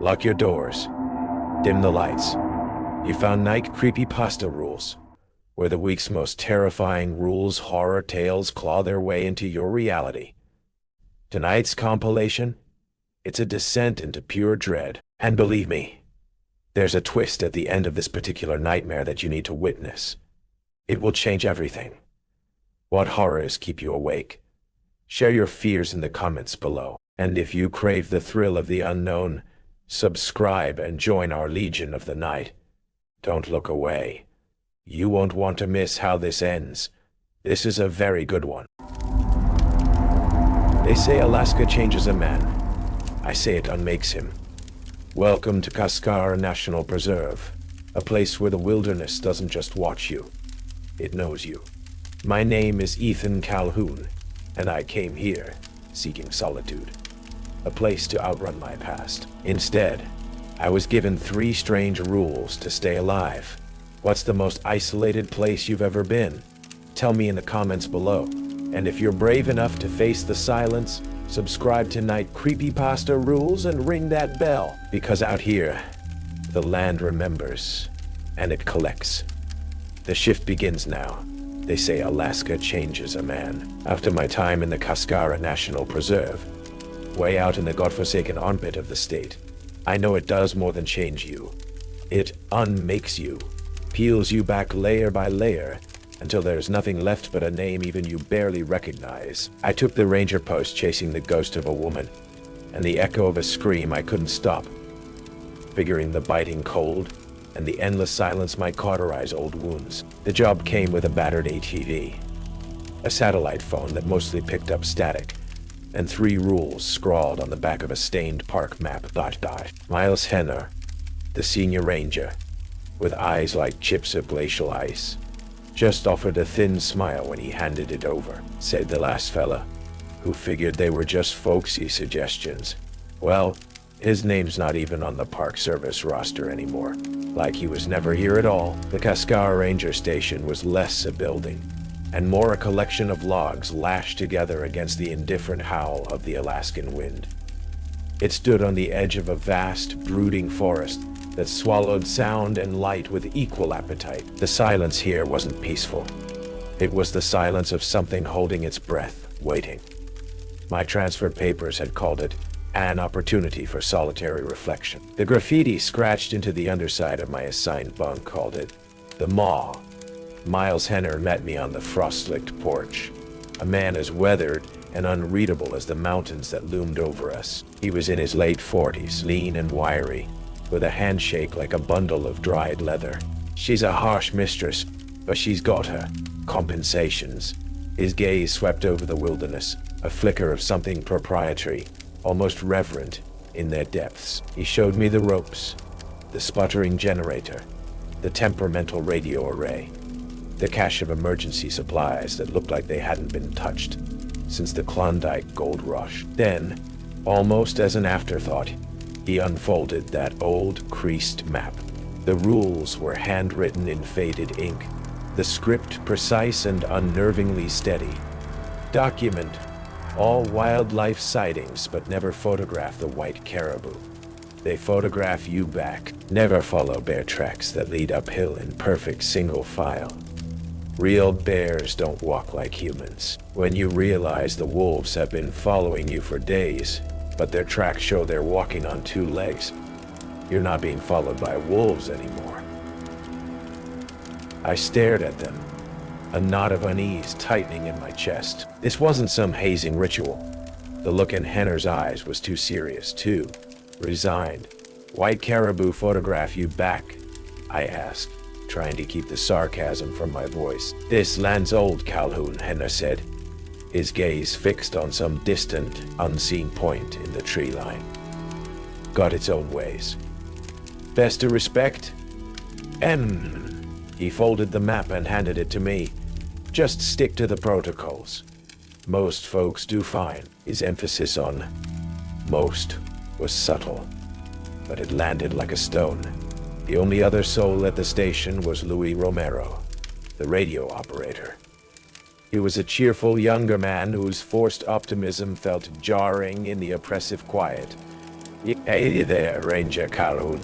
Lock your doors. Dim the lights. You found Night Creepypasta Rules, where the week's most terrifying rules horror tales claw their way into your reality. Tonight's compilation? It's a descent into pure dread. And believe me, there's a twist at the end of this particular nightmare that you need to witness. It will change everything. What horrors keep you awake? Share your fears in the comments below. And if you crave the thrill of the unknown, subscribe and join our Legion of the Night. Don't look away. You won't want to miss how this ends. This is a very good one. They say Alaska changes a man. I say it unmakes him. Welcome to Scoured National Preserve, a place where the wilderness doesn't just watch you, it knows you. My name is Ethan Calhoun, and I came here seeking solitude, a place to outrun my past. Instead, I was given 3 strange rules to stay alive. What's the most isolated place you've ever been? Tell me in the comments below. And if you're brave enough to face the silence, subscribe to Night Creepypasta Rules and ring that bell, because out here, the land remembers, and it collects. The shift begins now. They say Alaska changes a man. After my time in the Scoured National Preserve, way out in the godforsaken armpit of the state, I know it does more than change you. It unmakes you, peels you back layer by layer, until there's nothing left but a name even you barely recognize. I took the ranger post chasing the ghost of a woman, and the echo of a scream I couldn't stop, figuring the biting cold and the endless silence might cauterize old wounds. The job came with a battered ATV, a satellite phone that mostly picked up static, and 3 rules scrawled on the back of a stained park map. Miles Henner, the senior ranger, with eyes like chips of glacial ice, just offered a thin smile when he handed it over, said the last fella, who figured they were just folksy suggestions. Well, his name's not even on the Park Service roster anymore. Like he was never here at all. The Scoured Ranger Station was less a building, and more a collection of logs lashed together against the indifferent howl of the Alaskan wind. It stood on the edge of a vast, brooding forest that swallowed sound and light with equal appetite. The silence here wasn't peaceful. It was the silence of something holding its breath, waiting. My transfer papers had called it an opportunity for solitary reflection. The graffiti scratched into the underside of my assigned bunk called it the Maw. Miles Henner met me on the frost-licked porch, a man as weathered and unreadable as the mountains that loomed over us. He was in his late 40s, lean and wiry, with a handshake like a bundle of dried leather. She's a harsh mistress, but she's got her compensations. His gaze swept over the wilderness, a flicker of something proprietary, almost reverent, in their depths. He showed me the ropes, the sputtering generator, the temperamental radio array, the cache of emergency supplies that looked like they hadn't been touched since the Klondike gold rush. Then, almost as an afterthought, he unfolded that old, creased map. The rules were handwritten in faded ink, the script precise and unnervingly steady. Document all wildlife sightings, but never photograph the white caribou. They photograph you back. Never follow bear tracks that lead uphill in perfect single file. Real bears don't walk like humans. When you realize the wolves have been following you for days, but their tracks show they're walking on 2 legs, you're not being followed by wolves anymore. I stared at them, a knot of unease tightening in my chest. This wasn't some hazing ritual. The look in Henner's eyes was too serious, too resigned. White caribou photograph you back? I asked, trying to keep the sarcasm from my voice. This land's old, Calhoun, Henner said, his gaze fixed on some distant, unseen point in the tree line. Got its own ways. Best to respect? He folded the map and handed it to me. Just stick to the protocols. Most folks do fine. His emphasis on most was subtle, but it landed like a stone. The only other soul at the station was Louis Romero, the radio operator. He was a cheerful younger man whose forced optimism felt jarring in the oppressive quiet. Hey there, Ranger Calhoun,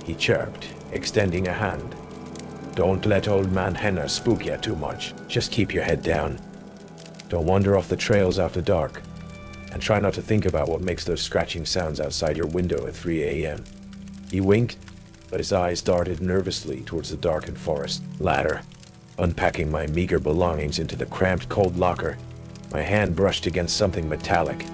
he chirped, extending a hand. Don't let old man Henner spook you too much. Just keep your head down. Don't wander off the trails after dark. And try not to think about what makes those scratching sounds outside your window at 3 a.m. He winked, but his eyes darted nervously towards the darkened forest ladder. Unpacking my meager belongings into the cramped, cold locker, my hand brushed against something metallic.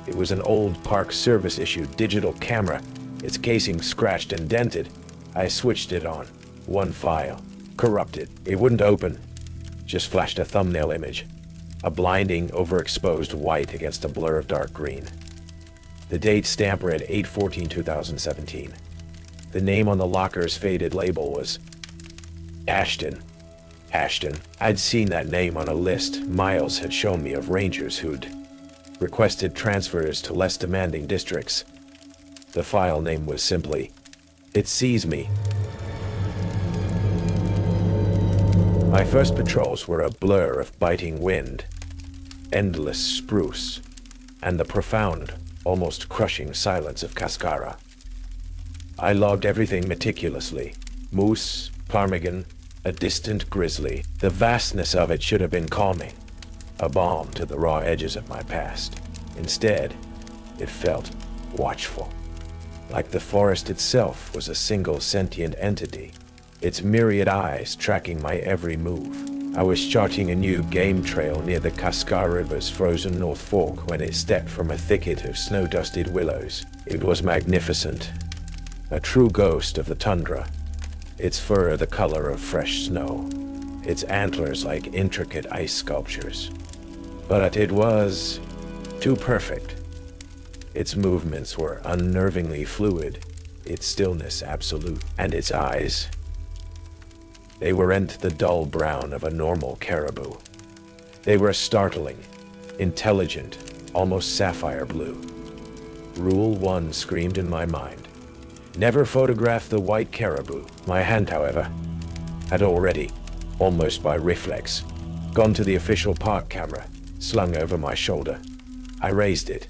It was an old Park Service-issued digital camera, its casing scratched and dented. I switched it on. One file. Corrupted. It wouldn't open. Just flashed a thumbnail image. A blinding, overexposed white against a blur of dark green. The date stamp read 8/14/2017. The name on the locker's faded label was Ashton. Ashton. I'd seen that name on a list Miles had shown me of rangers who'd requested transfers to less demanding districts. The file name was simply, It Sees Me. My first patrols were a blur of biting wind, endless spruce, and the profound, almost crushing silence of Cascara. I logged everything meticulously. Moose, ptarmigan, a distant grizzly. The vastness of it should have been calming, a balm to the raw edges of my past. Instead, it felt watchful, like the forest itself was a single sentient entity, its myriad eyes tracking my every move. I was charting a new game trail near the Cascar River's frozen North Fork when it stepped from a thicket of snow-dusted willows. It was magnificent, a true ghost of the tundra, its fur the color of fresh snow, its antlers like intricate ice sculptures. But it was too perfect. Its movements were unnervingly fluid, its stillness absolute, and its eyes, they weren't the dull brown of a normal caribou. They were startling, intelligent, almost sapphire blue. Rule 1 screamed in my mind. Never photograph the white caribou. My hand, however, had already, almost by reflex, gone to the official park camera, slung over my shoulder. I raised it,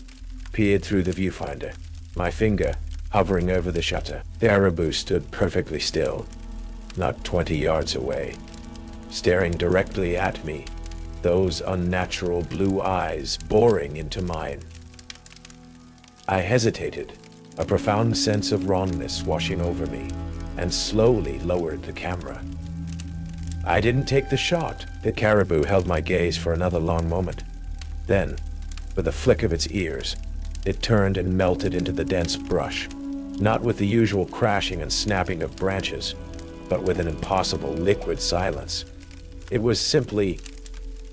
peered through the viewfinder, my finger hovering over the shutter. The caribou stood perfectly still, not 20 yards away, staring directly at me, those unnatural blue eyes boring into mine. I hesitated, a profound sense of wrongness washing over me, and slowly lowered the camera. I didn't take the shot. The caribou held my gaze for another long moment. Then, with a flick of its ears, it turned and melted into the dense brush, not with the usual crashing and snapping of branches, but with an impossible liquid silence. It was simply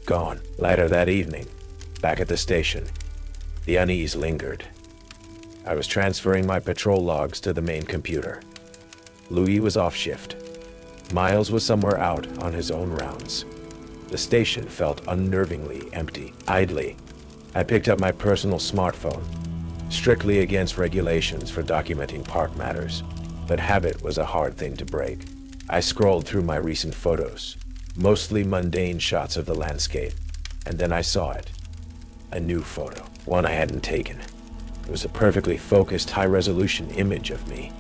gone. Later that evening, back at the station, the unease lingered. I was transferring my patrol logs to the main computer. Louis was off shift. Miles was somewhere out on his own rounds. The station felt unnervingly empty. Idly, I picked up my personal smartphone, strictly against regulations for documenting park matters, but habit was a hard thing to break. I scrolled through my recent photos, mostly mundane shots of the landscape, and then I saw it. A new photo, one I hadn't taken. It was a perfectly focused, high-resolution image of me,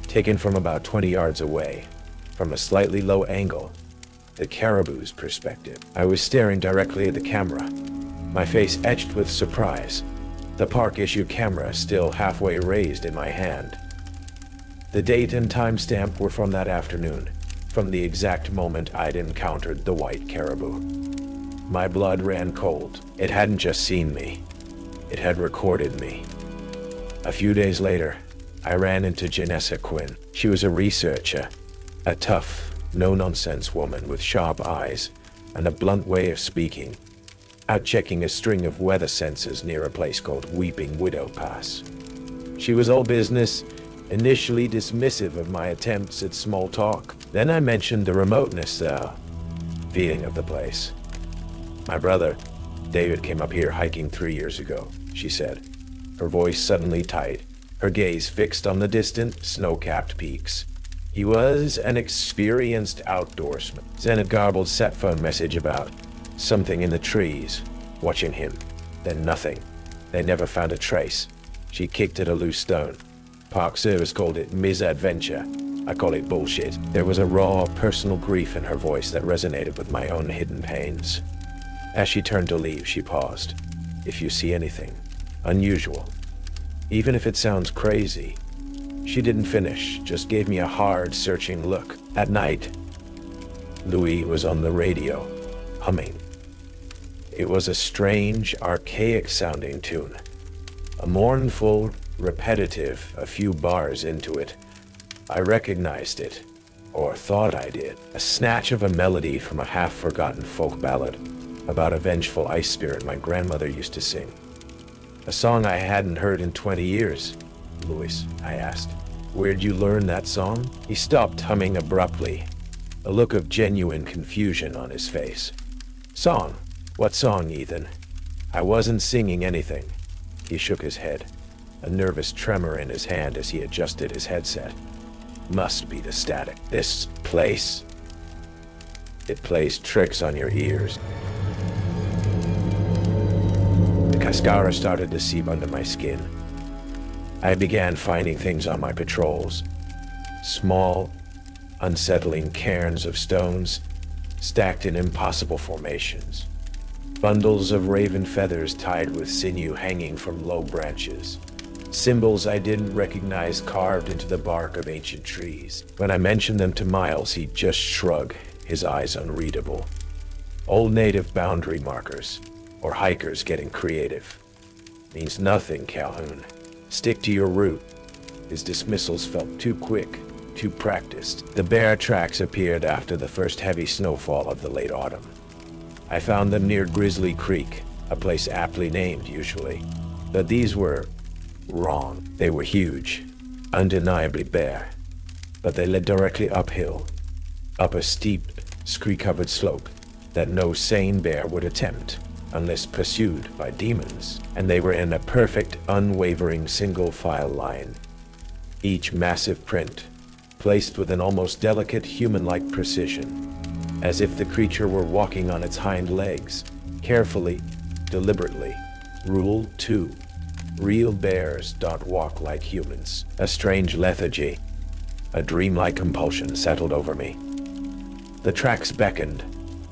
taken from about 20 yards away, from a slightly low angle, the caribou's perspective. I was staring directly at the camera, my face etched with surprise, the park-issue camera still halfway raised in my hand. The date and timestamp were from that afternoon, from the exact moment I'd encountered the white caribou. My blood ran cold. It hadn't just seen me. It had recorded me. A few days later, I ran into Janessa Quinn. She was a researcher, a tough, no-nonsense woman with sharp eyes and a blunt way of speaking, out checking a string of weather sensors near a place called Weeping Widow Pass. She was all business, initially dismissive of my attempts at small talk. Then I mentioned the remoteness, feeling of the place. My brother, David, came up here hiking 3 years ago, she said, her voice suddenly tight, her gaze fixed on the distant, snow-capped peaks. He was an experienced outdoorsman. Then a garbled sat phone message about something in the trees, watching him, then nothing. They never found a trace. She kicked at a loose stone. Park Service called it misadventure. I call it bullshit. There was a raw, personal grief in her voice that resonated with my own hidden pains. As she turned to leave, she paused. If you see anything unusual, even if it sounds crazy. She didn't finish, just gave me a hard, searching look. At night, Louis was on the radio, humming. It was a strange, archaic-sounding tune. A mournful, repetitive, a few bars into it. I recognized it, or thought I did. A snatch of a melody from a half-forgotten folk ballad about a vengeful ice spirit my grandmother used to sing. A song I hadn't heard in 20 years. Louis, I asked, where'd you learn that song? He stopped humming abruptly, a look of genuine confusion on his face. Song? What song, Ethan? I wasn't singing anything. He shook his head, a nervous tremor in his hand as he adjusted his headset. Must be the static. This place, it plays tricks on your ears. The cascara started to seep under my skin. I began finding things on my patrols. Small, unsettling cairns of stones, stacked in impossible formations. Bundles of raven feathers tied with sinew hanging from low branches. Symbols I didn't recognize carved into the bark of ancient trees. When I mentioned them to Miles, he'd just shrug, his eyes unreadable. Old native boundary markers, or hikers getting creative. Means nothing, Calhoun. Stick to your route. His dismissals felt too quick, too practiced. The bear tracks appeared after the first heavy snowfall of the late autumn. I found them near Grizzly Creek, a place aptly named usually. But these were wrong. They were huge, undeniably bare. But they led directly uphill, up a steep, scree-covered slope that no sane bear would attempt unless pursued by demons. And they were in a perfect, unwavering single-file line. Each massive print, placed with an almost delicate human-like precision, as if the creature were walking on its hind legs, carefully, deliberately. Rule 2. Real bears don't walk like humans. A strange lethargy, a dreamlike compulsion settled over me. The tracks beckoned,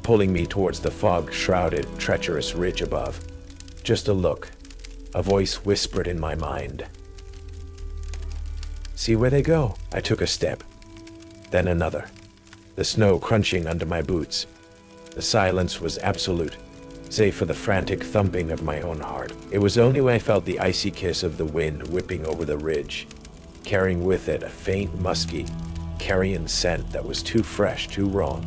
pulling me towards the fog-shrouded, treacherous ridge above. Just a look, a voice whispered in my mind. See where they go? I took a step, then another, the snow crunching under my boots. The silence was absolute, save for the frantic thumping of my own heart. It was only when I felt the icy kiss of the wind whipping over the ridge, carrying with it a faint, musky, carrion scent that was too fresh, too raw,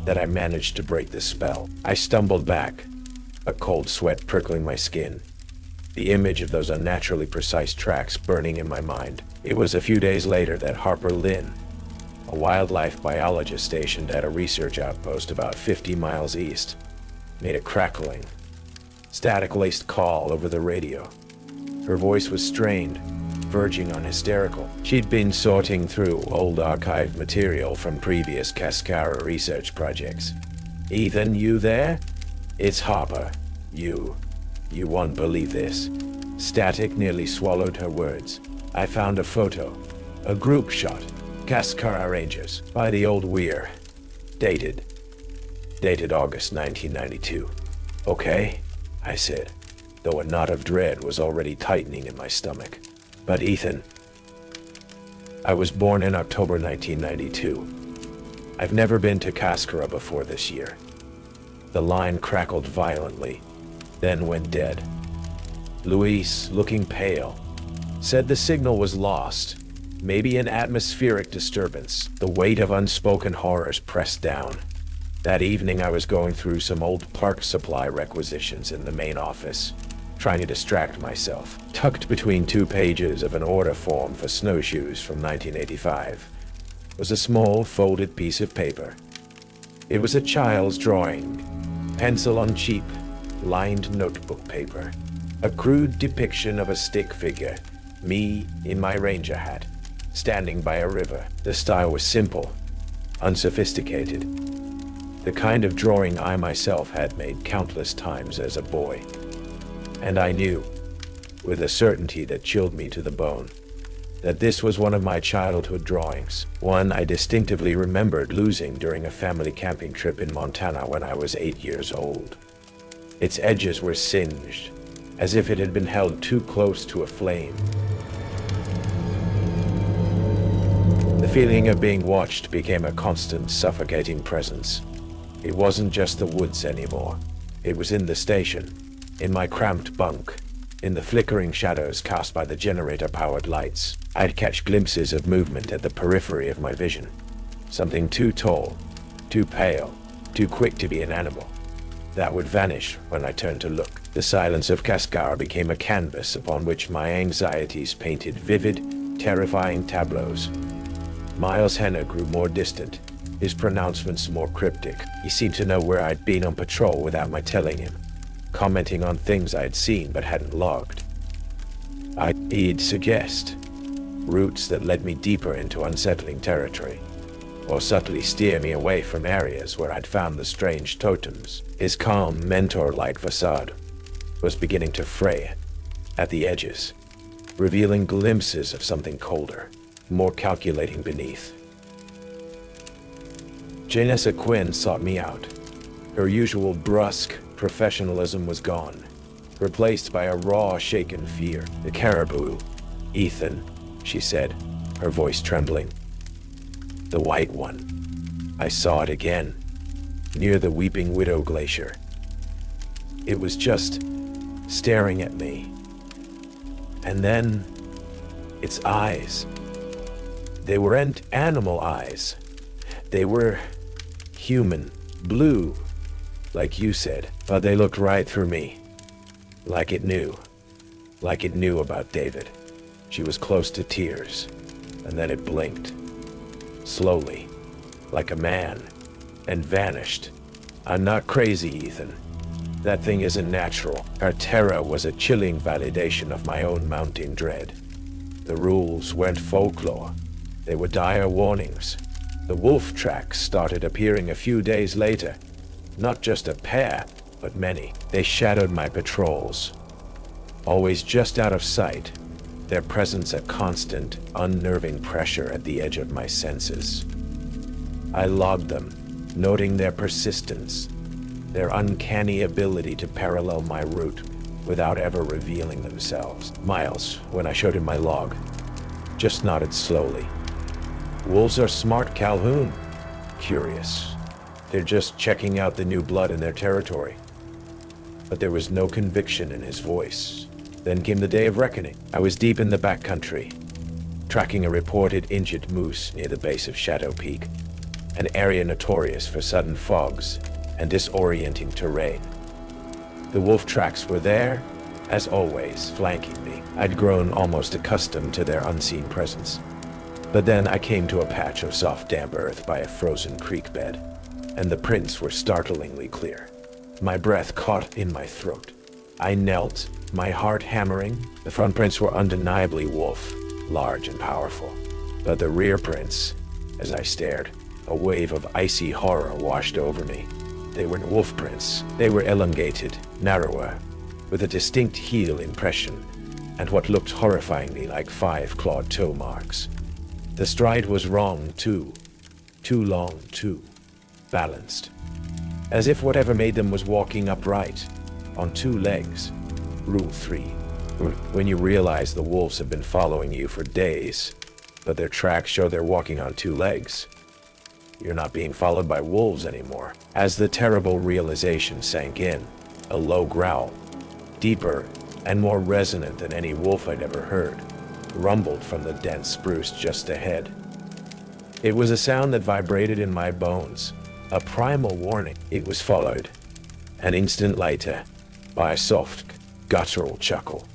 that I managed to break the spell. I stumbled back, a cold sweat prickling my skin, the image of those unnaturally precise tracks burning in my mind. It was a few days later that Harper Lynn, a wildlife biologist stationed at a research outpost about 50 miles east, made a crackling, static-laced call over the radio. Her voice was strained, verging on hysterical. She'd been sorting through old archived material from previous Cascara research projects. Ethan, you there? It's Harper. You won't believe this. Static nearly swallowed her words. I found a photo, a group shot, Cascara Rangers, by the old Weir. Dated August 1992. Okay, I said, though a knot of dread was already tightening in my stomach. But Ethan, I was born in October 1992. I've never been to Cascara before this year. The line crackled violently, then went dead. Luis, looking pale, said the signal was lost, maybe an atmospheric disturbance. The weight of unspoken horrors pressed down. That evening I was going through some old park supply requisitions in the main office, trying to distract myself. Tucked between 2 pages of an order form for snowshoes from 1985 was a small folded piece of paper. It was a child's drawing, pencil on cheap, lined notebook paper. A crude depiction of a stick figure, me in my ranger hat, standing by a river. The style was simple, unsophisticated, the kind of drawing I myself had made countless times as a boy. And I knew, with a certainty that chilled me to the bone. That this was one of my childhood drawings, one I distinctively remembered losing during a family camping trip in Montana when I was 8 years old. Its edges were singed, as if it had been held too close to a flame. The feeling of being watched became a constant, suffocating presence. It wasn't just the woods anymore. It was in the station, in my cramped bunk, in the flickering shadows cast by the generator-powered lights. I'd catch glimpses of movement at the periphery of my vision. Something too tall, too pale, too quick to be an animal. That would vanish when I turned to look. The silence of Cascar became a canvas upon which my anxieties painted vivid, terrifying tableaus. Miles Henner grew more distant, his pronouncements more cryptic. He seemed to know where I'd been on patrol without my telling him, commenting on things I'd seen but hadn't logged. He'd suggest routes that led me deeper into unsettling territory, or subtly steer me away from areas where I'd found the strange totems. His calm, mentor-like facade was beginning to fray at the edges, revealing glimpses of something colder, more calculating beneath. Janessa Quinn sought me out. Her usual brusque professionalism was gone, replaced by a raw, shaken fear. "The caribou, Ethan," she said, her voice trembling. "The white one. I saw it again, near the Weeping Widow Glacier. It was just staring at me. And then, its eyes. They weren't animal eyes. They were human, blue, like you said, but they looked right through me. Like it knew about David." She was close to tears, and then it blinked, slowly, like a man, and vanished. "I'm not crazy, Ethan. That thing isn't natural." Her terror was a chilling validation of my own mounting dread. The rules weren't folklore. They were dire warnings. The wolf tracks started appearing a few days later. Not just a pair, but many. They shadowed my patrols, always just out of sight, their presence a constant, unnerving pressure at the edge of my senses. I logged them, noting their persistence, their uncanny ability to parallel my route without ever revealing themselves. Miles, when I showed him my log, just nodded slowly. "Wolves are smart, Calhoun. Curious. They're just checking out the new blood in their territory." But there was no conviction in his voice. Then came the day of reckoning. I was deep in the backcountry, tracking a reported injured moose near the base of Shadow Peak, an area notorious for sudden fogs and disorienting terrain. The wolf tracks were there, as always, flanking me. I'd grown almost accustomed to their unseen presence. But then I came to a patch of soft, damp earth by a frozen creek bed, and the prints were startlingly clear. My breath caught in my throat. I knelt, my heart hammering. The front prints were undeniably wolf, large and powerful. But the rear prints, as I stared, a wave of icy horror washed over me. They weren't wolf prints. They were elongated, narrower, with a distinct heel impression, and what looked horrifyingly like 5 clawed toe marks. The stride was wrong, too. Too long, too balanced. As if whatever made them was walking upright, on 2 legs. Rule 3. When you realize the wolves have been following you for days, but their tracks show they're walking on 2 legs, you're not being followed by wolves anymore. As the terrible realization sank in, a low growl, deeper and more resonant than any wolf I'd ever heard, rumbled from the dense spruce just ahead. It was a sound that vibrated in my bones, a primal warning. It was followed, an instant later, by a soft, guttural chuckle.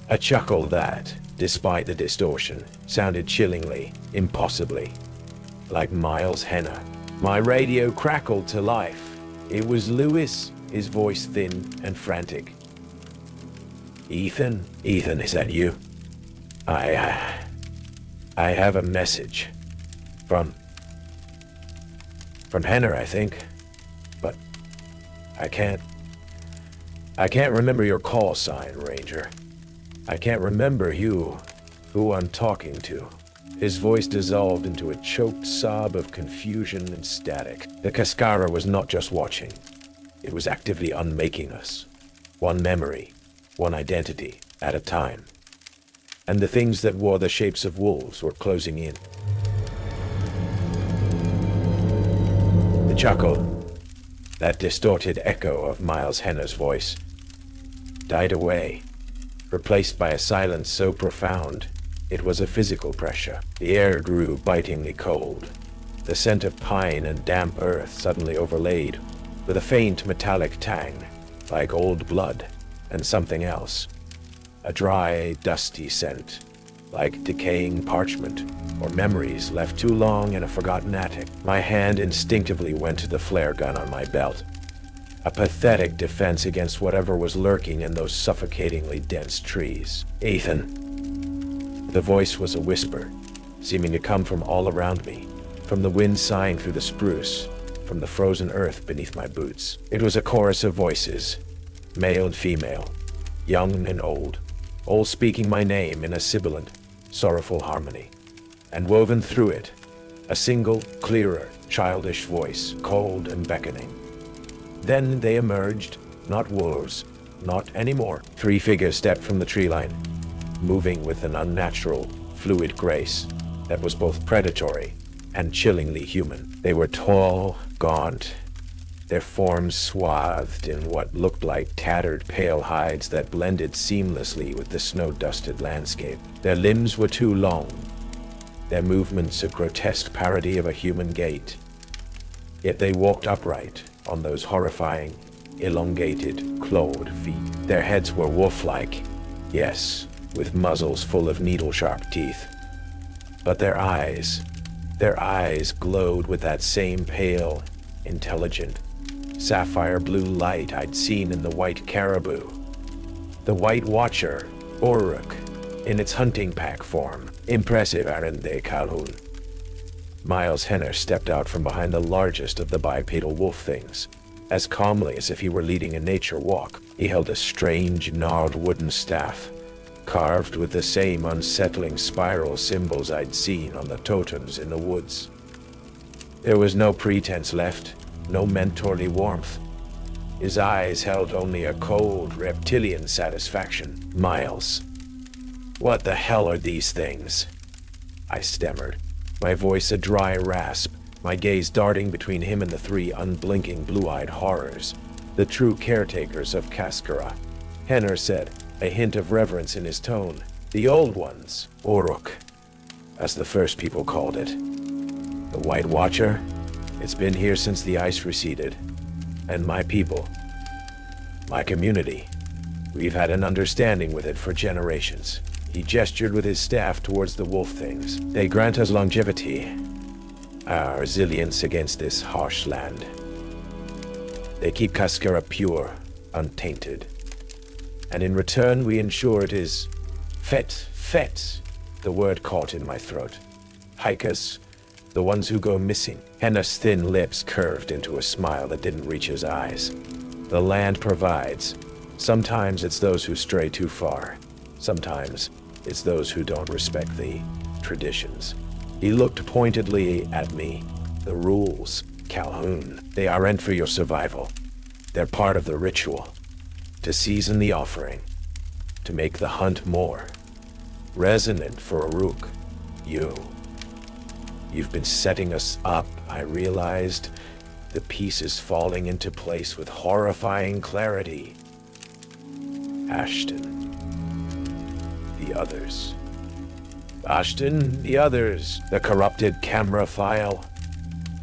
A chuckle that, despite the distortion, sounded chillingly, impossibly, like Miles Henner. My radio crackled to life. It was Lewis, his voice thin and frantic. Ethan, is that you? I have a message. From Henner, I think. But I can't remember your call sign, Ranger. I can't remember who I'm talking to. His voice dissolved into a choked sob of confusion and static. The Cascara was not just watching. It was actively unmaking us. One memory, one identity at a time. And the things that wore the shapes of wolves were closing in. The chuckle, that distorted echo of Miles Henner's voice, died away, replaced by a silence so profound it was a physical pressure. The air grew bitingly cold. The scent of pine and damp earth suddenly overlaid with a faint metallic tang, like old blood and something else. A dry, dusty scent, like decaying parchment or memories left too long in a forgotten attic. My hand instinctively went to the flare gun on my belt. A pathetic defense against whatever was lurking in those suffocatingly dense trees. Ethan. The voice was a whisper, seeming to come from all around me, from the wind sighing through the spruce, from the frozen earth beneath my boots. It was a chorus of voices, male and female, young and old, all speaking my name in a sibilant, sorrowful harmony. And woven through it, a single, clearer, childish voice, cold and beckoning. Then they emerged, not wolves, not anymore. 3 figures stepped from the tree line, moving with an unnatural, fluid grace that was both predatory and chillingly human. They were tall, gaunt, their forms swathed in what looked like tattered pale hides that blended seamlessly with the snow-dusted landscape. Their limbs were too long, their movements a grotesque parody of a human gait. Yet they walked upright on those horrifying, elongated, clawed feet. Their heads were wolf-like, yes, with muzzles full of needle-sharp teeth. But their eyes glowed with that same pale, intelligent, sapphire blue light I'd seen in the white caribou. The White Watcher, Uruk, in its hunting pack form. Impressive, aren't they, Calhoun? Miles Henner stepped out from behind the largest of the bipedal wolf things, as calmly as if he were leading a nature walk. He held a strange, gnarled wooden staff, carved with the same unsettling spiral symbols I'd seen on the totems in the woods. There was no pretense left, no mentorly warmth. His eyes held only a cold, reptilian satisfaction. Miles. What the hell are these things? I stammered, my voice a dry rasp, my gaze darting between him and the 3 unblinking blue-eyed horrors, the true caretakers of Cascara. Henner said, a hint of reverence in his tone. The old ones, Uruk, as the first people called it. The White Watcher, it's been here since the ice receded. And my people, my community, we've had an understanding with it for generations. He gestured with his staff towards the wolf things. They grant us longevity, our resilience against this harsh land. They keep Cascara pure, untainted. And in return, we ensure it is fet. The word caught in my throat. Hikers, the ones who go missing. Henna's thin lips curved into a smile that didn't reach his eyes. The land provides. Sometimes it's those who stray too far. Sometimes it's those who don't respect the traditions. He looked pointedly at me. The rules, Calhoun, they aren't for your survival. They're part of the ritual. To season the offering, to make the hunt more resonant for Uruk. You've been setting us up, I realized, the pieces falling into place with horrifying clarity. Ashton, the others. Ashton, the others, the corrupted camera file,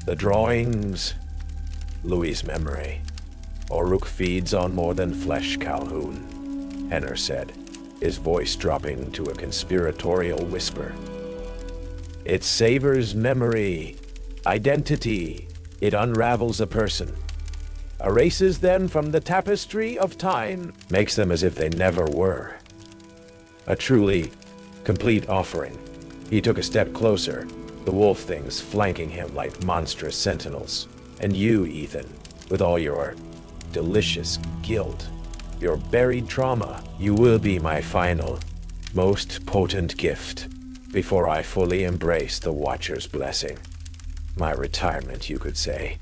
the drawings, Louis' memory. Uruk feeds on more than flesh, Calhoun, Henner said, his voice dropping to a conspiratorial whisper. It savors memory, identity. It unravels a person, erases them from the tapestry of time, makes them as if they never were. A truly complete offering. He took a step closer, the wolf things flanking him like monstrous sentinels. And you, Ethan, with all your delicious guilt, your buried trauma, you will be my final most potent gift before I fully embrace the Watcher's blessing. My retirement, you could say.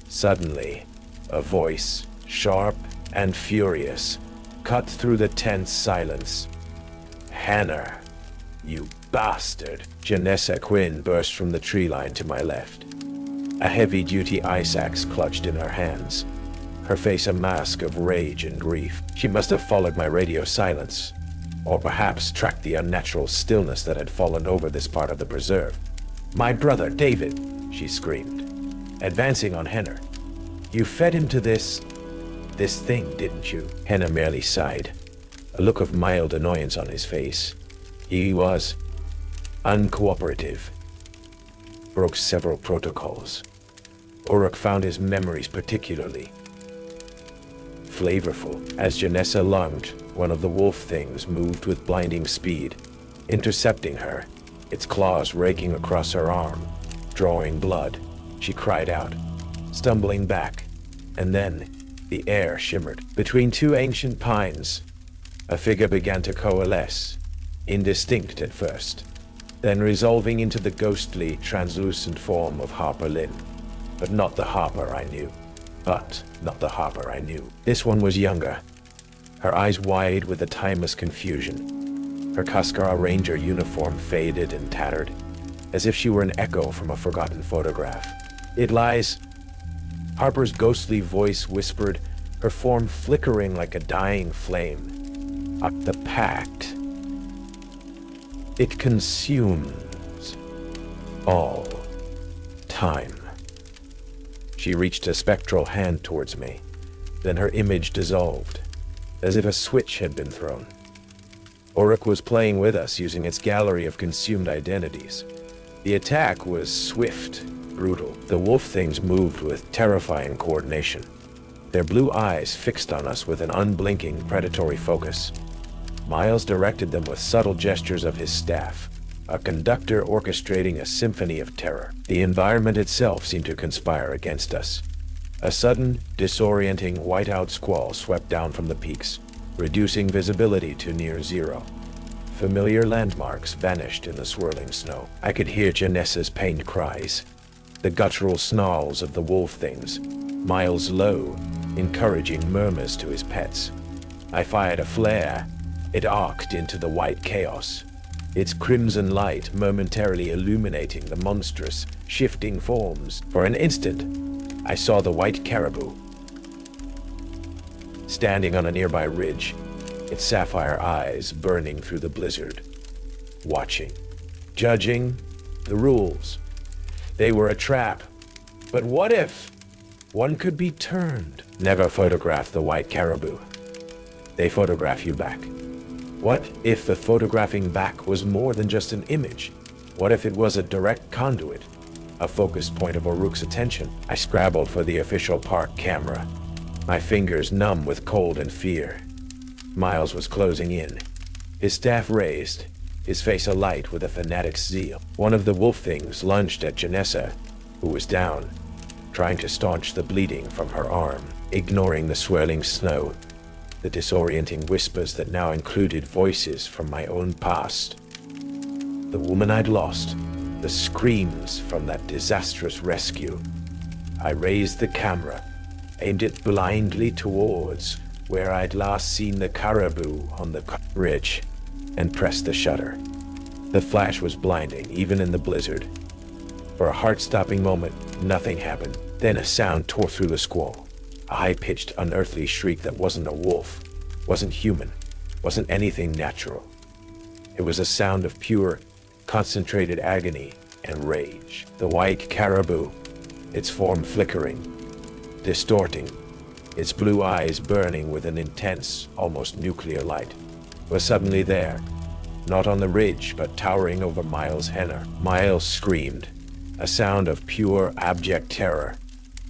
Suddenly, a voice, sharp and furious, cut through the tense silence. "Hannah, you bastard!" Janessa Quinn burst from the tree line to my left, a heavy-duty ice axe clutched in her hands, her face a mask of rage and grief. She must have followed my radio silence, or perhaps tracked the unnatural stillness that had fallen over this part of the preserve. "My brother, David," she screamed, advancing on Henner. "You fed him to this thing, didn't you?" Henner merely sighed, a look of mild annoyance on his face. He was uncooperative, broke several protocols. Uruk found his memories particularly flavorful. As Janessa lunged, one of the wolf things moved with blinding speed, intercepting her, its claws raking across her arm, drawing blood. She cried out, stumbling back, and then the air shimmered. Between two ancient pines, a figure began to coalesce, indistinct at first, then resolving into the ghostly, translucent form of Harper Lynn. But not the Harper I knew. This one was younger, her eyes wide with a timeless confusion. Her Kaskara Ranger uniform faded and tattered, as if she were an echo from a forgotten photograph. "It lies," Harper's ghostly voice whispered, her form flickering like a dying flame. "The pact. It consumes all time." She reached a spectral hand towards me, then her image dissolved, as if a switch had been thrown. Uruk was playing with us using its gallery of consumed identities. The attack was swift, brutal. The wolf things moved with terrifying coordination, their blue eyes fixed on us with an unblinking, predatory focus. Miles directed them with subtle gestures of his staff, a conductor orchestrating a symphony of terror. The environment itself seemed to conspire against us. A sudden, disorienting whiteout squall swept down from the peaks, reducing visibility to near zero. Familiar landmarks vanished in the swirling snow. I could hear Janessa's pained cries, the guttural snarls of the wolf things, Miles' low, encouraging murmurs to his pets. I fired a flare. It arced into the white chaos, its crimson light momentarily illuminating the monstrous, shifting forms. For an instant, I saw the white caribou, standing on a nearby ridge, its sapphire eyes burning through the blizzard, watching, judging the rules. They were a trap. But what if one could be turned? Never photograph the white caribou. They photograph you back. What if the photographing back was more than just an image? What if it was a direct conduit, a focus point of Uruk's attention? I scrabbled for the official park camera, my fingers numb with cold and fear. Miles was closing in, his staff raised, his face alight with a fanatic's zeal. One of the wolf things lunged at Janessa, who was down, trying to staunch the bleeding from her arm, ignoring the swirling snow, the disorienting whispers that now included voices from my own past. The woman I'd lost, the screams from that disastrous rescue. I raised the camera, aimed it blindly towards where I'd last seen the caribou on the ridge, and pressed the shutter. The flash was blinding, even in the blizzard. For a heart-stopping moment, nothing happened. Then a sound tore through the squall. A high-pitched, unearthly shriek that wasn't a wolf, wasn't human, wasn't anything natural. It was a sound of pure, concentrated agony and rage. The white caribou, its form flickering, distorting, its blue eyes burning with an intense, almost nuclear light, was suddenly there, not on the ridge, but towering over Miles Henner. Miles screamed, a sound of pure, abject terror,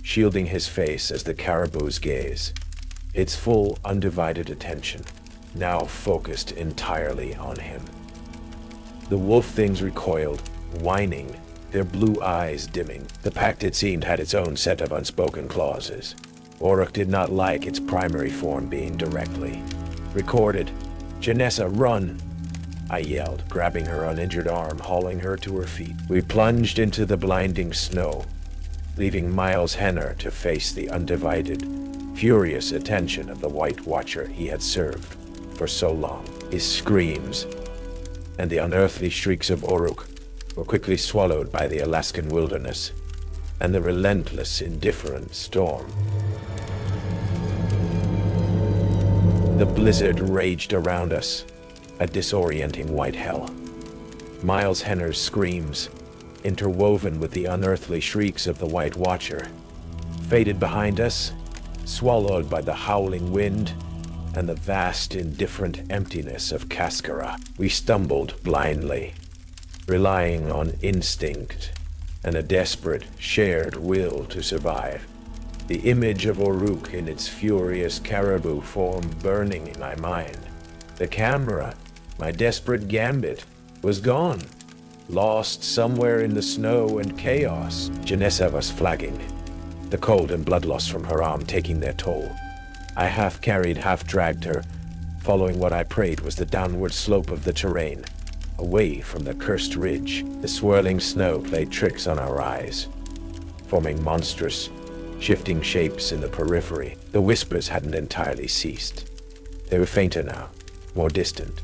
shielding his face as the caribou's gaze, its full, undivided attention, now focused entirely on him. The wolf things recoiled, whining, their blue eyes dimming. The pact, it seemed, had its own set of unspoken clauses. Uruk did not like its primary form being directly recorded. "Janessa, run!" I yelled, grabbing her uninjured arm, hauling her to her feet. We plunged into the blinding snow, leaving Miles Henner to face the undivided, furious attention of the White Watcher he had served for so long. His screams and the unearthly shrieks of Uruk were quickly swallowed by the Alaskan wilderness and the relentless, indifferent storm. The blizzard raged around us, a disorienting white hell. Miles Henner's screams, interwoven with the unearthly shrieks of the White Watcher, faded behind us, swallowed by the howling wind and the vast, indifferent emptiness of Cascara. We stumbled blindly, relying on instinct and a desperate, shared will to survive. The image of Uruk in its furious caribou form burning in my mind. The camera, my desperate gambit, was gone, lost somewhere in the snow and chaos. Janessa was flagging, the cold and blood loss from her arm taking their toll. I half carried, half dragged her, following what I prayed was the downward slope of the terrain, away from the cursed ridge. The swirling snow played tricks on our eyes, forming monstrous, shifting shapes in the periphery. The whispers hadn't entirely ceased. They were fainter now, more distant,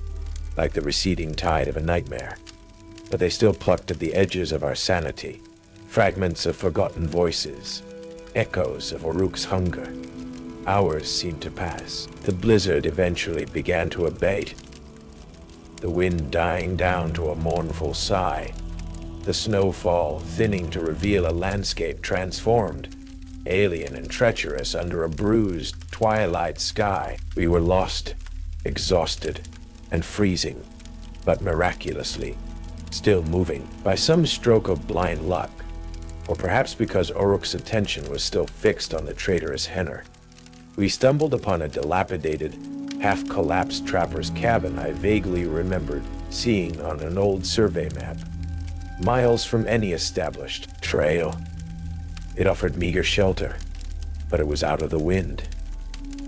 like the receding tide of a nightmare. But they still plucked at the edges of our sanity, fragments of forgotten voices, echoes of Uruk's hunger. Hours seemed to pass. The blizzard eventually began to abate, the wind dying down to a mournful sigh, the snowfall thinning to reveal a landscape transformed, alien and treacherous under a bruised twilight sky. We were lost, exhausted, and freezing, but miraculously still moving. By some stroke of blind luck, or perhaps because Uruk's attention was still fixed on the traitorous Henner, we stumbled upon a dilapidated, half-collapsed trapper's cabin I vaguely remembered seeing on an old survey map, miles from any established trail. It offered meager shelter, but it was out of the wind.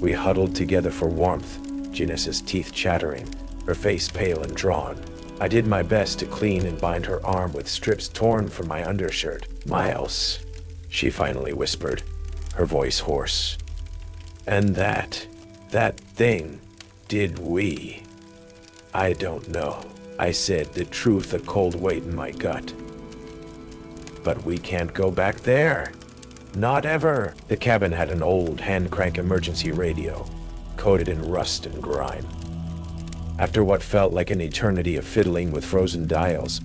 We huddled together for warmth, Janessa's teeth chattering, her face pale and drawn. I did my best to clean and bind her arm with strips torn from my undershirt. "Miles," she finally whispered, her voice hoarse. "And that thing, did we?" "I don't know," I said, the truth a cold weight in my gut. "But we can't go back there. Not ever." The cabin had an old hand-crank emergency radio, coated in rust and grime. After what felt like an eternity of fiddling with frozen dials,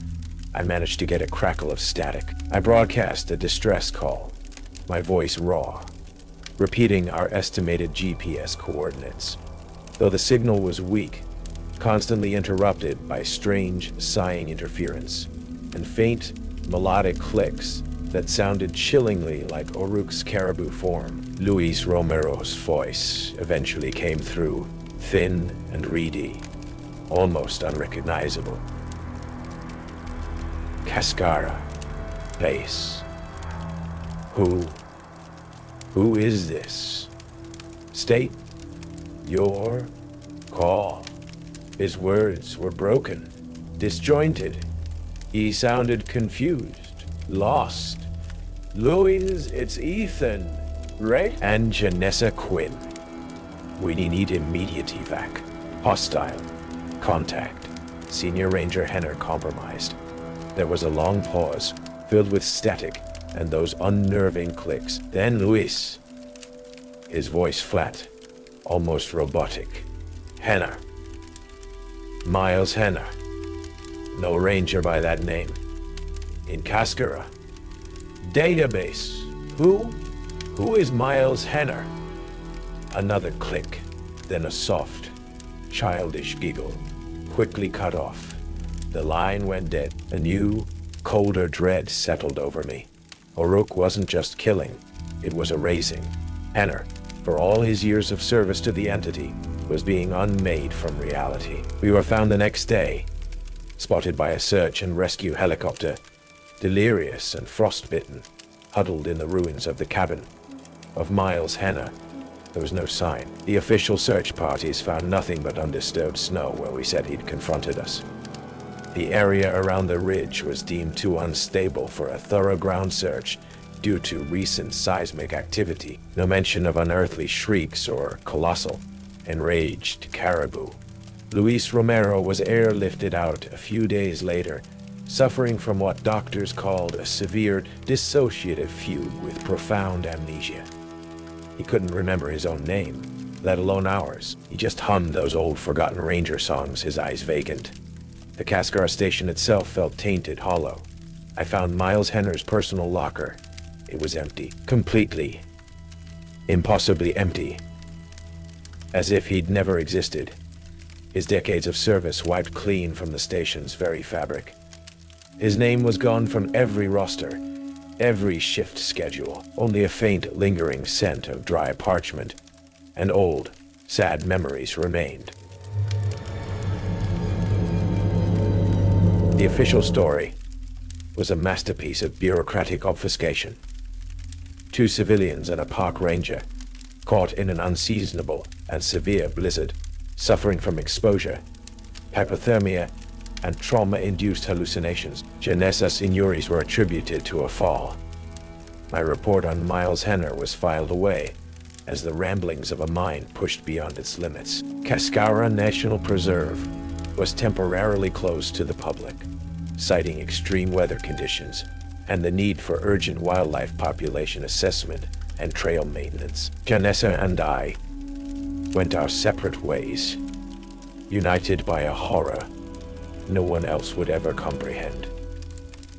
I managed to get a crackle of static. I broadcast a distress call, my voice raw, repeating our estimated GPS coordinates. Though the signal was weak, constantly interrupted by strange, sighing interference and faint, melodic clicks that sounded chillingly like Uruk's caribou form. Luis Romero's voice eventually came through, thin and reedy, almost unrecognizable. "Cascara, base. Who is this? State your call." His words were broken, disjointed. He sounded confused, lost. "Louise, it's Ethan, right?" "And Janessa Quinn. We need immediate evac. Hostile. Contact. Senior Ranger Henner compromised." There was a long pause, filled with static and those unnerving clicks. Then Luis, his voice flat, almost robotic. "Henner. Miles Henner. No ranger by that name. In Cascara. Database. Who is Miles Henner?" Another click, then a soft, childish giggle, quickly cut off. The line went dead. A new, colder dread settled over me. Uruk wasn't just killing, it was erasing. Henner, for all his years of service to the entity, was being unmade from reality. We were found the next day, spotted by a search and rescue helicopter, delirious and frostbitten, huddled in the ruins of the cabin. Of Miles Henner, there was no sign. The official search parties found nothing but undisturbed snow where we said he'd confronted us. The area around the ridge was deemed too unstable for a thorough ground search due to recent seismic activity. No mention of unearthly shrieks or colossal, enraged caribou. Luis Romero was airlifted out a few days later, suffering from what doctors called a severe dissociative fugue with profound amnesia. He couldn't remember his own name, let alone ours. He just hummed those old forgotten ranger songs, his eyes vacant. The Cascara station itself felt tainted, hollow. I found Miles Henner's personal locker. It was empty. Completely. Impossibly empty. As if he'd never existed. His decades of service wiped clean from the station's very fabric. His name was gone from every roster, every shift schedule. Only a faint, lingering scent of dry parchment and old, sad memories remained. The official story was a masterpiece of bureaucratic obfuscation. 2 civilians and a park ranger, caught in an unseasonable and severe blizzard, suffering from exposure, hypothermia, and trauma-induced hallucinations. Genesis injuries were attributed to a fall. My report on Miles Henner was filed away as the ramblings of a mind pushed beyond its limits. Cascara National Preserve was temporarily closed to the public, citing extreme weather conditions and the need for urgent wildlife population assessment and trail maintenance. Janessa and I went our separate ways, united by a horror no one else would ever comprehend,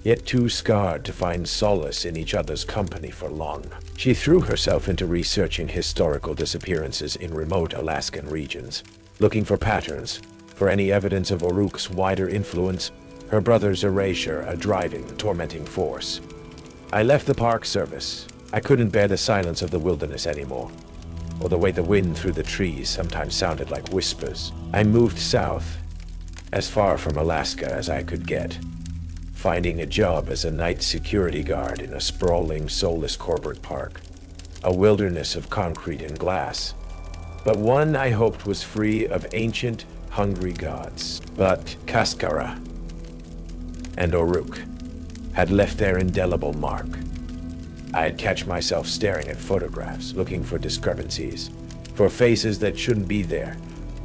yet too scarred to find solace in each other's company for long. She threw herself into researching historical disappearances in remote Alaskan regions, looking for patterns, for any evidence of Uruk's wider influence, her brother's erasure a driving, tormenting force. I left the Park Service. I couldn't bear the silence of the wilderness anymore, or the way the wind through the trees sometimes sounded like whispers. I moved south, as far from Alaska as I could get, finding a job as a night security guard in a sprawling, soulless corporate park, a wilderness of concrete and glass, but one I hoped was free of ancient, hungry gods. But Cascara and Uruk had left their indelible mark. I'd catch myself staring at photographs, looking for discrepancies, for faces that shouldn't be there,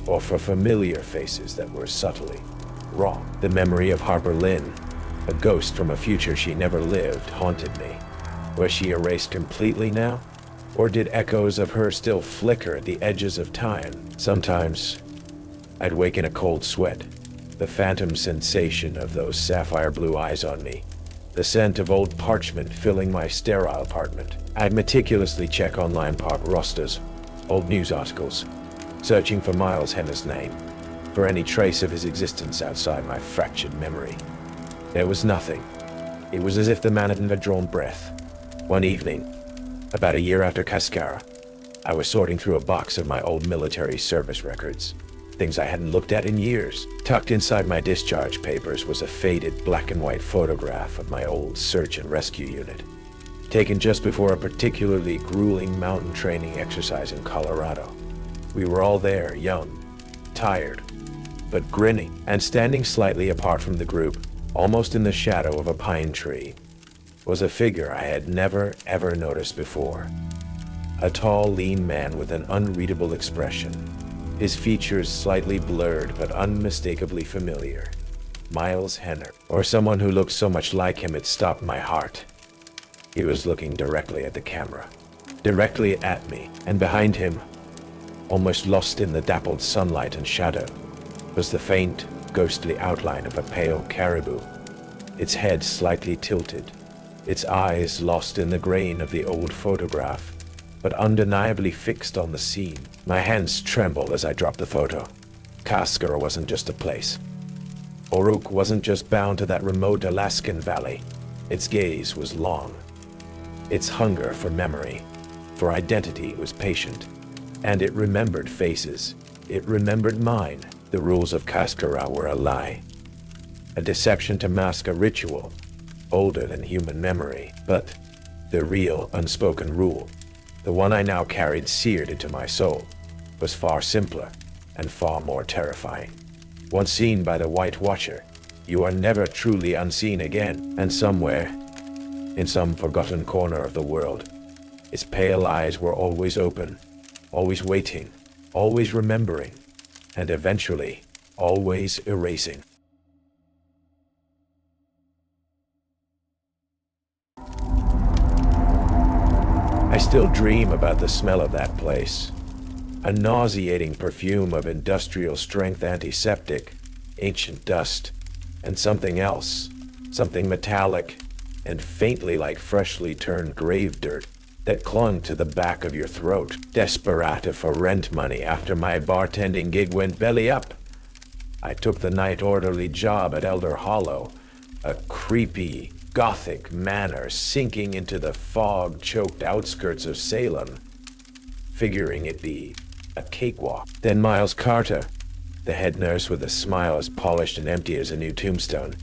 or for familiar faces that were subtly wrong. The memory of Harper Lynn, a ghost from a future she never lived, haunted me. Was she erased completely now? Or did echoes of her still flicker at the edges of time? Sometimes I'd wake in a cold sweat, the phantom sensation of those sapphire blue eyes on me, the scent of old parchment filling my sterile apartment. I'd meticulously check online park rosters, old news articles, searching for Miles Henner's name, for any trace of his existence outside my fractured memory. There was nothing. It was as if the man had never drawn breath. One evening, about a year after Cascara, I was sorting through a box of my old military service records, things I hadn't looked at in years. Tucked inside my discharge papers was a faded black and white photograph of my old search and rescue unit, taken just before a particularly grueling mountain training exercise in Colorado. We were all there, young, tired, but grinning, and standing slightly apart from the group, almost in the shadow of a pine tree, was a figure I had never, ever noticed before. A tall, lean man with an unreadable expression, his features slightly blurred but unmistakably familiar. Miles Henner, or someone who looked so much like him it stopped my heart. He was looking directly at the camera, directly at me, and behind him, almost lost in the dappled sunlight and shadow, was the faint, ghostly outline of a pale caribou, its head slightly tilted, its eyes lost in the grain of the old photograph, but undeniably fixed on the scene. My hands trembled as I dropped the photo. Cascara wasn't just a place. Uruk wasn't just bound to that remote Alaskan valley. Its gaze was long. Its hunger for memory, for identity, was patient. And it remembered faces. It remembered mine. The rules of Cascara were a lie, a deception to mask a ritual older than human memory. But the real unspoken rule, the one I now carried seared into my soul, was far simpler and far more terrifying. Once seen by the White Watcher, You are never truly unseen again, and somewhere, in some forgotten corner of the world, its pale eyes were always open, always waiting, always remembering, and eventually, always erasing. I still dream about the smell of that place. A nauseating perfume of industrial-strength antiseptic, ancient dust, and something else, something metallic, and faintly like freshly turned grave dirt that clung to the back of your throat, desperate for rent money after my bartending gig went belly up. I took the night orderly job at Elder Hollow, a creepy, gothic manor sinking into the fog-choked outskirts of Salem, figuring it be a cakewalk. Then Miles Carter, the head nurse with a smile as polished and empty as a new tombstone,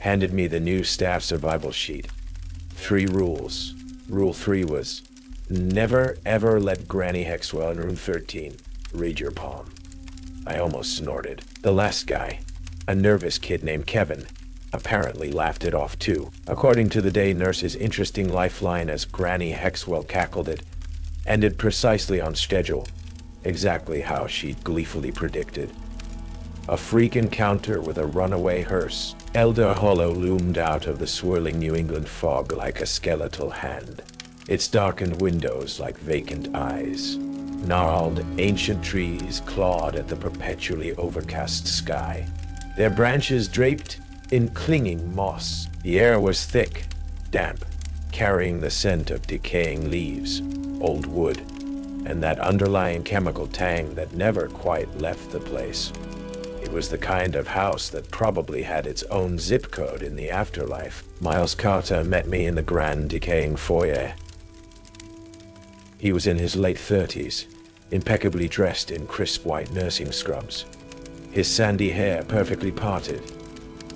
handed me the new staff survival sheet. 3 rules. Rule 3 was, never ever let Granny Hexwell in room 13 read your palm. I almost snorted. The last guy, a nervous kid named Kevin, apparently laughed it off too. According to the day nurse's interesting lifeline, as Granny Hexwell cackled it, ended precisely on schedule, exactly how she'd gleefully predicted. A freak encounter with a runaway hearse. Elder Hollow loomed out of the swirling New England fog like a skeletal hand, its darkened windows like vacant eyes. Gnarled, ancient trees clawed at the perpetually overcast sky, their branches draped in clinging moss. The air was thick, damp, carrying the scent of decaying leaves, old wood, and that underlying chemical tang that never quite left the place. It was the kind of house that probably had its own zip code in the afterlife. Miles Carter met me in the grand decaying foyer. He was in his late 30s, impeccably dressed in crisp white nursing scrubs, his sandy hair perfectly parted,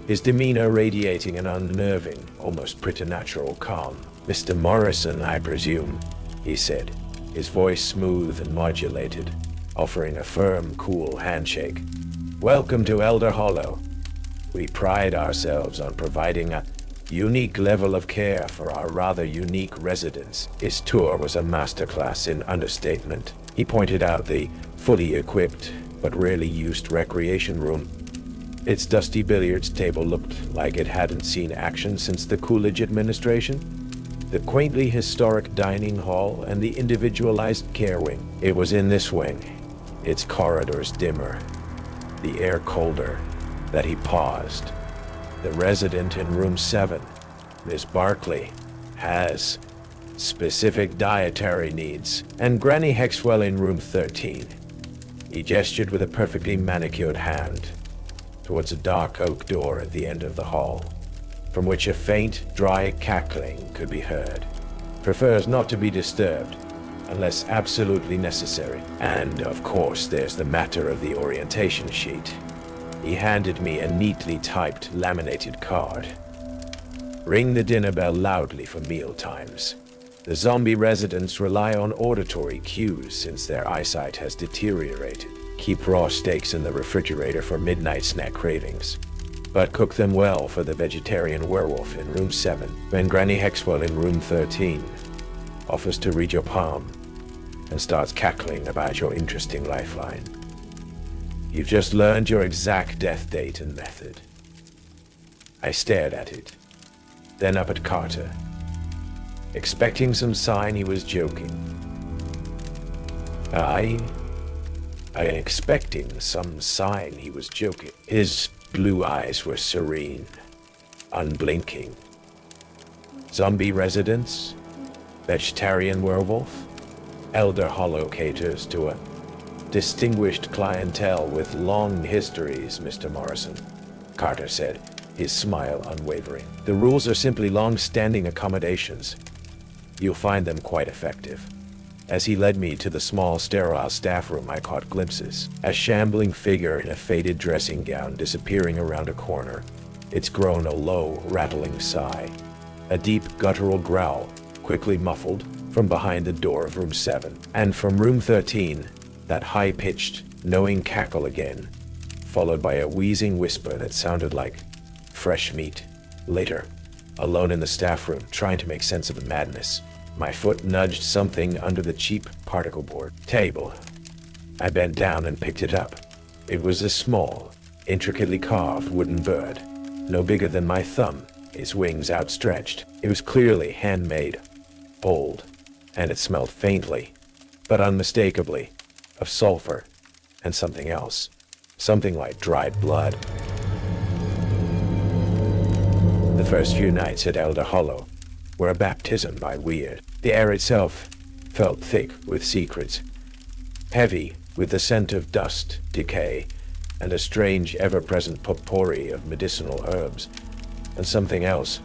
his demeanor radiating an unnerving, almost preternatural calm. "Mr. Morrison, I presume," he said, his voice smooth and modulated, offering a firm, cool handshake. "Welcome to Elder Hollow. We pride ourselves on providing a unique level of care for our rather unique residents." His tour was a masterclass in understatement. He pointed out the fully equipped but rarely used recreation room. Its dusty billiards table looked like it hadn't seen action since the Coolidge administration. The quaintly historic dining hall and the individualized care wing. It was in this wing, its corridors dimmer, the air colder, that he paused. "The resident in room 7, Miss Barkley, has specific dietary needs, and Granny Hexwell in room 13. He gestured with a perfectly manicured hand towards a dark oak door at the end of the hall, from which a faint, dry cackling could be heard. "Prefers not to be disturbed, unless absolutely necessary. And, of course, there's the matter of the orientation sheet." He handed me a neatly typed, laminated card. "Ring the dinner bell loudly for meal times. The zombie residents rely on auditory cues since their eyesight has deteriorated. Keep raw steaks in the refrigerator for midnight snack cravings, but cook them well for the vegetarian werewolf in room 7. When Granny Hexwell in room 13 offers to read your palm and starts cackling about your interesting lifeline, you've just learned your exact death date and method." I stared at it, then up at Carter, expecting some sign he was joking. I expecting some sign he was joking. His blue eyes were serene, unblinking. "Zombie residents? Vegetarian werewolf? Elder Hollow caters to a distinguished clientele with long histories, Mr. Morrison," Carter said, his smile unwavering. "The rules are simply long-standing accommodations. You'll find them quite effective." As he led me to the small, sterile staff room, I caught glimpses. A shambling figure in a faded dressing gown disappearing around a corner, its groan a low, rattling sigh. A deep, guttural growl, quickly muffled, from behind the door of room 7. And from room 13, that high-pitched, knowing cackle again, followed by a wheezing whisper that sounded like fresh meat. Later, alone in the staff room, trying to make sense of the madness, my foot nudged something under the cheap particle board table. I bent down and picked it up. It was a small, intricately carved wooden bird, no bigger than my thumb, its wings outstretched. It was clearly handmade, old, and it smelled faintly, but unmistakably, of sulfur and something else. Something like dried blood. The first few nights at Elder Hollow were a baptism by weird. The air itself felt thick with secrets, heavy with the scent of dust, decay, and a strange, ever-present potpourri of medicinal herbs, and something else,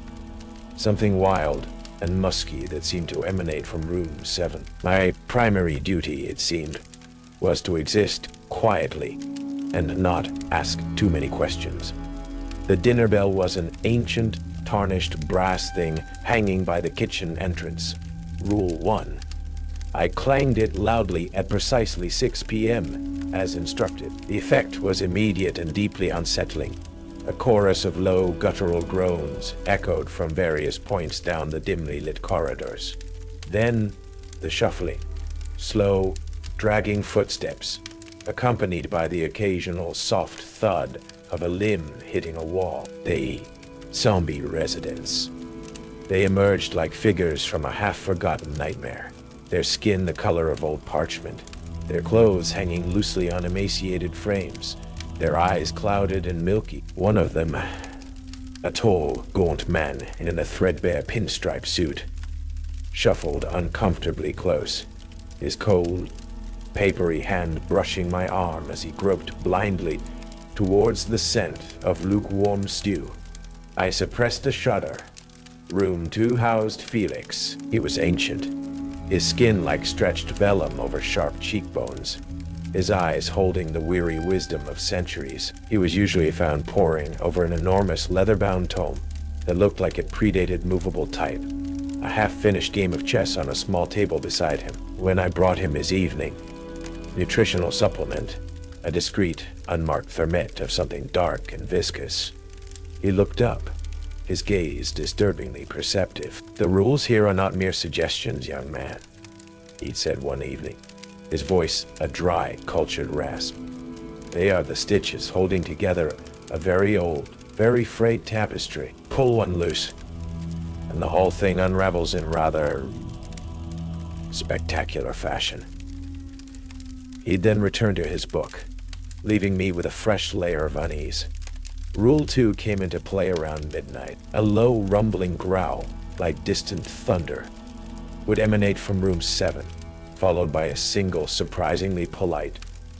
something wild and musky that seemed to emanate from room 7. My primary duty, it seemed, was to exist quietly and not ask too many questions. The dinner bell was an ancient, tarnished brass thing hanging by the kitchen entrance. Rule 1. I clanged it loudly at precisely 6 p.m., as instructed. The effect was immediate and deeply unsettling. A chorus of low, guttural groans echoed from various points down the dimly lit corridors. Then, the shuffling, slow, dragging footsteps, accompanied by the occasional soft thud of a limb hitting a wall. The zombie residents. They emerged like figures from a half-forgotten nightmare, their skin the color of old parchment, their clothes hanging loosely on emaciated frames, their eyes clouded and milky. One of them, a tall, gaunt man in a threadbare pinstripe suit, shuffled uncomfortably close, his cold, papery hand brushing my arm as he groped blindly towards the scent of lukewarm stew. I suppressed a shudder. Room 2 housed Felix. He was ancient, his skin like stretched vellum over sharp cheekbones, his eyes holding the weary wisdom of centuries. He was usually found poring over an enormous leather-bound tome that looked like it predated movable type, a half-finished game of chess on a small table beside him. When I brought him his evening nutritional supplement, a discreet, unmarked thermet of something dark and viscous, he looked up, his gaze disturbingly perceptive. "The rules here are not mere suggestions, young man," he'd said one evening, his voice a dry, cultured rasp. "They are the stitches holding together a very old, very frayed tapestry. Pull one loose, and the whole thing unravels in rather spectacular fashion." He'd then returned to his book, leaving me with a fresh layer of unease. Rule 2 came into play around midnight. A low, rumbling growl, like distant thunder, would emanate from room 7, followed by a single, surprisingly polite,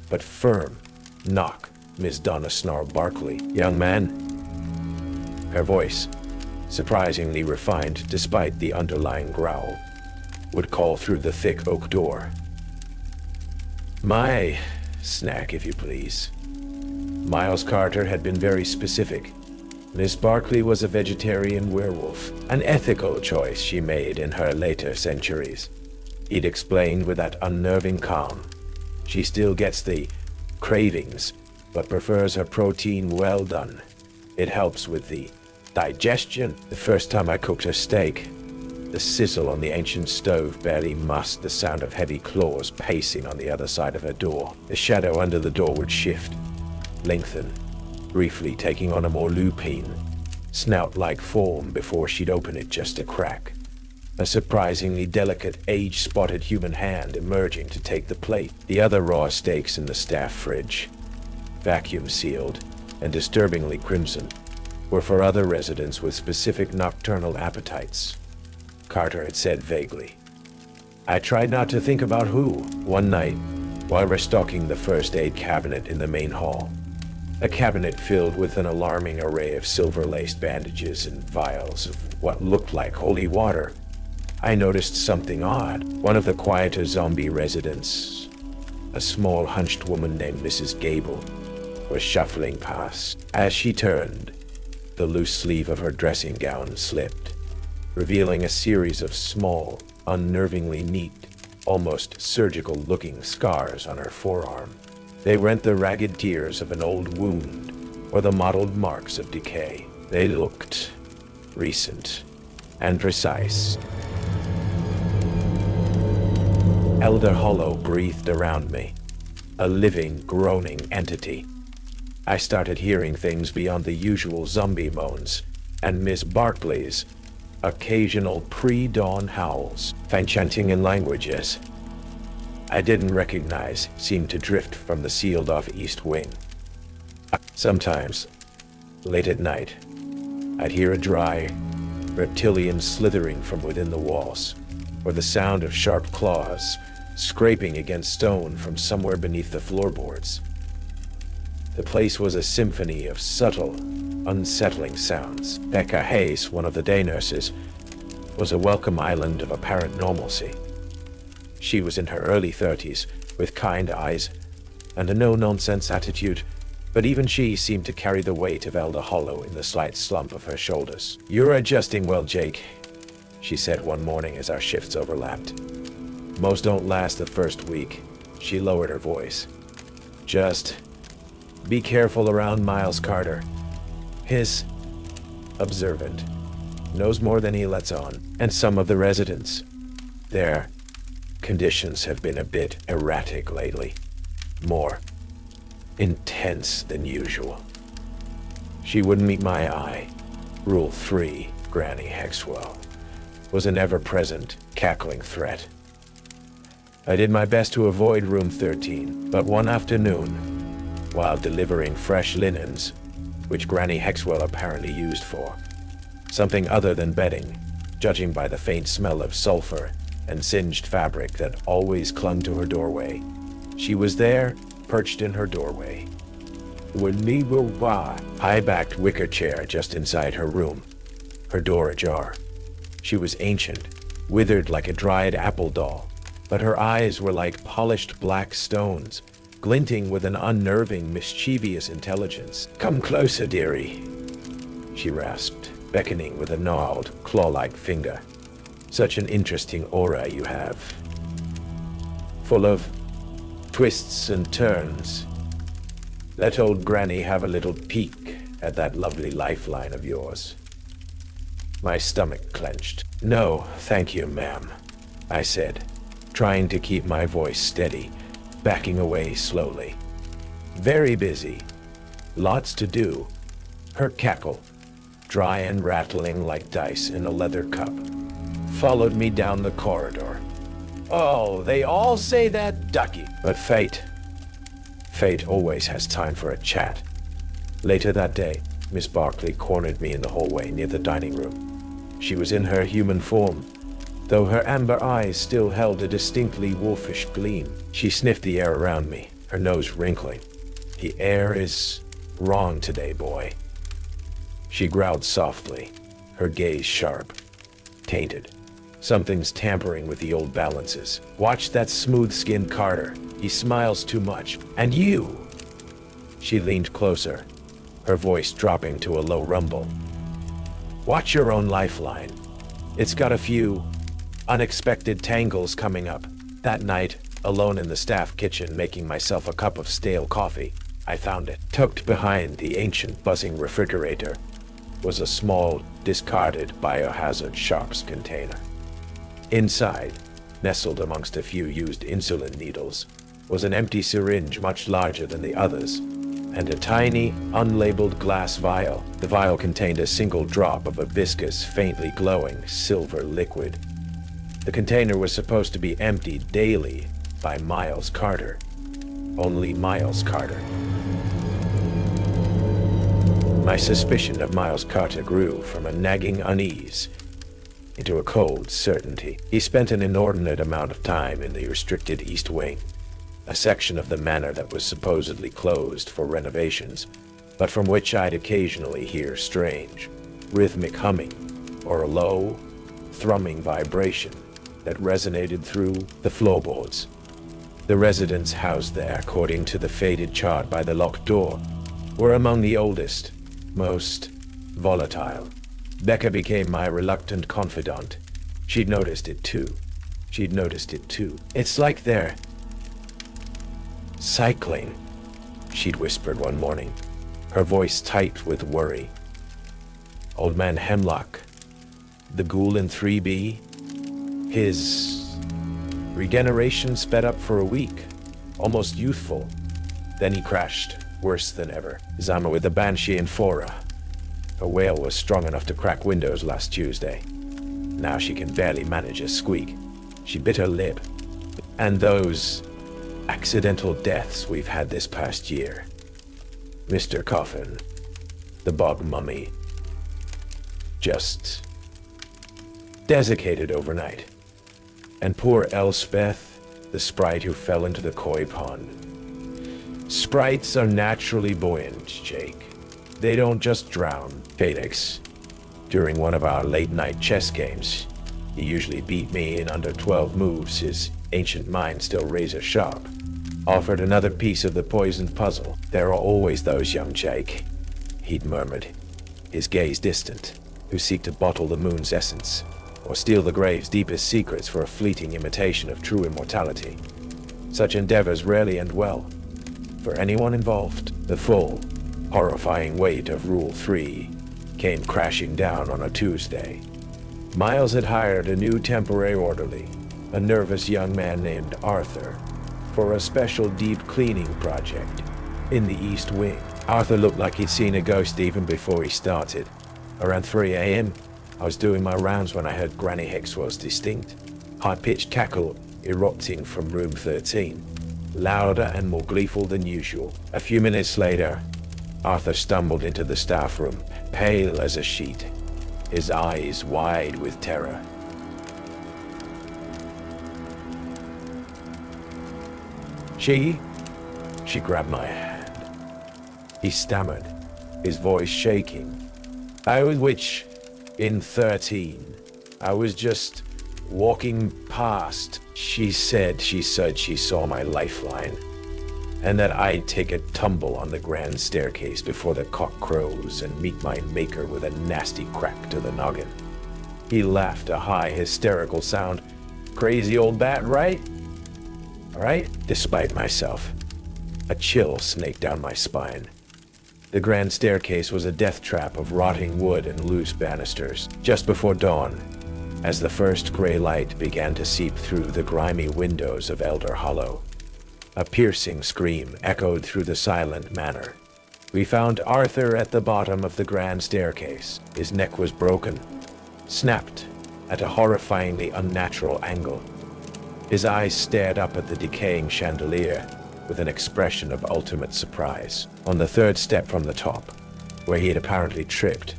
but firm, knock. Miss Donna snarled Barkley. "Young man?" Her voice, surprisingly refined despite the underlying growl, would call through the thick oak door. "My snack, if you please." Miles Carter had been very specific. Miss Barkley was a vegetarian werewolf, an ethical choice she made in her later centuries. He'd explained with that unnerving calm. She still gets the cravings, but prefers her protein well done. It helps with the digestion. The first time I cooked her steak, the sizzle on the ancient stove barely masked the sound of heavy claws pacing on the other side of her door. The shadow under the door would shift, lengthen, briefly taking on a more lupine, snout-like form before she'd open it just a crack. A surprisingly delicate, age-spotted human hand emerging to take the plate. The other raw steaks in the staff fridge, vacuum-sealed and disturbingly crimson, were for other residents with specific nocturnal appetites, Carter had said vaguely. I tried not to think about who. One night, while restocking the first aid cabinet in the main hall, a cabinet filled with an alarming array of silver-laced bandages and vials of what looked like holy water, I noticed something odd. One of the quieter zombie residents, a small hunched woman named Mrs. Gable, was shuffling past. As she turned, the loose sleeve of her dressing gown slipped, revealing a series of small, unnervingly neat, almost surgical-looking scars on her forearm. They weren't the ragged tears of an old wound or the mottled marks of decay. They looked recent and precise. Elder Hollow breathed around me, a living, groaning entity. I started hearing things beyond the usual zombie moans and Miss Barclay's occasional pre-dawn howls, chanting in languages I didn't recognize seemed to drift from the sealed-off east wing. Sometimes, late at night, I'd hear a dry, reptilian slithering from within the walls, or the sound of sharp claws scraping against stone from somewhere beneath the floorboards. The place was a symphony of subtle, unsettling sounds. Becca Hayes, one of the day nurses, was a welcome island of apparent normalcy. She was in her early 30s, with kind eyes and a no-nonsense attitude, but even she seemed to carry the weight of Elder Hollow in the slight slump of her shoulders. "You're adjusting well, Jake," she said one morning as our shifts overlapped. "Most don't last the first week." She lowered her voice. "Just be careful around Miles Carter. He's observant, knows more than he lets on, and some of the residents. Their conditions have been a bit erratic lately. More intense than usual." She wouldn't meet my eye. Rule 3, Granny Hexwell, was an ever-present, cackling threat. I did my best to avoid room 13, but one afternoon, while delivering fresh linens, which Granny Hexwell apparently used for something other than bedding, judging by the faint smell of sulfur and singed fabric that always clung to her doorway. She was there, perched in her doorway. High-backed wicker chair just inside her room, her door ajar. She was ancient, withered like a dried apple doll, but her eyes were like polished black stones, glinting with an unnerving, mischievous intelligence. "Come closer, dearie," she rasped, beckoning with a gnarled, claw-like finger. "Such an interesting aura you have. Full of twists and turns. Let old Granny have a little peek at that lovely lifeline of yours." My stomach clenched. "No, thank you, ma'am," I said, trying to keep my voice steady, backing away slowly. "Very busy. Lots to do." Her cackle, dry and rattling like dice in a leather cup, followed me down the corridor. "Oh, they all say that, Ducky." But fate always has time for a chat. Later that day, Miss Barclay cornered me in the hallway near the dining room. She was in her human form, though her amber eyes still held a distinctly wolfish gleam. She sniffed the air around me, her nose wrinkling. "The air is wrong today, boy." She growled softly, her gaze sharp, tainted. "Something's tampering with the old balances. Watch that smooth-skinned Carter. He smiles too much. And you!" She leaned closer, her voice dropping to a low rumble. "Watch your own lifeline. It's got a few unexpected tangles coming up." That night, alone in the staff kitchen making myself a cup of stale coffee, I found it. Tucked behind the ancient buzzing refrigerator was a small, discarded biohazard sharps container. Inside, nestled amongst a few used insulin needles, was an empty syringe much larger than the others, and a tiny, unlabeled glass vial. The vial contained a single drop of a viscous, faintly glowing silver liquid. The container was supposed to be emptied daily by Miles Carter. Only Miles Carter. My suspicion of Miles Carter grew from a nagging unease into a cold certainty. He spent an inordinate amount of time in the restricted East Wing, a section of the manor that was supposedly closed for renovations, but from which I'd occasionally hear strange, rhythmic humming, or a low, thrumming vibration that resonated through the floorboards. The residents housed there, according to the faded chart by the locked door, were among the oldest, most volatile. Becca became my reluctant confidant. She'd noticed it too. "It's like they're cycling," she'd whispered one morning, her voice tight with worry. Old Man Hemlock, the ghoul in 3B, his regeneration sped up for a week, almost youthful. Then he crashed, worse than ever. His armor with the Banshee and Fora. Her whale was strong enough to crack windows last Tuesday. Now she can barely manage a squeak. She bit her lip. And those accidental deaths we've had this past year. Mr. Coffin, the bog mummy, just desiccated overnight. And poor Elspeth, the sprite who fell into the koi pond. Sprites are naturally buoyant, Jake. They don't just drown. Felix, during one of our late-night chess games, he usually beat me in under 12 moves, his ancient mind still razor sharp, offered another piece of the poisoned puzzle. There are always those, young Jake, he'd murmured, his gaze distant, who seek to bottle the moon's essence, or steal the grave's deepest secrets for a fleeting imitation of true immortality. Such endeavors rarely end well. For anyone involved, the full, horrifying weight of Rule 3 came crashing down on a Tuesday. Miles had hired a new temporary orderly, a nervous young man named Arthur, for a special deep cleaning project in the East Wing. Arthur looked like he'd seen a ghost even before he started. Around 3 a.m., I was doing my rounds when I heard Granny Hexwell's distinct, high-pitched cackle erupting from room 13, louder and more gleeful than usual. A few minutes later, Arthur stumbled into the staff room, pale as a sheet, his eyes wide with terror. She grabbed my hand. He stammered, his voice shaking. In 13, I was just walking past. She said she saw my lifeline, and that I'd take a tumble on the grand staircase before the cock crows and meet my maker with a nasty crack to the noggin. He laughed a high, hysterical sound. Crazy old bat, right? Right? Despite myself, a chill snaked down my spine. The grand staircase was a death trap of rotting wood and loose banisters. Just before dawn, as the first gray light began to seep through the grimy windows of Elder Hollow, a piercing scream echoed through the silent manor. We found Arthur at the bottom of the grand staircase. His neck was broken, snapped at a horrifyingly unnatural angle. His eyes stared up at the decaying chandelier with an expression of ultimate surprise. On the third step from the top, where he had apparently tripped,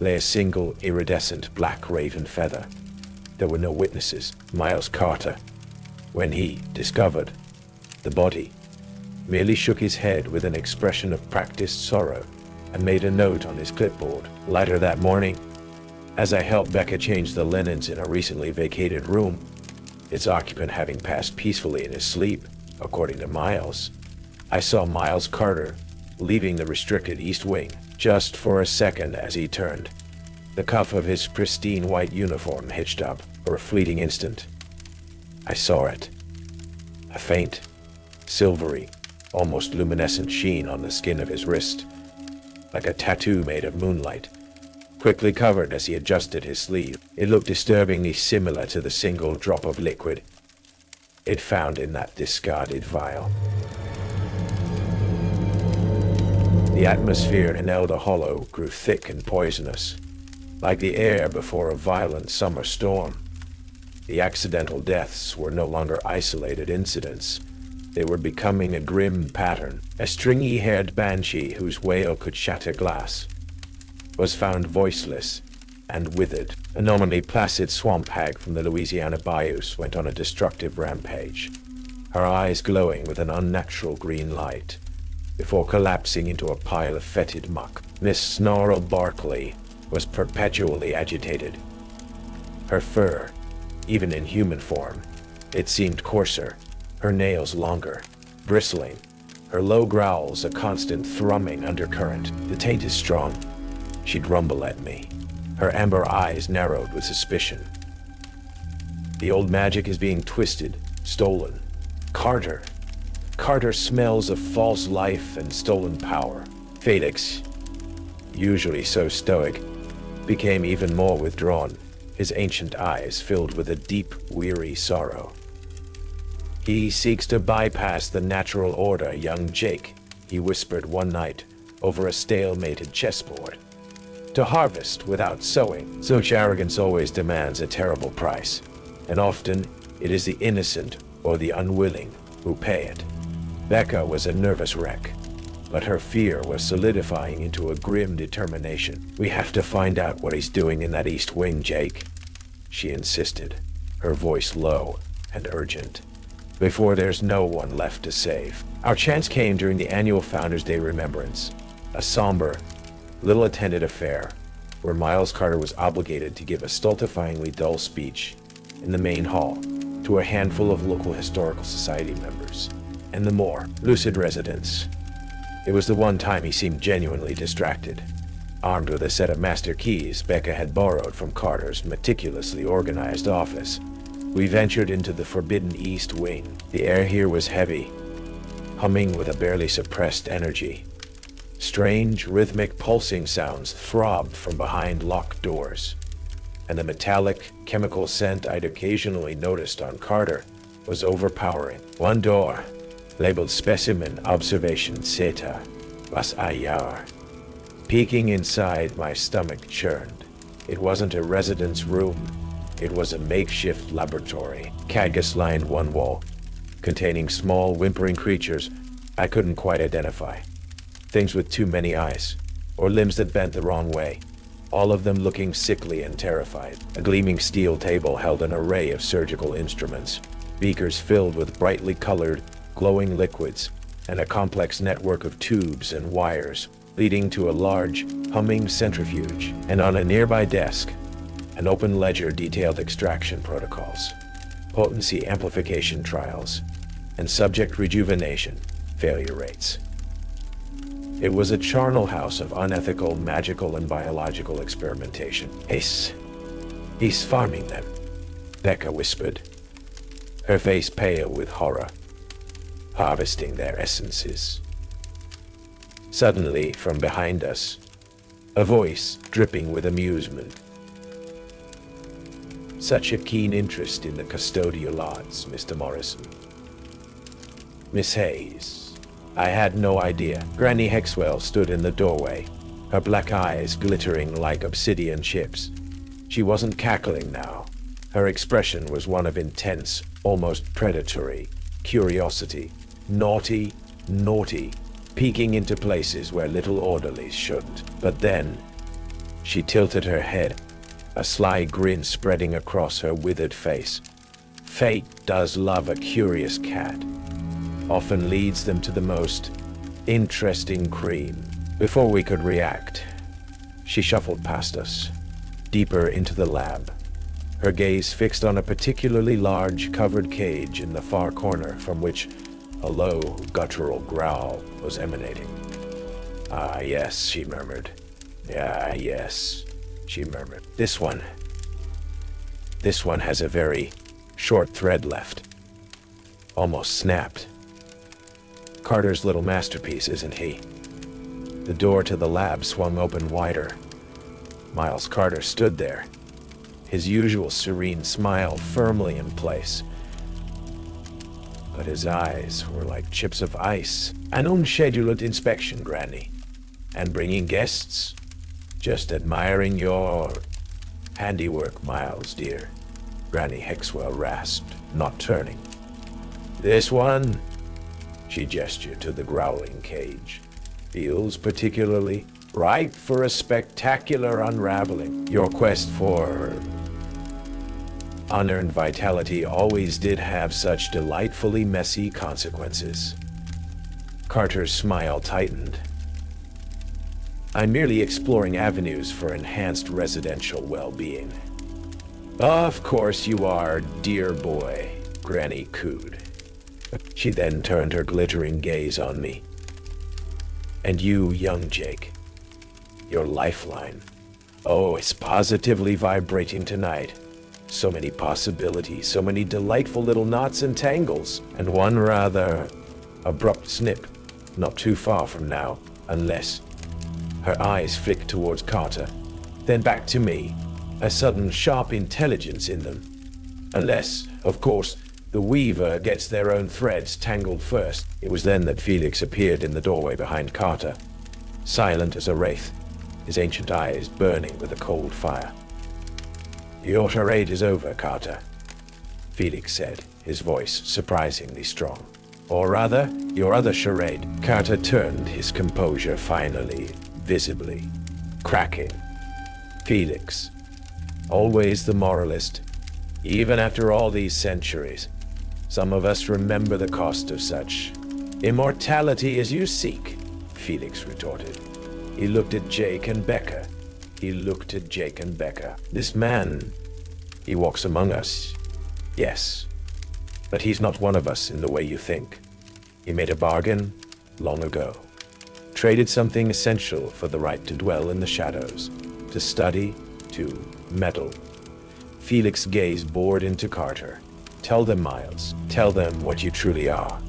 lay a single iridescent black raven feather. There were no witnesses. Miles Carter, when he discovered the body, merely shook his head with an expression of practiced sorrow and made a note on his clipboard. Later that morning, as I helped Becca change the linens in a recently vacated room, its occupant having passed peacefully in his sleep, according to Miles, I saw Miles Carter leaving the restricted East Wing just for a second as he turned. The cuff of his pristine white uniform hitched up for a fleeting instant. I saw it. A faint, silvery, almost luminescent sheen on the skin of his wrist, like a tattoo made of moonlight, quickly covered as he adjusted his sleeve. It looked disturbingly similar to the single drop of liquid it found in that discarded vial. The atmosphere in Elder Hollow grew thick and poisonous, like the air before a violent summer storm. The accidental deaths were no longer isolated incidents. They were becoming a grim pattern. A stringy-haired banshee whose wail could shatter glass was found voiceless and withered. A nominally placid swamp hag from the Louisiana bayous went on a destructive rampage, her eyes glowing with an unnatural green light, before collapsing into a pile of fetid muck. Miss Snarl Barkley was perpetually agitated. Her fur, even in human form, it seemed coarser, her nails longer, bristling, her low growls a constant thrumming undercurrent. The taint is strong, she'd rumble at me, her amber eyes narrowed with suspicion. The old magic is being twisted, stolen. Carter smells of false life and stolen power. Felix, usually so stoic, became even more withdrawn, his ancient eyes filled with a deep, weary sorrow. "He seeks to bypass the natural order, young Jake," he whispered one night over a stalemated chessboard. "To harvest without sowing. Such arrogance always demands a terrible price, and often it is the innocent or the unwilling who pay it." Becca was a nervous wreck, but her fear was solidifying into a grim determination. "We have to find out what he's doing in that East Wing, Jake," she insisted, her voice low and urgent, "before there's no one left to save." Our chance came during the annual Founders Day Remembrance, a somber, little-attended affair where Miles Carter was obligated to give a stultifyingly dull speech in the main hall to a handful of local historical society members and the more lucid residents. It was the one time he seemed genuinely distracted. Armed with a set of master keys Becca had borrowed from Carter's meticulously organized office, we ventured into the forbidden East Wing. The air here was heavy, humming with a barely suppressed energy. Strange, rhythmic pulsing sounds throbbed from behind locked doors, and the metallic, chemical scent I'd occasionally noticed on Carter was overpowering. One door, labeled Specimen Observation Zeta, was ajar. Peeking inside, my stomach churned. It wasn't a residence room. It was a makeshift laboratory. Cactus lined one wall, containing small, whimpering creatures I couldn't quite identify. Things with too many eyes, or limbs that bent the wrong way, all of them looking sickly and terrified. A gleaming steel table held an array of surgical instruments, beakers filled with brightly colored, glowing liquids, and a complex network of tubes and wires leading to a large, humming centrifuge. And on a nearby desk, an open ledger detailed extraction protocols, potency amplification trials, and subject rejuvenation failure rates. It was a charnel house of unethical, magical, and biological experimentation. He's farming them," Becca whispered, her face pale with horror. "Harvesting their essences." Suddenly, from behind us, a voice dripping with amusement. "Such a keen interest in the custodial arts, Mr. Morrison." "Miss Hayes, I had no idea." Granny Hexwell stood in the doorway, her black eyes glittering like obsidian chips. She wasn't cackling now. Her expression was one of intense, almost predatory curiosity. Naughty, peeking into places where little orderlies shouldn't. But then, she tilted her head, a sly grin spreading across her withered face. "Fate does love a curious cat. Often leads them to the most interesting cream." Before we could react, she shuffled past us, deeper into the lab, her gaze fixed on a particularly large covered cage in the far corner from which a low, guttural growl was emanating. "Ah, yes," she murmured. "Ah, yes," she murmured. This one has a very short thread left. Almost snapped. Carter's little masterpiece, isn't he?" The door to the lab swung open wider. Miles Carter stood there, his usual serene smile firmly in place. But his eyes were like chips of ice. "An unscheduled inspection, Granny. And bringing guests? Just admiring your handiwork, Miles, dear," Granny Hexwell rasped, not turning. "This one," she gestured to the growling cage, "feels particularly ripe for a spectacular unraveling. Your quest for unearned vitality always did have such delightfully messy consequences." Carter's smile tightened. "I'm merely exploring avenues for enhanced residential well-being." "Of course you are, dear boy," Granny cooed. She then turned her glittering gaze on me. "And you, young Jake, your lifeline. Oh, it's positively vibrating tonight. So many possibilities, so many delightful little knots and tangles, and one rather abrupt snip, not too far from now, unless..." Her eyes flicked towards Carter, then back to me, a sudden sharp intelligence in them. Unless, of course, the weaver gets their own threads tangled first. It was then that Felix appeared in the doorway behind Carter, silent as a wraith, his ancient eyes burning with a cold fire. "Your charade is over, Carter," Felix said, his voice surprisingly strong. "Or rather, your other charade." Carter turned, his composure finally, visibly, cracking. Felix, always the moralist, even after all these centuries. Some of us remember the cost of such. "Immortality as you seek," Felix retorted. He looked at Jake and Becca. "This man, he walks among us, yes, but he's not one of us in the way you think. He made a bargain long ago, traded something essential for the right to dwell in the shadows, to study, to meddle." Felix gazed bored into Carter. "Tell them, Miles. Tell them what you truly are.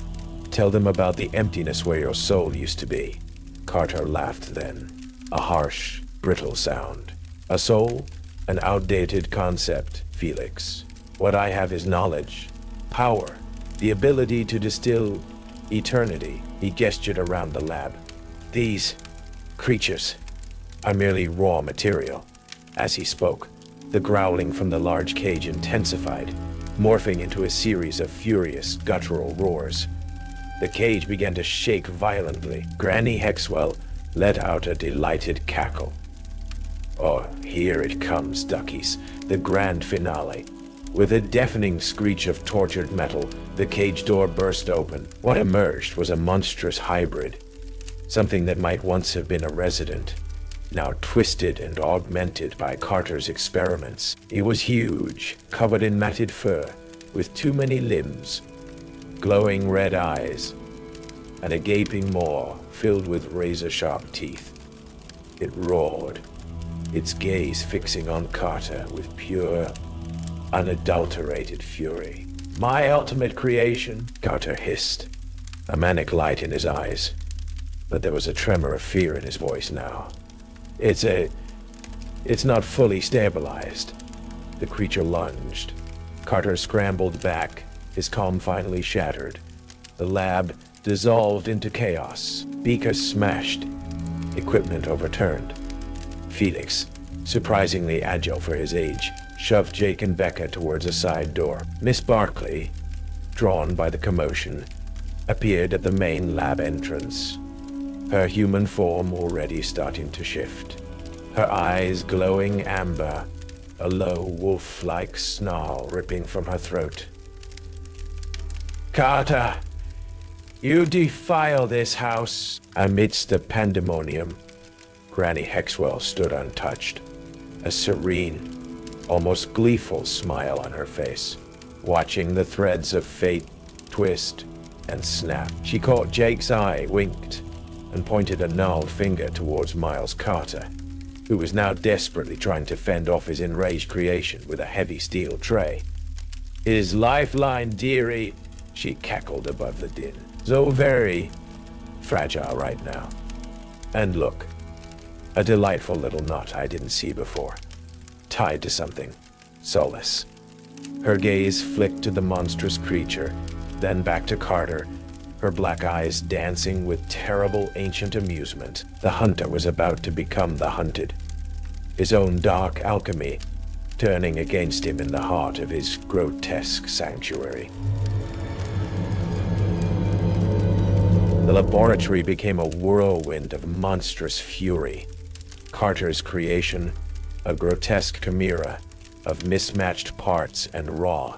Tell them about the emptiness where your soul used to be." Carter laughed then, a harsh, brittle sound. "A soul? An outdated concept, Felix. What I have is knowledge, power, the ability to distill eternity." He gestured around the lab. "These creatures are merely raw material." As he spoke, the growling from the large cage intensified, morphing into a series of furious, guttural roars. The cage began to shake violently. Granny Hexwell let out a delighted cackle. "Oh, here it comes, duckies, the grand finale." With a deafening screech of tortured metal, the cage door burst open. What emerged was a monstrous hybrid, something that might once have been a resident, now twisted and augmented by Carter's experiments. It was huge, covered in matted fur, with too many limbs, glowing red eyes, and a gaping maw filled with razor-sharp teeth. It roared, its gaze fixing on Carter with pure, unadulterated fury. "My ultimate creation," Carter hissed, a manic light in his eyes, but there was a tremor of fear in his voice now. It's not fully stabilized." The creature lunged. Carter scrambled back, his calm finally shattered. The lab dissolved into chaos. Beakers smashed, equipment overturned. Felix, surprisingly agile for his age, shoved Jake and Becca towards a side door. Miss Barkley, drawn by the commotion, appeared at the main lab entrance, her human form already starting to shift. Her eyes glowing amber, a low wolf-like snarl ripping from her throat. "Carter, you defile this house." Amidst the pandemonium, Granny Hexwell stood untouched, a serene, almost gleeful smile on her face, watching the threads of fate twist and snap. She caught Jake's eye, winked, and pointed a gnarled finger towards Miles Carter, who was now desperately trying to fend off his enraged creation with a heavy steel tray. "His lifeline, dearie," she cackled above the din. "So very fragile right now. And look, a delightful little knot I didn't see before, tied to something. Solace." Her gaze flicked to the monstrous creature, then back to Carter, her black eyes dancing with terrible ancient amusement. The hunter was about to become the hunted, his own dark alchemy turning against him in the heart of his grotesque sanctuary. The laboratory became a whirlwind of monstrous fury. Carter's creation, a grotesque chimera of mismatched parts and raw,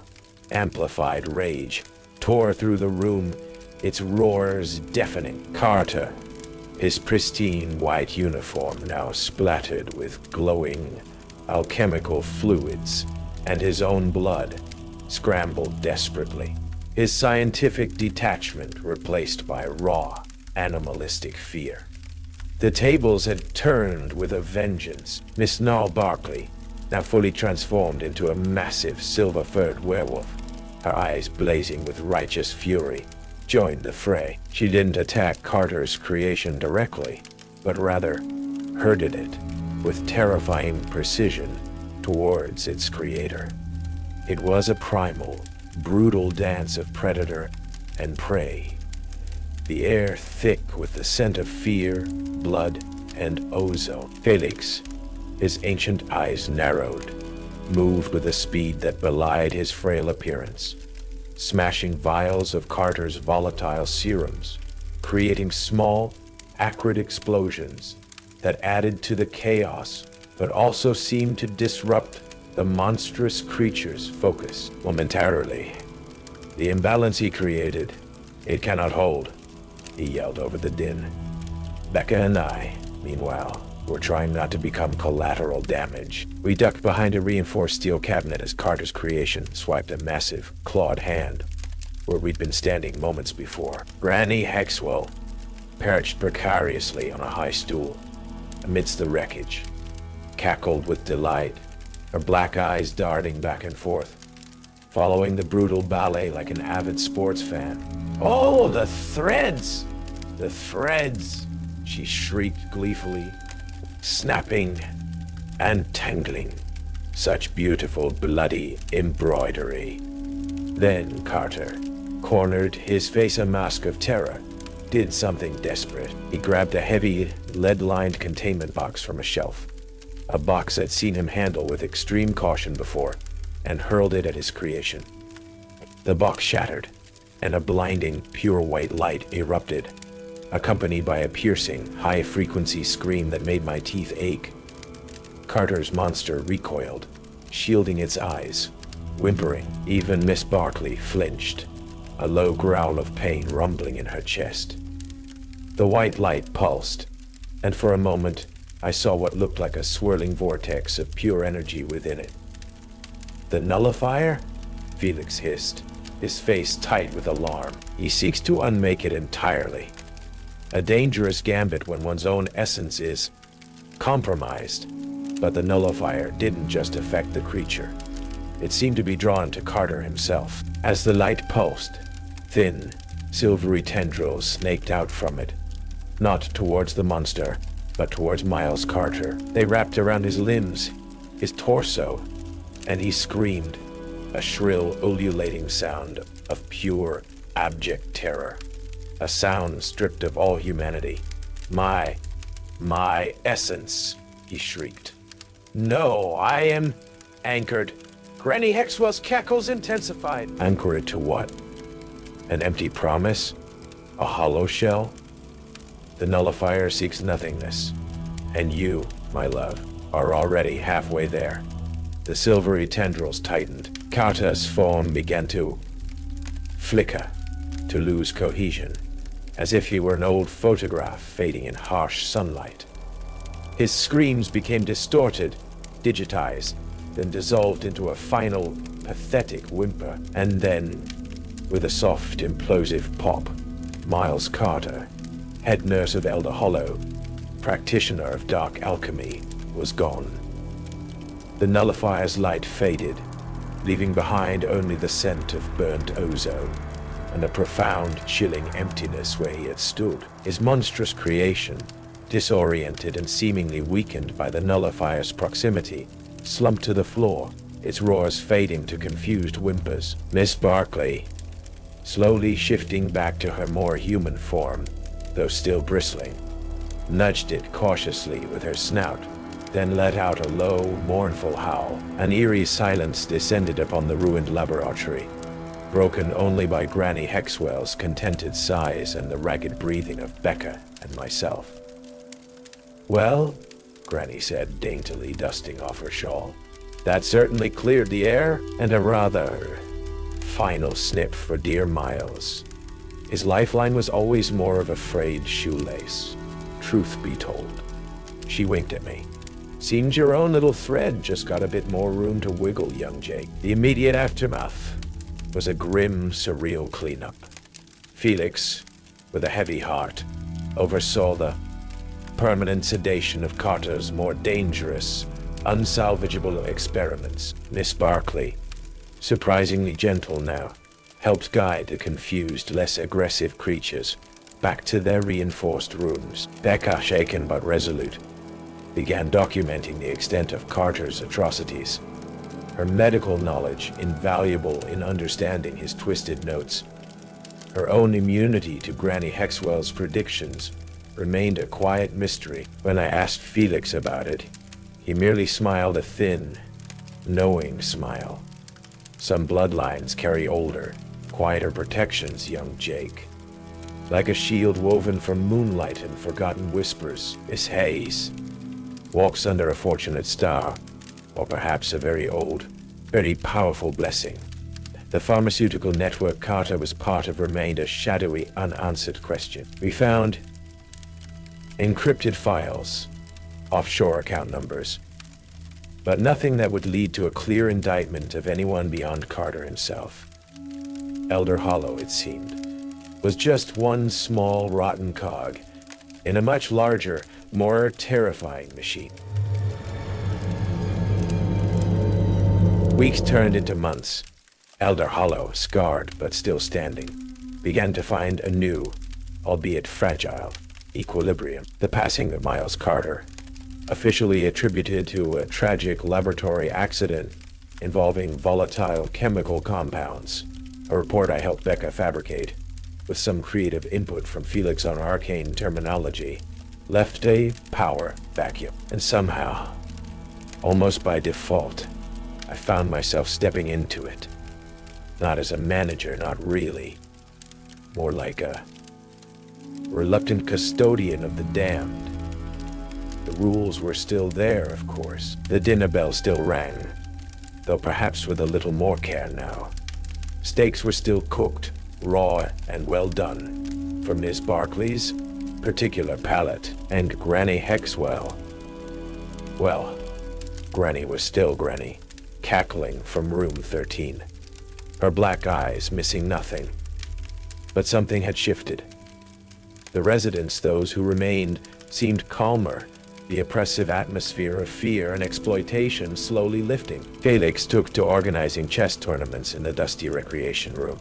amplified rage, tore through the room, its roars deafening. Carter, his pristine white uniform now splattered with glowing alchemical fluids, and his own blood, scrambled desperately. His scientific detachment replaced by raw, animalistic fear. The tables had turned with a vengeance. Miss Nall Barkley, now fully transformed into a massive silver-furred werewolf, her eyes blazing with righteous fury, joined the fray. She didn't attack Carter's creation directly, but rather herded it, with terrifying precision towards its creator. It was a primal, brutal dance of predator and prey, the air thick with the scent of fear, blood, and ozone. Felix, his ancient eyes narrowed, moved with a speed that belied his frail appearance, smashing vials of Carter's volatile serums, creating small, acrid explosions that added to the chaos, but also seemed to disrupt the monstrous creature's focus momentarily. The imbalance he created, it cannot hold, he yelled over the din. Becca and I, meanwhile, were trying not to become collateral damage. We ducked behind a reinforced steel cabinet as Carter's creation swiped a massive, clawed hand where we'd been standing moments before. Granny Hexwell perched precariously on a high stool amidst the wreckage, cackled with delight, her black eyes darting back and forth, following the brutal ballet like an avid sports fan. "Oh, the threads! The threads!" she shrieked gleefully, snapping and tangling. Such beautiful, bloody embroidery. Then Carter, cornered, his face a mask of terror, did something desperate. He grabbed a heavy, lead-lined containment box from a shelf, a box I'd seen him handle with extreme caution before, and hurled it at his creation. The box shattered, and a blinding, pure white light erupted, accompanied by a piercing, high-frequency scream that made my teeth ache. Carter's monster recoiled, shielding its eyes, whimpering. Even Miss Barkley flinched, a low growl of pain rumbling in her chest. The white light pulsed, and for a moment, I saw what looked like a swirling vortex of pure energy within it. "The nullifier?" Felix hissed, his face tight with alarm. "He seeks to unmake it entirely. A dangerous gambit when one's own essence is compromised." But the nullifier didn't just affect the creature. It seemed to be drawn to Carter himself. As the light pulsed, thin, silvery tendrils snaked out from it, not towards the monster, but towards Miles Carter. They wrapped around his limbs, his torso, and he screamed, a shrill, ululating sound of pure, abject terror. A sound stripped of all humanity. My essence," he shrieked. "No, I am anchored." Granny Hexwell's cackles intensified. Anchored to what? An empty promise? A hollow shell? The nullifier seeks nothingness. And you, my love, are already halfway there. The silvery tendrils tightened. Carter's form began to flicker, to lose cohesion, as if he were an old photograph fading in harsh sunlight. His screams became distorted, digitized, then dissolved into a final, pathetic whimper. And then, with a soft, implosive pop, Miles Carter, head nurse of Elder Hollow, practitioner of dark alchemy, was gone. The nullifier's light faded, leaving behind only the scent of burnt ozone and a profound, chilling emptiness where he had stood. His monstrous creation, disoriented and seemingly weakened by the nullifier's proximity, slumped to the floor, its roars fading to confused whimpers. Miss Barkley, slowly shifting back to her more human form, though still bristling, nudged it cautiously with her snout, then let out a low, mournful howl. An eerie silence descended upon the ruined laboratory, broken only by Granny Hexwell's contented sighs and the ragged breathing of Becca and myself. "Well," Granny said, daintily dusting off her shawl, "that certainly cleared the air, and a rather final snip for dear Miles. His lifeline was always more of a frayed shoelace, truth be told." She winked at me. "Seems your own little thread just got a bit more room to wiggle, young Jake." The immediate aftermath was a grim, surreal cleanup. Felix, with a heavy heart, oversaw the permanent sedation of Carter's more dangerous, unsalvageable experiments. Miss Barkley, surprisingly gentle now, helped guide the confused, less aggressive creatures back to their reinforced rooms. Becca, shaken but resolute, began documenting the extent of Carter's atrocities. Her medical knowledge invaluable in understanding his twisted notes. Her own immunity to Granny Hexwell's predictions remained a quiet mystery. When I asked Felix about it, he merely smiled a thin, knowing smile. Some bloodlines carry older, quieter protections, young Jake. Like a shield woven from moonlight and forgotten whispers, Miss Hayes walks under a fortunate star, or perhaps a very old, very powerful blessing. The pharmaceutical network Carter was part of remained a shadowy, unanswered question. We found encrypted files, offshore account numbers, but nothing that would lead to a clear indictment of anyone beyond Carter himself. Elder Hollow, it seemed, was just one small, rotten cog in a much larger, more terrifying machine. Weeks turned into months. Elder Hollow, scarred but still standing, began to find a new, albeit fragile, equilibrium. The passing of Miles Carter, officially attributed to a tragic laboratory accident involving volatile chemical compounds, a report I helped Becca fabricate, with some creative input from Felix on arcane terminology, left a power vacuum. And somehow, almost by default, I found myself stepping into it. Not as a manager, not really. More like a reluctant custodian of the damned. The rules were still there, of course. The dinner bell still rang, though perhaps with a little more care now. Steaks were still cooked, raw and well done, for Miss Barclay's particular palate, and Granny Hexwell. Well, Granny was still Granny, cackling from room 13. Her black eyes missing nothing. But something had shifted. The residents, those who remained, seemed calmer, the oppressive atmosphere of fear and exploitation slowly lifting. Felix took to organizing chess tournaments in the dusty recreation room.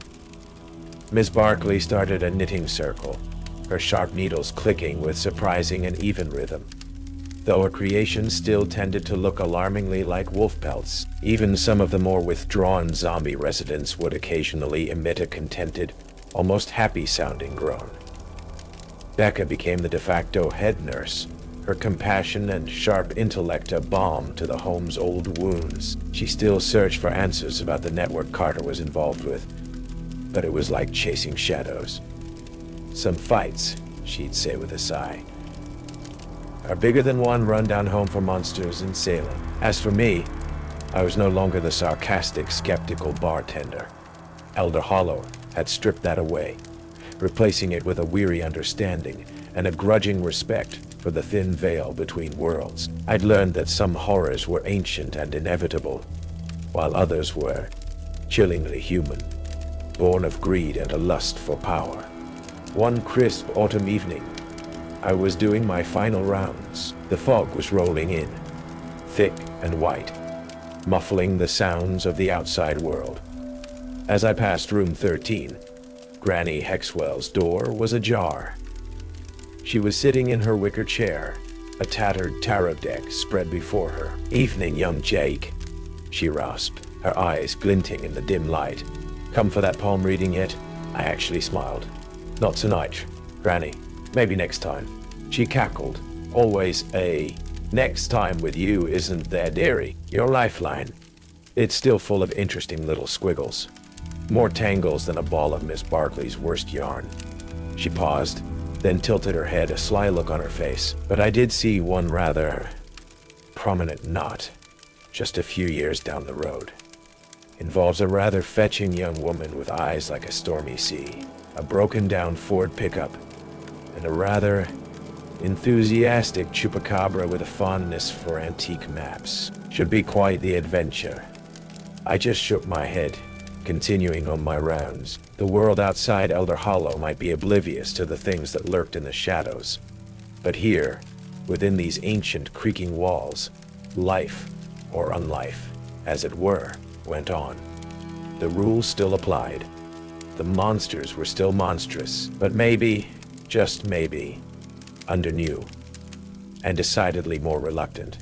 Miss Barclay started a knitting circle, her sharp needles clicking with surprising and even rhythm. Though her creations still tended to look alarmingly like wolf pelts, even some of the more withdrawn zombie residents would occasionally emit a contented, almost happy-sounding groan. Becca became the de facto head nurse, her compassion and sharp intellect a balm to the home's old wounds. She still searched for answers about the network Carter was involved with, but it was like chasing shadows. Some fights, she'd say with a sigh, are bigger than one rundown home for monsters in Salem. As for me, I was no longer the sarcastic, skeptical bartender. Elder Hollow had stripped that away, replacing it with a weary understanding and a grudging respect for the thin veil between worlds. I'd learned that some horrors were ancient and inevitable, while others were chillingly human, born of greed and a lust for power. One crisp autumn evening, I was doing my final rounds. The fog was rolling in, thick and white, muffling the sounds of the outside world. As I passed room 13, Granny Hexwell's door was ajar. She was sitting in her wicker chair, a tattered tarot deck spread before her. "Evening, young Jake," she rasped, her eyes glinting in the dim light. "Come for that palm reading yet?" I actually smiled. "Not tonight, Granny. Maybe next time." She cackled. "Always a next time with you, isn't there, dearie? Your lifeline. It's still full of interesting little squiggles. More tangles than a ball of Miss Barclay's worst yarn." She paused, then tilted her head, a sly look on her face. "But I did see one rather prominent knot, just a few years down the road. Involves a rather fetching young woman with eyes like a stormy sea, a broken-down Ford pickup, and a rather enthusiastic chupacabra with a fondness for antique maps. Should be quite the adventure." I just shook my head, continuing on my rounds. The world outside Elder Hollow might be oblivious to the things that lurked in the shadows, but here, within these ancient creaking walls, life, or unlife, as it were, went on. The rules still applied. The monsters were still monstrous, but maybe, just maybe, under new, and decidedly more reluctant.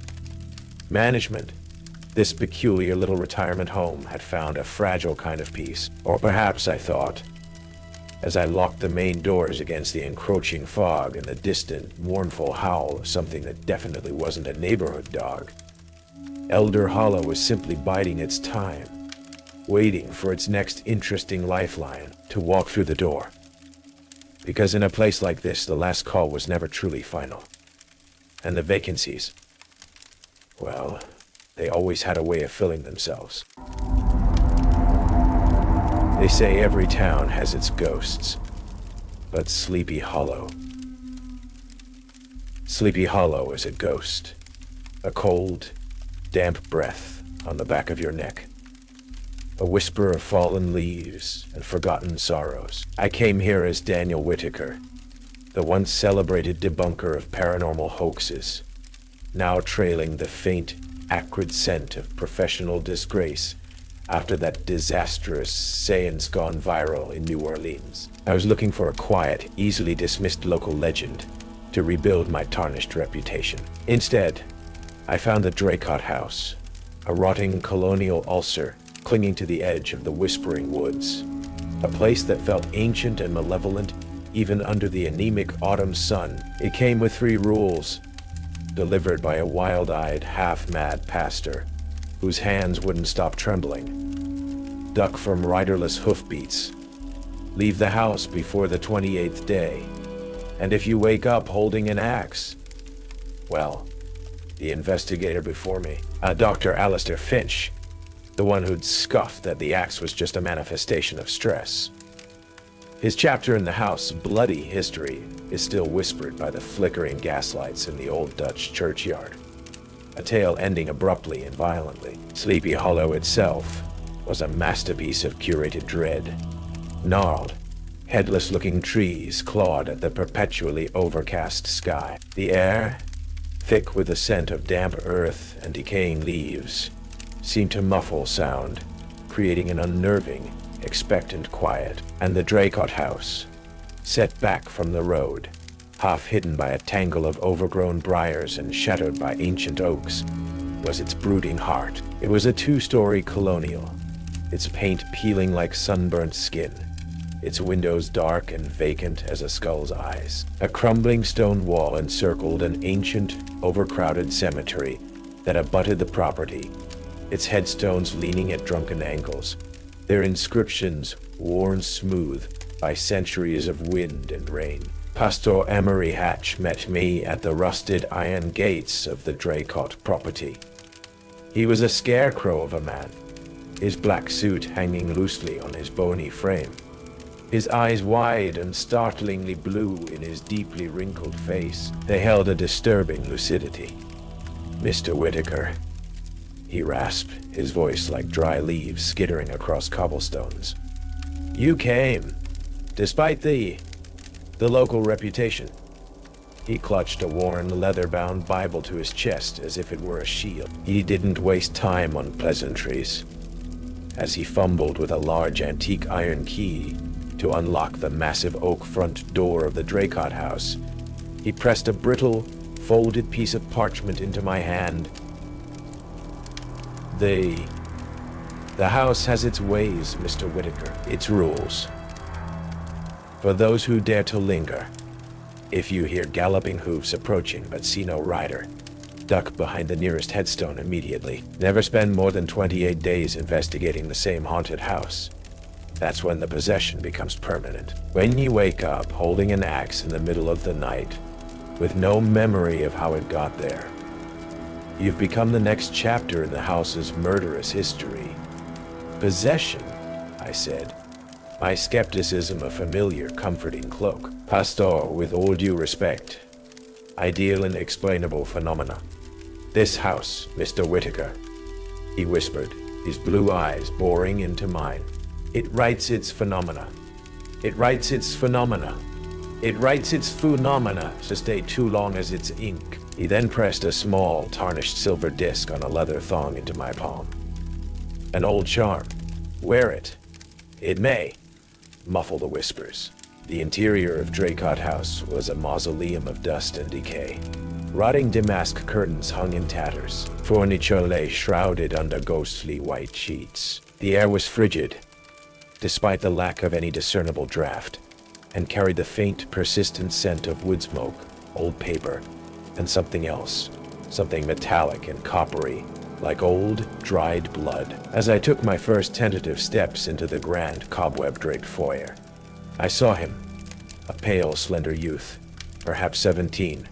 Management, this peculiar little retirement home, had found a fragile kind of peace, or perhaps I thought, as I locked the main doors against the encroaching fog and the distant, mournful howl of something that definitely wasn't a neighborhood dog. Elder Hollow was simply biding its time, waiting for its next interesting lifeline to walk through the door. Because in a place like this, the last call was never truly final. And the vacancies, well, they always had a way of filling themselves. They say every town has its ghosts, but Sleepy Hollow is a ghost. A cold, damp breath on the back of your neck. A whisper of fallen leaves and forgotten sorrows. I came here as Daniel Whitaker, the once celebrated debunker of paranormal hoaxes, now trailing the faint, acrid scent of professional disgrace after that disastrous seance gone viral in New Orleans. I was looking for a quiet, easily dismissed local legend to rebuild my tarnished reputation. Instead, I found the Draycott House, a rotting colonial ulcer clinging to the edge of the Whispering Woods, a place that felt ancient and malevolent even under the anemic autumn sun. It came with 3 rules, delivered by a wild-eyed, half-mad pastor whose hands wouldn't stop trembling. Duck from riderless hoofbeats. Leave the house before the 28th day. And if you wake up holding an axe, well, the investigator before me, Dr. Alistair Finch, the one who'd scoffed that the axe was just a manifestation of stress. His chapter in the house's bloody history is still whispered by the flickering gaslights in the old Dutch churchyard, a tale ending abruptly and violently. Sleepy Hollow itself was a masterpiece of curated dread. Gnarled, headless-looking trees clawed at the perpetually overcast sky. The air, thick with the scent of damp earth and decaying leaves, seemed to muffle sound, creating an unnerving, expectant quiet. And the Draycott House, set back from the road, half hidden by a tangle of overgrown briars and shadowed by ancient oaks, was its brooding heart. It was a 2-story colonial, its paint peeling like sunburnt skin, its windows dark and vacant as a skull's eyes. A crumbling stone wall encircled an ancient, overcrowded cemetery that abutted the property, its headstones leaning at drunken angles, their inscriptions worn smooth by centuries of wind and rain. Pastor Emery Hatch met me at the rusted iron gates of the Draycott property. He was a scarecrow of a man, his black suit hanging loosely on his bony frame, his eyes wide and startlingly blue in his deeply wrinkled face. They held a disturbing lucidity. "Mr. Whitaker," he rasped, his voice like dry leaves skittering across cobblestones. "You came, despite the local reputation." He clutched a worn, leather-bound Bible to his chest as if it were a shield. He didn't waste time on pleasantries. As he fumbled with a large antique iron key to unlock the massive oak front door of the Draycott House, he pressed a brittle, folded piece of parchment into my hand. The house has its ways, Mr. Whitaker, its rules. For those who dare to linger, if you hear galloping hoofs approaching but see no rider, duck behind the nearest headstone immediately. Never spend more than 28 days investigating the same haunted house. That's when the possession becomes permanent. When you wake up holding an axe in the middle of the night, with no memory of how it got there, you've become the next chapter in the house's murderous history. "Possession," I said, my skepticism a familiar, comforting cloak. "Pastor, with all due respect, ideal and explainable phenomena. This house, Mr. Whitaker," he whispered, his blue eyes boring into mine. "It writes its phenomena. It writes its phenomena. It writes its phenomena to stay too long as its ink." He then pressed a small, tarnished silver disc on a leather thong into my palm. "An old charm. Wear it. It may," muffled the whispers. The interior of Draycott House was a mausoleum of dust and decay, Rotting damask curtains hung in tatters. Furniture lay shrouded under ghostly white sheets. The air was frigid, despite the lack of any discernible draft, and carried the faint, persistent scent of wood smoke, old paper, and something else, something metallic and coppery, like old, dried blood. As I took my first tentative steps into the grand, cobweb-draped foyer, I saw him, a pale, slender youth, perhaps 17,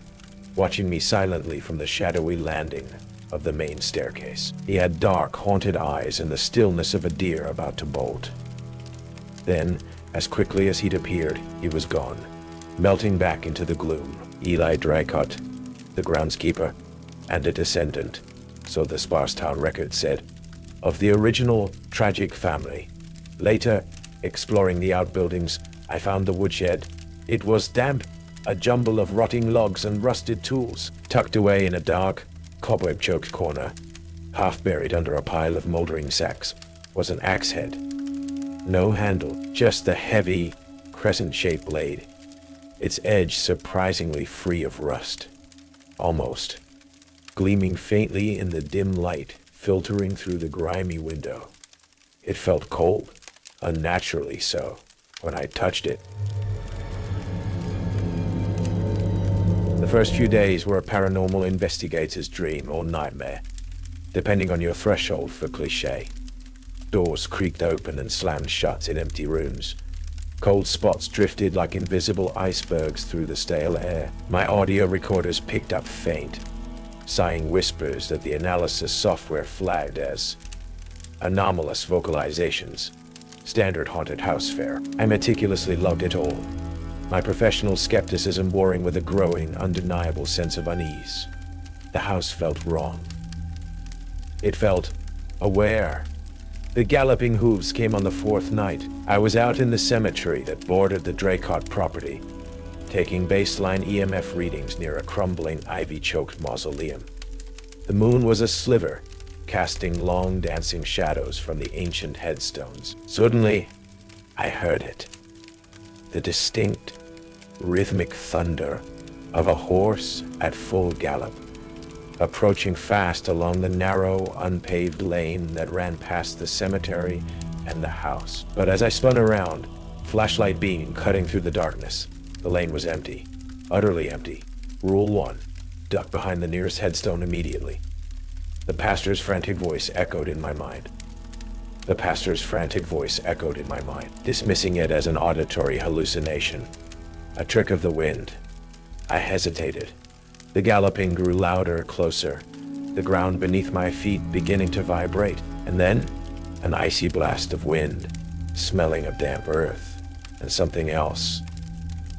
watching me silently from the shadowy landing of the main staircase. He had dark, haunted eyes and the stillness of a deer about to bolt. Then, as quickly as he'd appeared, he was gone, melting back into the gloom. Eli Dreycott, the groundskeeper, and a descendant, so the Sparstown record said, of the original tragic family. Later, exploring the outbuildings, I found the woodshed. It was damp, a jumble of rotting logs and rusted tools. Tucked away in a dark, cobweb-choked corner, half buried under a pile of moldering sacks, was an axe head. No handle, just a heavy, crescent-shaped blade, its edge surprisingly free of rust. Almost, gleaming faintly in the dim light filtering through the grimy window. It felt cold, unnaturally so, when I touched it. The first few days were a paranormal investigator's dream or nightmare, depending on your threshold for cliché. Doors creaked open and slammed shut in empty rooms. Cold spots drifted like invisible icebergs through the stale air. My audio recorders picked up faint, sighing whispers that the analysis software flagged as anomalous vocalizations, standard haunted house fare. I meticulously logged it all, my professional skepticism warring with a growing, undeniable sense of unease. The house felt wrong. It felt aware. The galloping hooves came on the fourth night. I was out in the cemetery that bordered the Dreycott property, taking baseline EMF readings near a crumbling, ivy-choked mausoleum. The moon was a sliver, casting long, dancing shadows from the ancient headstones. Suddenly, I heard it. The distinct, rhythmic thunder of a horse at full gallop, approaching fast along the narrow, unpaved lane that ran past the cemetery and the house. But as I spun around, flashlight beam cutting through the darkness, the lane was empty, utterly empty. Rule 1, duck behind the nearest headstone immediately. The pastor's frantic voice echoed in my mind. Dismissing it as an auditory hallucination, a trick of the wind. I hesitated. The galloping grew louder, closer, the ground beneath my feet beginning to vibrate, and then an icy blast of wind, smelling of damp earth, and something else,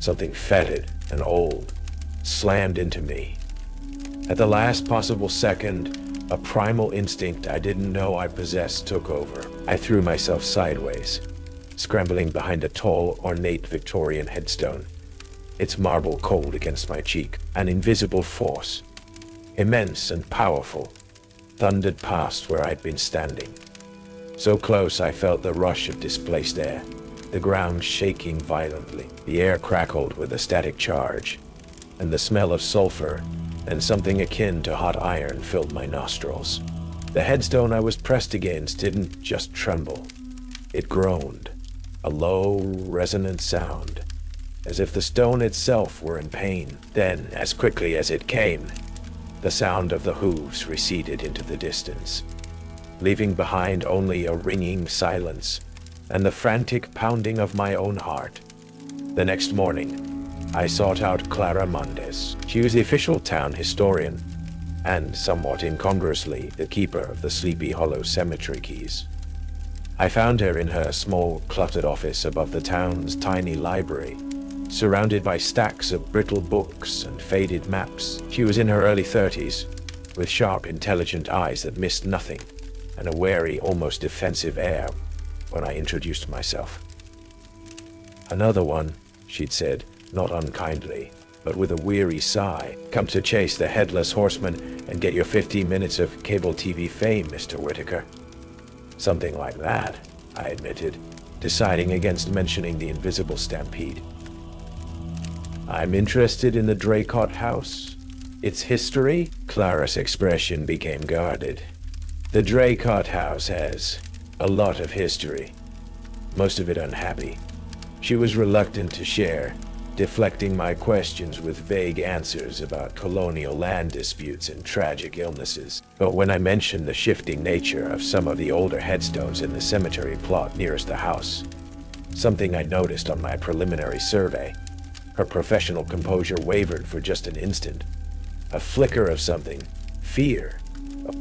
something fetid and old, slammed into me. At the last possible second, a primal instinct I didn't know I possessed took over. I threw myself sideways, scrambling behind a tall, ornate Victorian headstone, its marble cold against my cheek. An invisible force, immense and powerful, thundered past where I'd been standing. So close I felt the rush of displaced air, the ground shaking violently. The air crackled with a static charge, and the smell of sulfur and something akin to hot iron filled my nostrils. The headstone I was pressed against didn't just tremble. It groaned, a low, resonant sound, as if the stone itself were in pain. Then, as quickly as it came, the sound of the hooves receded into the distance, leaving behind only a ringing silence and the frantic pounding of my own heart. The next morning, I sought out Clara Mondes. She was the official town historian, and, somewhat incongruously, the keeper of the Sleepy Hollow Cemetery keys. I found her in her small, cluttered office above the town's tiny library, surrounded by stacks of brittle books and faded maps. She was in her early 30s, with sharp, intelligent eyes that missed nothing, and a wary, almost defensive air when I introduced myself. "Another one," she'd said, not unkindly, but with a weary sigh. "Come to chase the headless horseman and get your 15 minutes of cable TV fame, Mr. Whitaker." "Something like that," I admitted, deciding against mentioning the invisible stampede. "I'm interested in the Dreycott house, Its history? Clara's expression became guarded. The Draycott house has a lot of history, most of it unhappy. She was reluctant to share, deflecting my questions with vague answers about colonial land disputes and tragic illnesses. But when I mentioned the shifting nature of some of the older headstones in the cemetery plot nearest the house, something I noticed on my preliminary survey, her professional composure wavered for just an instant. A flicker of something, fear,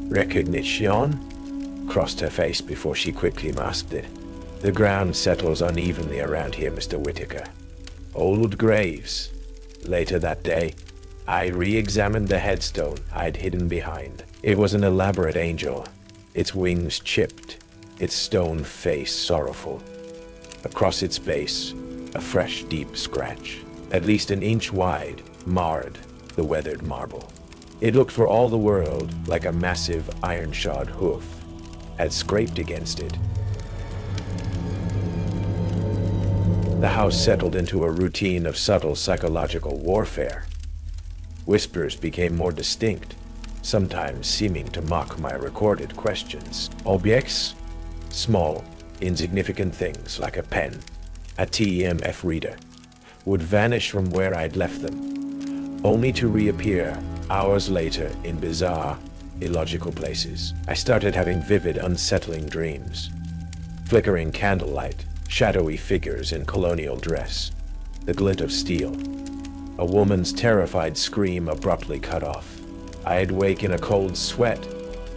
recognition, crossed her face before she quickly masked it. The ground settles unevenly around here, Mr. Whitaker. Old graves. Later that day, I re-examined the headstone I'd hidden behind. It was an elaborate angel, its wings chipped, its stone face sorrowful. Across its base, a fresh, deep scratch, at least an inch wide, marred the weathered marble. It looked for all the world like a massive iron-shod hoof had scraped against it. The house settled into a routine of subtle psychological warfare. Whispers became more distinct, sometimes seeming to mock my recorded questions. Objects? Small, insignificant things like a pen, a TEMF reader, would vanish from where I'd left them, only to reappear hours later in bizarre, illogical places. I started having vivid, unsettling dreams. Flickering candlelight, shadowy figures in colonial dress, the glint of steel. A woman's terrified scream abruptly cut off. I'd wake in a cold sweat,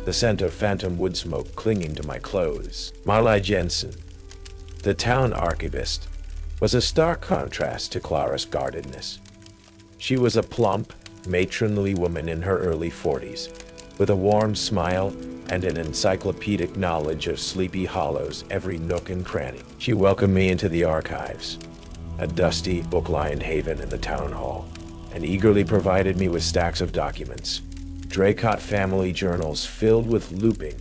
the scent of phantom wood smoke clinging to my clothes. Marlai Jensen, the town archivist, was a stark contrast to Clara's guardedness. She was a plump, matronly woman in her early 40s, with a warm smile and an encyclopedic knowledge of Sleepy Hollow's every nook and cranny. She welcomed me into the archives, a dusty, book-lined haven in the town hall, and eagerly provided me with stacks of documents. Draycott family journals filled with looping,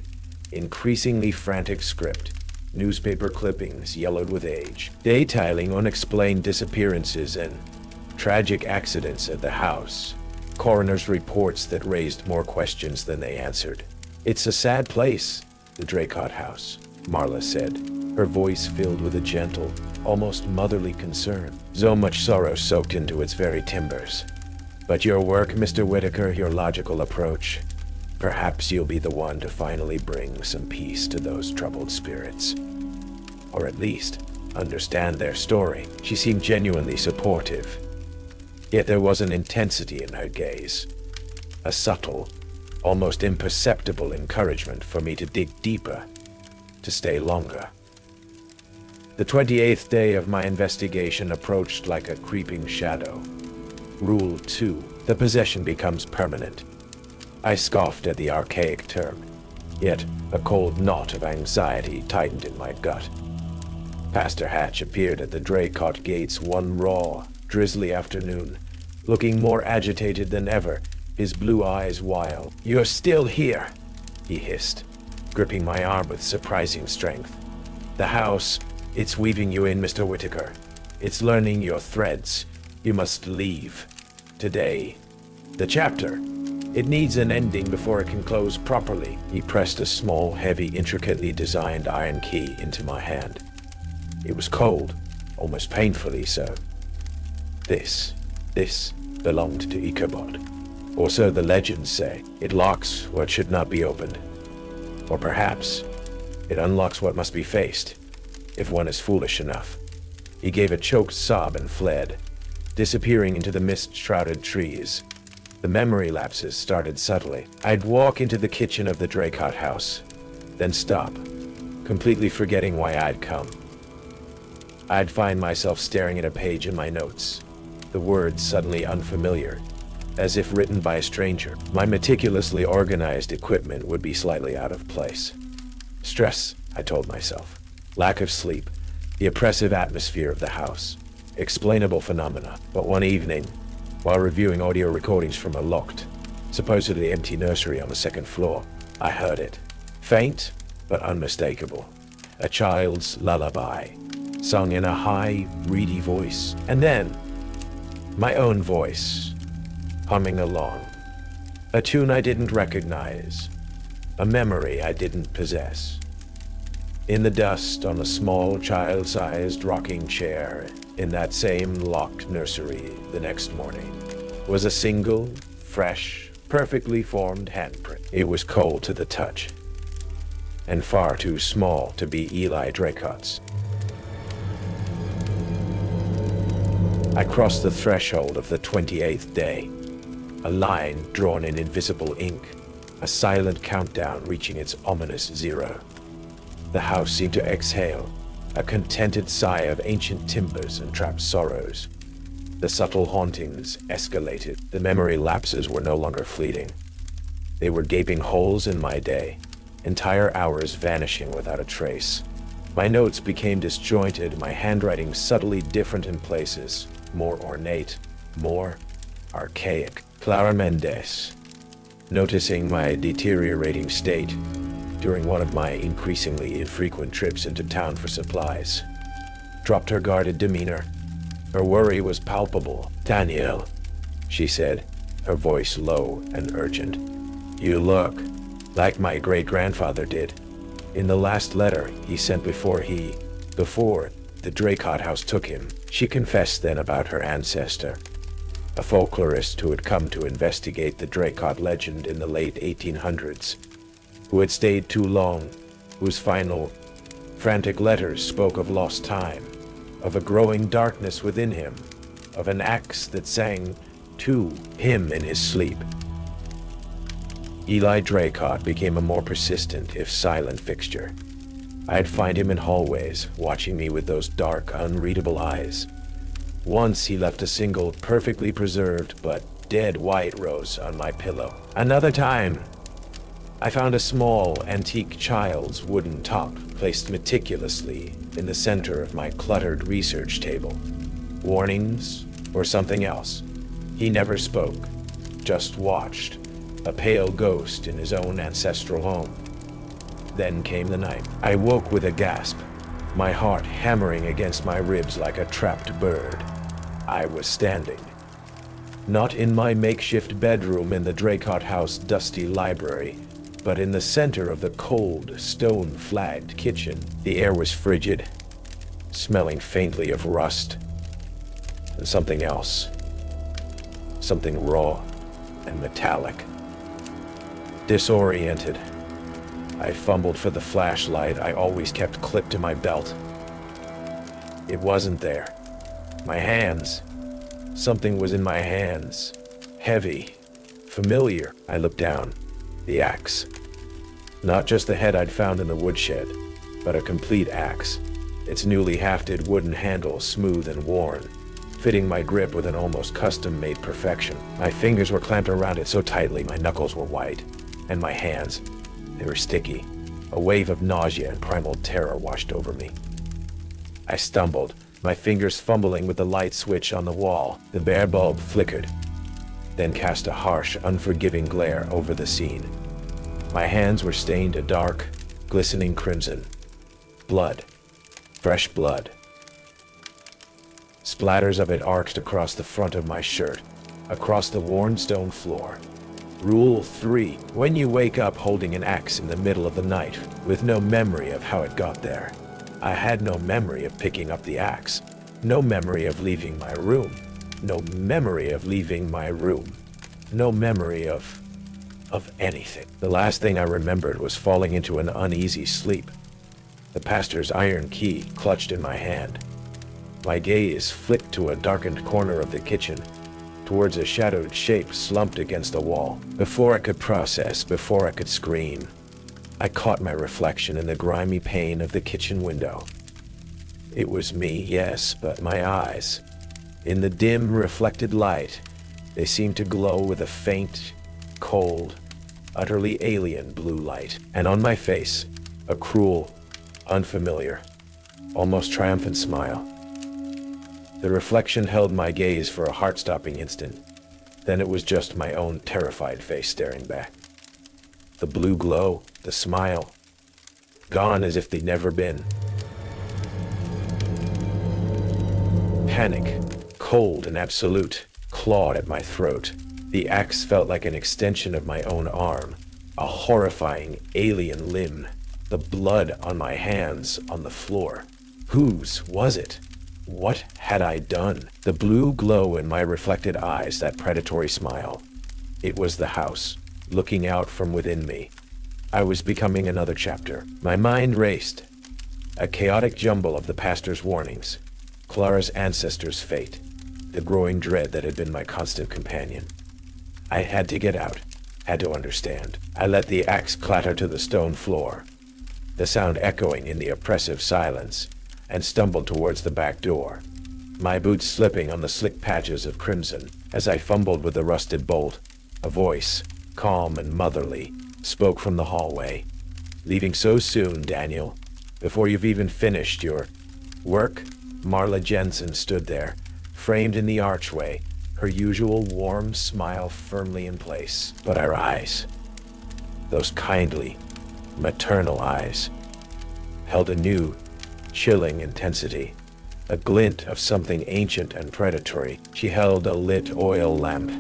increasingly frantic script, newspaper clippings yellowed with age, detailing unexplained disappearances and tragic accidents at the house, coroner's reports that raised more questions than they answered. It's a sad place, the Draycott house, Marla said, her voice filled with a gentle, almost motherly concern. So much sorrow soaked into its very timbers. But your work, Mr. Whitaker, your logical approach, perhaps you'll be the one to finally bring some peace to those troubled spirits. Or at least, understand their story. She seemed genuinely supportive. Yet there was an intensity in her gaze, a subtle, almost imperceptible encouragement for me to dig deeper, to stay longer. The 28th day of my investigation approached like a creeping shadow. Rule 2. The possession becomes permanent. I scoffed at the archaic term, yet a cold knot of anxiety tightened in my gut. Pastor Hatch appeared at the Draycott gates one raw, drizzly afternoon, looking more agitated than ever, his blue eyes wild. "You're still here," he hissed, gripping my arm with surprising strength. "The house, it's weaving you in, Mr. Whitaker. It's learning your threads. You must leave. Today. The chapter. It needs an ending before it can close properly." He pressed a small, heavy, intricately designed iron key into my hand. It was cold, almost painfully so. This belonged to Ichabod. Or so the legends say. It locks what should not be opened. Or perhaps it unlocks what must be faced, if one is foolish enough. He gave a choked sob and fled, disappearing into the mist-shrouded trees. The memory lapses started subtly. I'd walk into the kitchen of the Draycott house, then stop, completely forgetting why I'd come. I'd find myself staring at a page in my notes, the words suddenly unfamiliar, as if written by a stranger. My meticulously organized equipment would be slightly out of place. Stress, I told myself. Lack of sleep, the oppressive atmosphere of the house, explainable phenomena. But one evening, while reviewing audio recordings from a locked, supposedly empty nursery on the second floor, I heard it. Faint, but unmistakable. A child's lullaby, sung in a high, reedy voice. And then, my own voice, humming along, A tune I didn't recognize. A memory I didn't possess. In the dust on a small child-sized rocking chair in that same locked nursery the next morning was a single, fresh, perfectly formed handprint. It was cold to the touch, and far too small to be Eli Dracott's. I crossed the threshold of the 28th day, a line drawn in invisible ink, a silent countdown reaching its ominous zero. The house seemed to exhale, a contented sigh of ancient timbers and trapped sorrows. The subtle hauntings escalated. The memory lapses were no longer fleeting. They were gaping holes in my day, entire hours vanishing without a trace. My notes became disjointed, my handwriting subtly different in places, more ornate, more archaic. Clara Mendez, noticing my deteriorating state during one of my increasingly infrequent trips into town for supplies, dropped her guarded demeanor. Her worry was palpable. "Daniel," she said, her voice low and urgent, "you look like my great-grandfather did in the last letter he sent before the Dracott house took him." She confessed then about her ancestor, a folklorist who had come to investigate the Dracott legend in the late 1800s, who had stayed too long, whose final, frantic letters spoke of lost time, of a growing darkness within him, of an axe that sang to him in his sleep. Eli Dracott became a more persistent, if silent, fixture. I'd find him in hallways, watching me with those dark, unreadable eyes. Once he left a single, perfectly preserved, but dead white rose on my pillow. Another time, I found a small, antique child's wooden top placed meticulously in the center of my cluttered research table. Warnings, or something else. He never spoke, just watched, a pale ghost in his own ancestral home. Then came the night. I woke with a gasp, my heart hammering against my ribs like a trapped bird. I was standing, not in my makeshift bedroom in the Dracott house dusty library, but in the center of the cold, stone-flagged kitchen. The air was frigid, smelling faintly of rust, and something else, something raw and metallic. Disoriented, I fumbled for the flashlight I always kept clipped to my belt. It wasn't there. My hands. Something was in my hands. Heavy. Familiar. I looked down. The axe. Not just the head I'd found in the woodshed, but a complete axe. Its newly hafted wooden handle smooth and worn, fitting my grip with an almost custom-made perfection. My fingers were clamped around it so tightly my knuckles were white. And my hands, they were sticky. A wave of nausea and primal terror washed over me. I stumbled, my fingers fumbling with the light switch on the wall. The bare bulb flickered, then cast a harsh, unforgiving glare over the scene. My hands were stained a dark, glistening crimson. Blood. Fresh blood. Splatters of it arced across the front of my shirt, across the worn stone floor. Rule 3. When you wake up holding an axe in the middle of the night, with no memory of how it got there. I had no memory of picking up the axe. No memory of leaving my room. No memory of leaving my room. No memory of anything. The last thing I remembered was falling into an uneasy sleep. The pastor's iron key clutched in my hand. My gaze flicked to a darkened corner of the kitchen, towards a shadowed shape slumped against the wall. Before I could process, before I could scream, I caught my reflection in the grimy pane of the kitchen window. It was me, yes, but my eyes, in the dim, reflected light, they seemed to glow with a faint, cold, utterly alien blue light. And on my face, a cruel, unfamiliar, almost triumphant smile. The reflection held my gaze for a heart-stopping instant. Then it was just my own terrified face staring back. The blue glow, the smile, gone as if they'd never been. Panic, cold and absolute, clawed at my throat. The axe felt like an extension of my own arm, a horrifying alien limb. The blood on my hands on the floor. Whose was it? What had I done? The blue glow in my reflected eyes, that predatory smile. It was the house, looking out from within me. I was becoming another chapter. My mind raced. A chaotic jumble of the pastor's warnings, Clara's ancestors' fate, the growing dread that had been my constant companion. I had to get out, had to understand. I let the axe clatter to the stone floor, the sound echoing in the oppressive silence, and stumbled towards the back door, my boots slipping on the slick patches of crimson. As I fumbled with the rusted bolt, a voice, calm and motherly, spoke from the hallway. "Leaving so soon, Daniel? Before you've even finished your work?" Marla Jensen stood there, framed in the archway, her usual warm smile firmly in place. But her eyes, those kindly, maternal eyes, held a new, chilling intensity, a glint of something ancient and predatory. She held a lit oil lamp,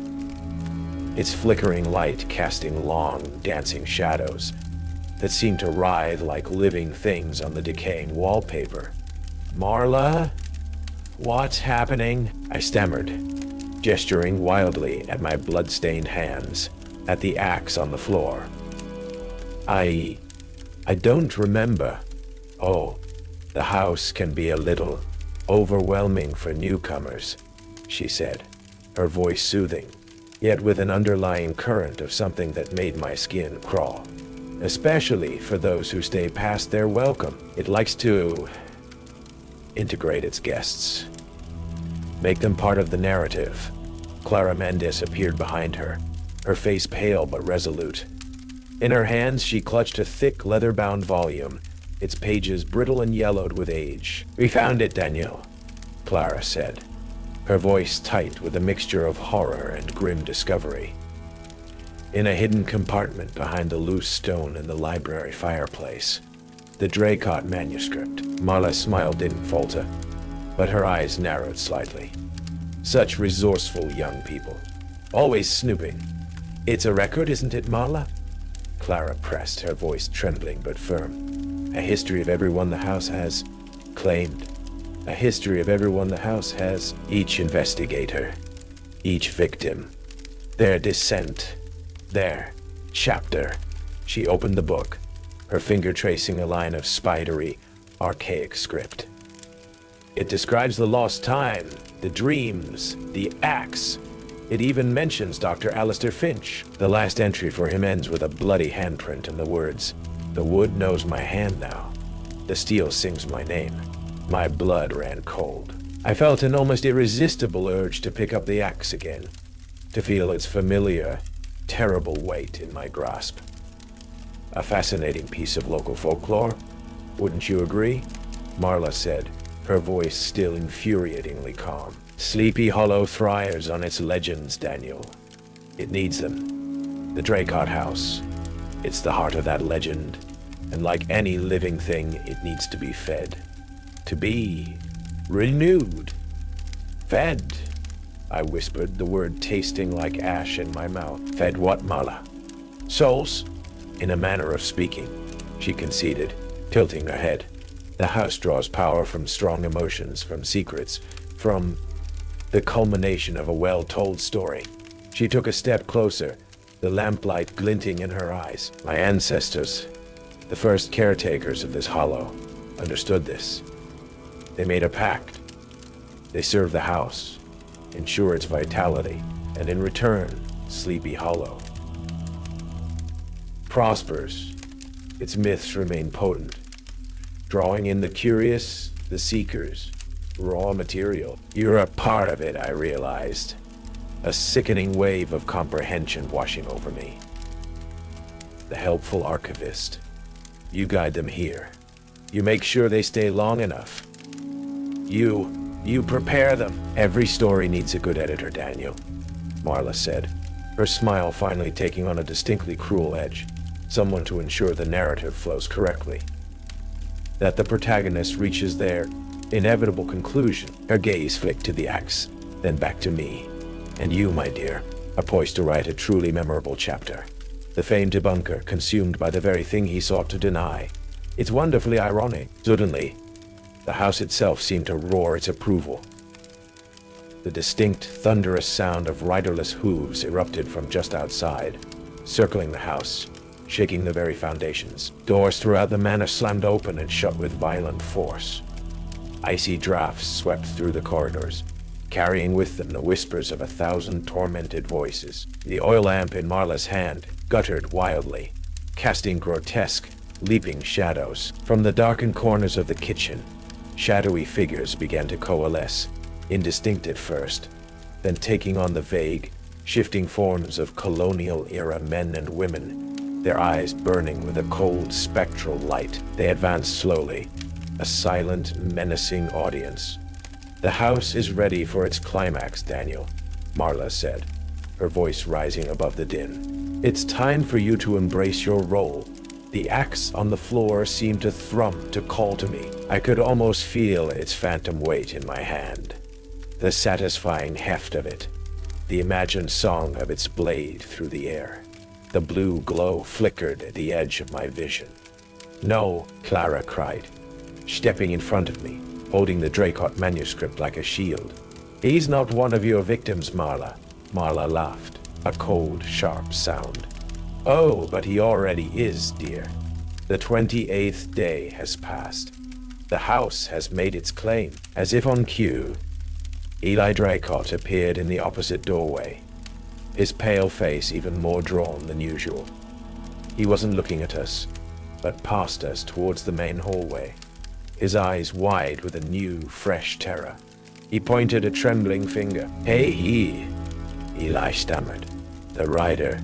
its flickering light casting long, dancing shadows that seemed to writhe like living things on the decaying wallpaper. "Marla? What's happening?" I stammered, gesturing wildly at my blood-stained hands, at the axe on the floor. I don't remember. Oh, the house can be a little overwhelming for newcomers, she said, her voice soothing, yet with an underlying current of something that made my skin crawl. Especially for those who stay past their welcome. It likes to integrate its guests, make them part of the narrative. Clara Mendes appeared behind her, her face pale but resolute. In her hands, she clutched a thick, leather-bound volume, its pages brittle and yellowed with age. "We found it, Daniel," Clara said, her voice tight with a mixture of horror and grim discovery. In a hidden compartment behind the loose stone in the library fireplace, the Draycott manuscript. Marla's smile didn't falter, but her eyes narrowed slightly. Such resourceful young people, always snooping. "It's a record, isn't it, Marla?" Clara pressed, her voice trembling but firm. "A history of everyone the house has claimed. A history of everyone the house has. Each investigator, each victim, their descent, their chapter." She opened the book, her finger tracing a line of spidery, archaic script. "It describes the lost time, the dreams, the axe. It even mentions Dr. Alistair Finch. The last entry for him ends with a bloody handprint and the words, 'The wood knows my hand now. The steel sings my name.' My blood ran cold. I felt an almost irresistible urge to pick up the axe again, to feel its familiar, terrible weight in my grasp. A fascinating piece of local folklore, wouldn't you agree? Marla said, her voice still infuriatingly calm. Sleepy Hollow thrives on its legends, Daniel. It needs them. The Draycott House. It's the heart of that legend, and like any living thing, it needs to be fed. To be renewed. Fed, I whispered, the word tasting like ash in my mouth. Fed what, Marla? Souls? In a manner of speaking, she conceded, tilting her head. The house draws power from strong emotions, from secrets, from the culmination of a well-told story. She took a step closer, the lamplight glinting in her eyes. My ancestors, the first caretakers of this hollow, understood this. They made a pact. They served the house, ensure its vitality, and in return, Sleepy Hollow prospers. Its myths remain potent, drawing in the curious, the seekers, raw material. You're a part of it, I realized. A sickening wave of comprehension washing over me. The helpful archivist. You guide them here. You make sure they stay long enough. You prepare them. Every story needs a good editor, Daniel, Marla said, her smile finally taking on a distinctly cruel edge. Someone to ensure the narrative flows correctly, that the protagonist reaches their inevitable conclusion. Her gaze flicked to the axe, then back to me. And you, my dear, poised to write a truly memorable chapter. The famed debunker consumed by the very thing he sought to deny. It's wonderfully ironic. Suddenly, the house itself seemed to roar its approval. The distinct, thunderous sound of riderless hooves erupted from just outside, circling the house, shaking the very foundations. Doors throughout the manor slammed open and shut with violent force. Icy drafts swept through the corridors, carrying with them the whispers of 1,000 tormented voices. The oil lamp in Marla's hand guttered wildly, casting grotesque, leaping shadows. From the darkened corners of the kitchen, shadowy figures began to coalesce, indistinct at first, then taking on the vague, shifting forms of colonial-era men and women, their eyes burning with a cold, spectral light. They advanced slowly, a silent, menacing audience. "The house is ready for its climax, Daniel," Marla said, her voice rising above the din. "It's time for you to embrace your role." The axe on the floor seemed to thrum, to call to me. I could almost feel its phantom weight in my hand, the satisfying heft of it, the imagined song of its blade through the air. The blue glow flickered at the edge of my vision. "No," Clara cried, stepping in front of me, holding the Dracot manuscript like a shield. "He's not one of your victims, Marla." Marla laughed, a cold, sharp sound. "Oh, but he already is, dear. The 28th day has passed. The house has made its claim." As if on cue, Eli Dracot appeared in the opposite doorway, his pale face even more drawn than usual. He wasn't looking at us, but past us towards the main hallway, his eyes wide with a new, fresh terror. He pointed a trembling finger. "Hey, Eli stammered. "The rider.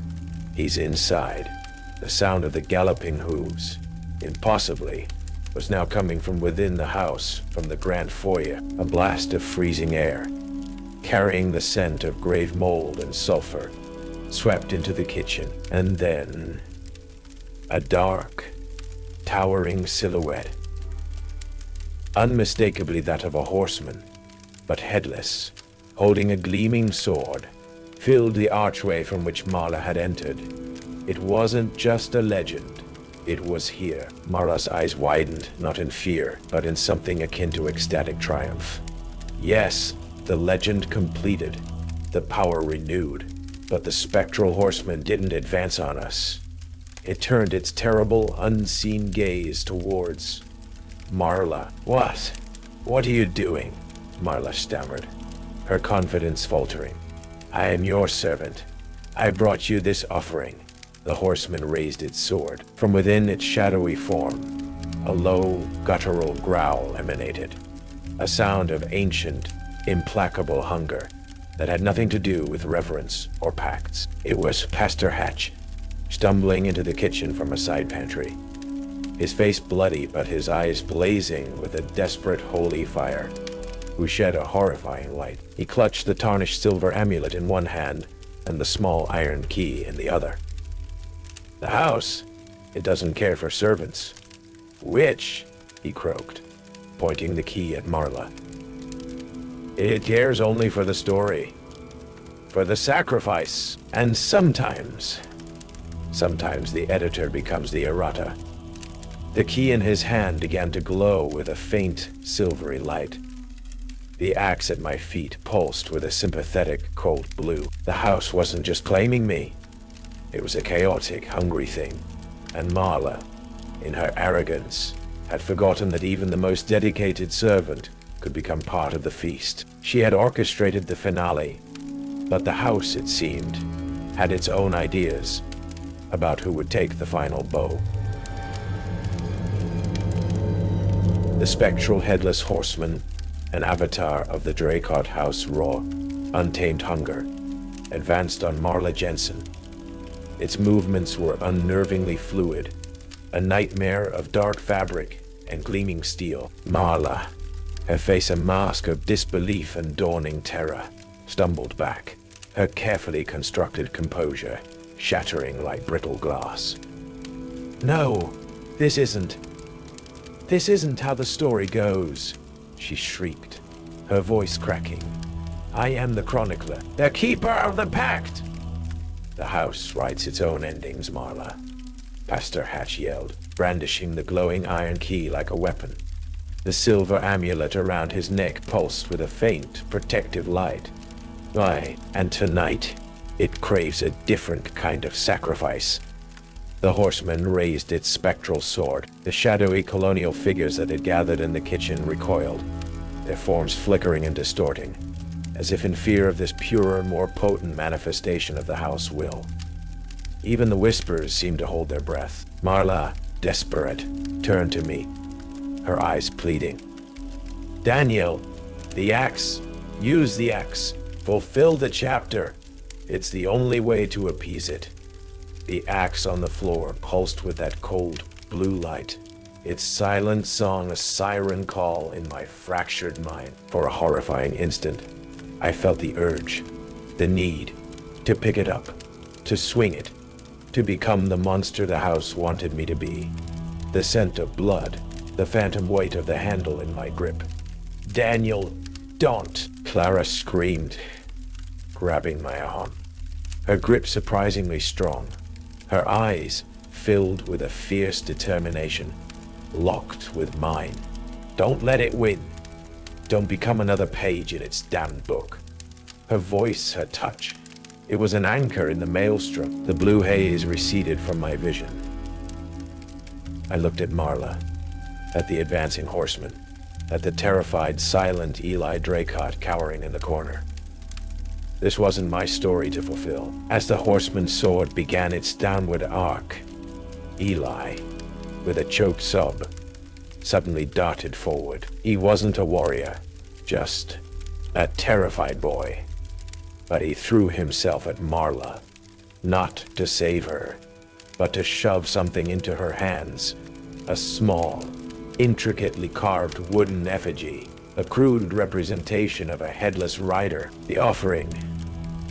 He's inside." The sound of the galloping hooves, impossibly, was now coming from within the house, from the grand foyer, a blast of freezing air, carrying the scent of grave mold and sulfur, swept into the kitchen. And then, a dark, towering silhouette, unmistakably that of a horseman, but headless, holding a gleaming sword, filled the archway from which Marla had entered. It wasn't just a legend. It was here. Marla's eyes widened, not in fear, but in something akin to ecstatic triumph. Yes, the legend completed, the power renewed, but the spectral horseman didn't advance on us. It turned its terrible, unseen gaze towards Marla. What are you doing?" Marla stammered, her confidence faltering. "I am your servant. I brought you this offering." The horseman raised its sword. From within its shadowy form, a low, guttural growl emanated, a sound of ancient, implacable hunger that had nothing to do with reverence or pacts. It was Pastor Hatch, stumbling into the kitchen from a side pantry, his face bloody but his eyes blazing with a desperate holy fire, who shed a horrifying light. He clutched the tarnished silver amulet in one hand and the small iron key in the other. "The house, it doesn't care for servants." "Which?" he croaked, pointing the key at Marla. "It cares only for the story, for the sacrifice, and sometimes the editor becomes the errata." The key in his hand began to glow with a faint, silvery light. The axe at my feet pulsed with a sympathetic, cold blue. The house wasn't just claiming me. It was a chaotic, hungry thing, and Marla, in her arrogance, had forgotten that even the most dedicated servant could become part of the feast. She had orchestrated the finale, but the house, it seemed, had its own ideas about who would take the final bow. The spectral headless horseman, an avatar of the Dracot House raw, untamed hunger, advanced on Marla Jensen. Its movements were unnervingly fluid, a nightmare of dark fabric and gleaming steel. Marla, her face a mask of disbelief and dawning terror, stumbled back, her carefully constructed composure shattering like brittle glass. "No, this isn't how the story goes," she shrieked, her voice cracking. "I am the chronicler, the keeper of the pact. The house writes its own endings, Marla, Pastor Hatch yelled, brandishing the glowing iron key like a weapon. The silver amulet around his neck pulsed with a faint, protective light. Aye, and tonight, it craves a different kind of sacrifice. The horseman raised its spectral sword. The shadowy colonial figures that had gathered in the kitchen recoiled, their forms flickering and distorting, as if in fear of this purer, more potent manifestation of the house will. Even the whispers seemed to hold their breath. Marla, desperate, turned to me, her eyes pleading. Daniel, the axe. Use the axe. Fulfill the chapter. It's the only way to appease it. The axe on the floor pulsed with that cold, blue light, its silent song a siren call in my fractured mind. For a horrifying instant, I felt the urge, the need, to pick it up, to swing it, to become the monster the house wanted me to be. The scent of blood, the phantom weight of the handle in my grip. Daniel, don't! Clara screamed, grabbing my arm, her grip surprisingly strong, her eyes filled with a fierce determination, locked with mine. Don't let it win. Don't become another page in its damned book. Her voice, her touch. It was an anchor in the maelstrom. The blue haze receded from my vision. I looked at Marla, at the advancing horseman, at the terrified, silent Eli Draycott cowering in the corner. This wasn't my story to fulfill. As the horseman's sword began its downward arc, Eli, with a choked sob, suddenly darted forward. He wasn't a warrior, just a terrified boy. But he threw himself at Marla, not to save her, but to shove something into her hands. A small, intricately carved wooden effigy, a crude representation of a headless rider. The offering,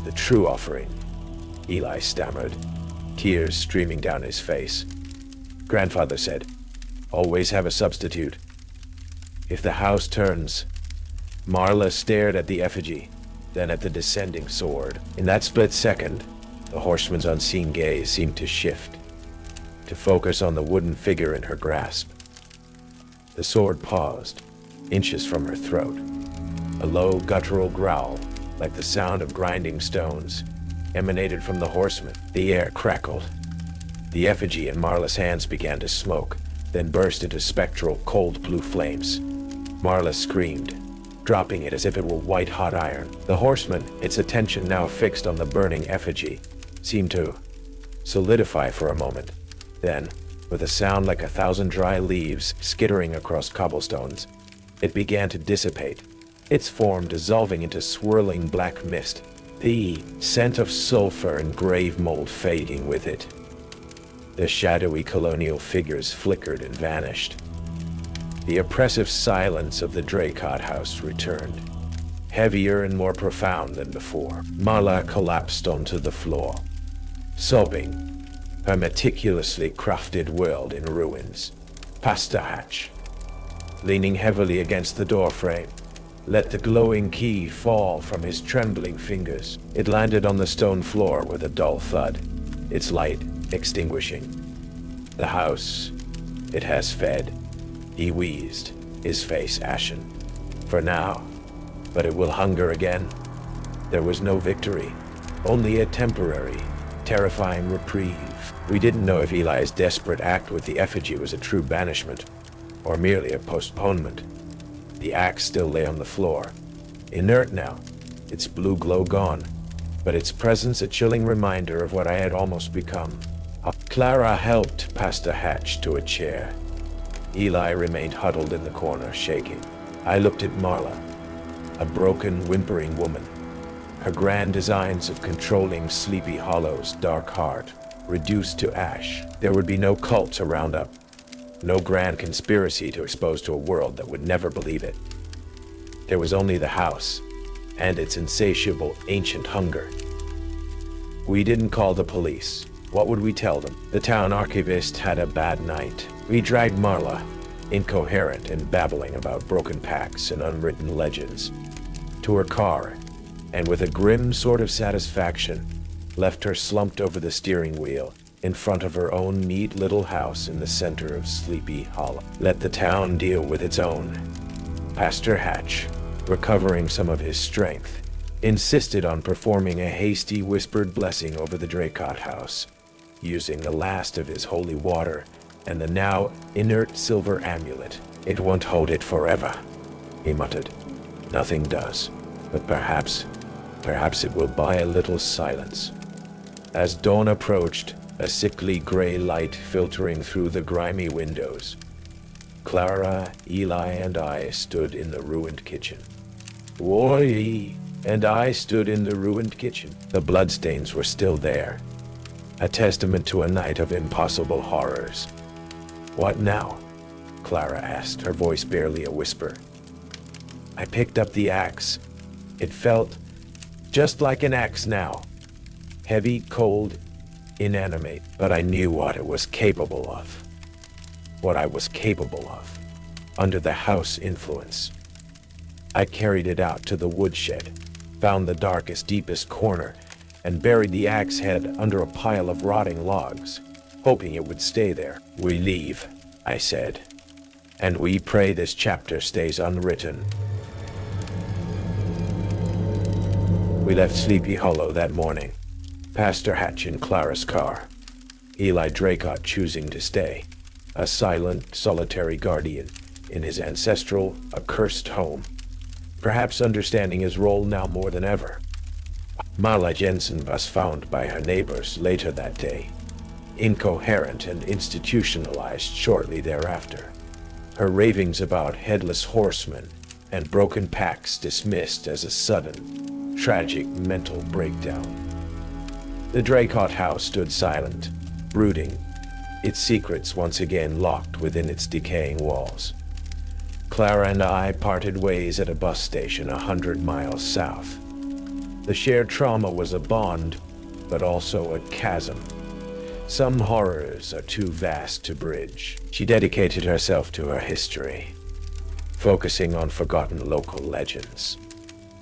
the true offering, Eli stammered, tears streaming down his face. Grandfather said, always have a substitute. If the house turns. Marla stared at the effigy, then at the descending sword. In that split second, the horseman's unseen gaze seemed to shift, to focus on the wooden figure in her grasp. The sword paused, inches from her throat. A low, guttural growl, like the sound of grinding stones, emanated from the horseman. The air crackled. The effigy in Marla's hands began to smoke, then burst into spectral, cold blue flames. Marla screamed, dropping it as if it were white-hot iron. The horseman, its attention now fixed on the burning effigy, seemed to solidify for a moment. Then, with a sound like 1,000 dry leaves skittering across cobblestones, it began to dissipate, its form dissolving into swirling black mist, the scent of sulfur and grave mold fading with it. The shadowy colonial figures flickered and vanished. The oppressive silence of the Draycott house returned, heavier and more profound than before. Marla collapsed onto the floor, sobbing, her meticulously crafted world in ruins. Pastor Hatch, leaning heavily against the doorframe, let the glowing key fall from his trembling fingers. It landed on the stone floor with a dull thud, its light extinguishing. The house, it has fed. He wheezed, his face ashen. For now, but it will hunger again. There was no victory, only a temporary, terrifying reprieve. We didn't know if Eli's desperate act with the effigy was a true banishment, or merely a postponement. The axe still lay on the floor, inert now, its blue glow gone, but its presence a chilling reminder of what I had almost become. Clara helped Pastor Hatch to a chair. Eli remained huddled in the corner, shaking. I looked at Marla, a broken, whimpering woman, her grand designs of controlling Sleepy Hollow's dark heart reduced to ash. There would be no cult to round up, no grand conspiracy to expose to a world that would never believe it. There was only the house and its insatiable ancient hunger. We didn't call the police. What would we tell them? The town archivist had a bad night. We dragged Marla, incoherent and babbling about broken packs and unwritten legends, to her car, and with a grim sort of satisfaction, left her slumped over the steering wheel in front of her own neat little house in the center of Sleepy Hollow. Let the town deal with its own. Pastor Hatch, recovering some of his strength, insisted on performing a hasty whispered blessing over the Draycott house, using the last of his holy water and the now inert silver amulet. "It won't hold it forever," he muttered. "Nothing does, but perhaps it will buy a little silence." As dawn approached, a sickly gray light filtering through the grimy windows, Clara, Eli, and I stood in the ruined kitchen. Wally and I stood in the ruined kitchen. The bloodstains were still there, a testament to a night of impossible horrors. "What now?" Clara asked, her voice barely a whisper. I picked up the axe. It felt just like an axe now. Heavy, cold, inanimate, but I knew what it was capable of. What I was capable of, under the house influence. I carried it out to the woodshed, found the darkest, deepest corner, and buried the axe head under a pile of rotting logs, hoping it would stay there. "We leave," I said, "and we pray this chapter stays unwritten." We left Sleepy Hollow that morning, Pastor Hatch in Clara's car, Eli Draycott choosing to stay, a silent, solitary guardian in his ancestral, accursed home, perhaps understanding his role now more than ever. Mala Jensen was found by her neighbors later that day, incoherent and institutionalized shortly thereafter, her ravings about headless horsemen and broken packs dismissed as a sudden, tragic mental breakdown. The Draycott house stood silent, brooding, its secrets once again locked within its decaying walls. Clara and I parted ways at a bus station 100 miles south. The shared trauma was a bond, but also a chasm. Some horrors are too vast to bridge. She dedicated herself to her history, focusing on forgotten local legends,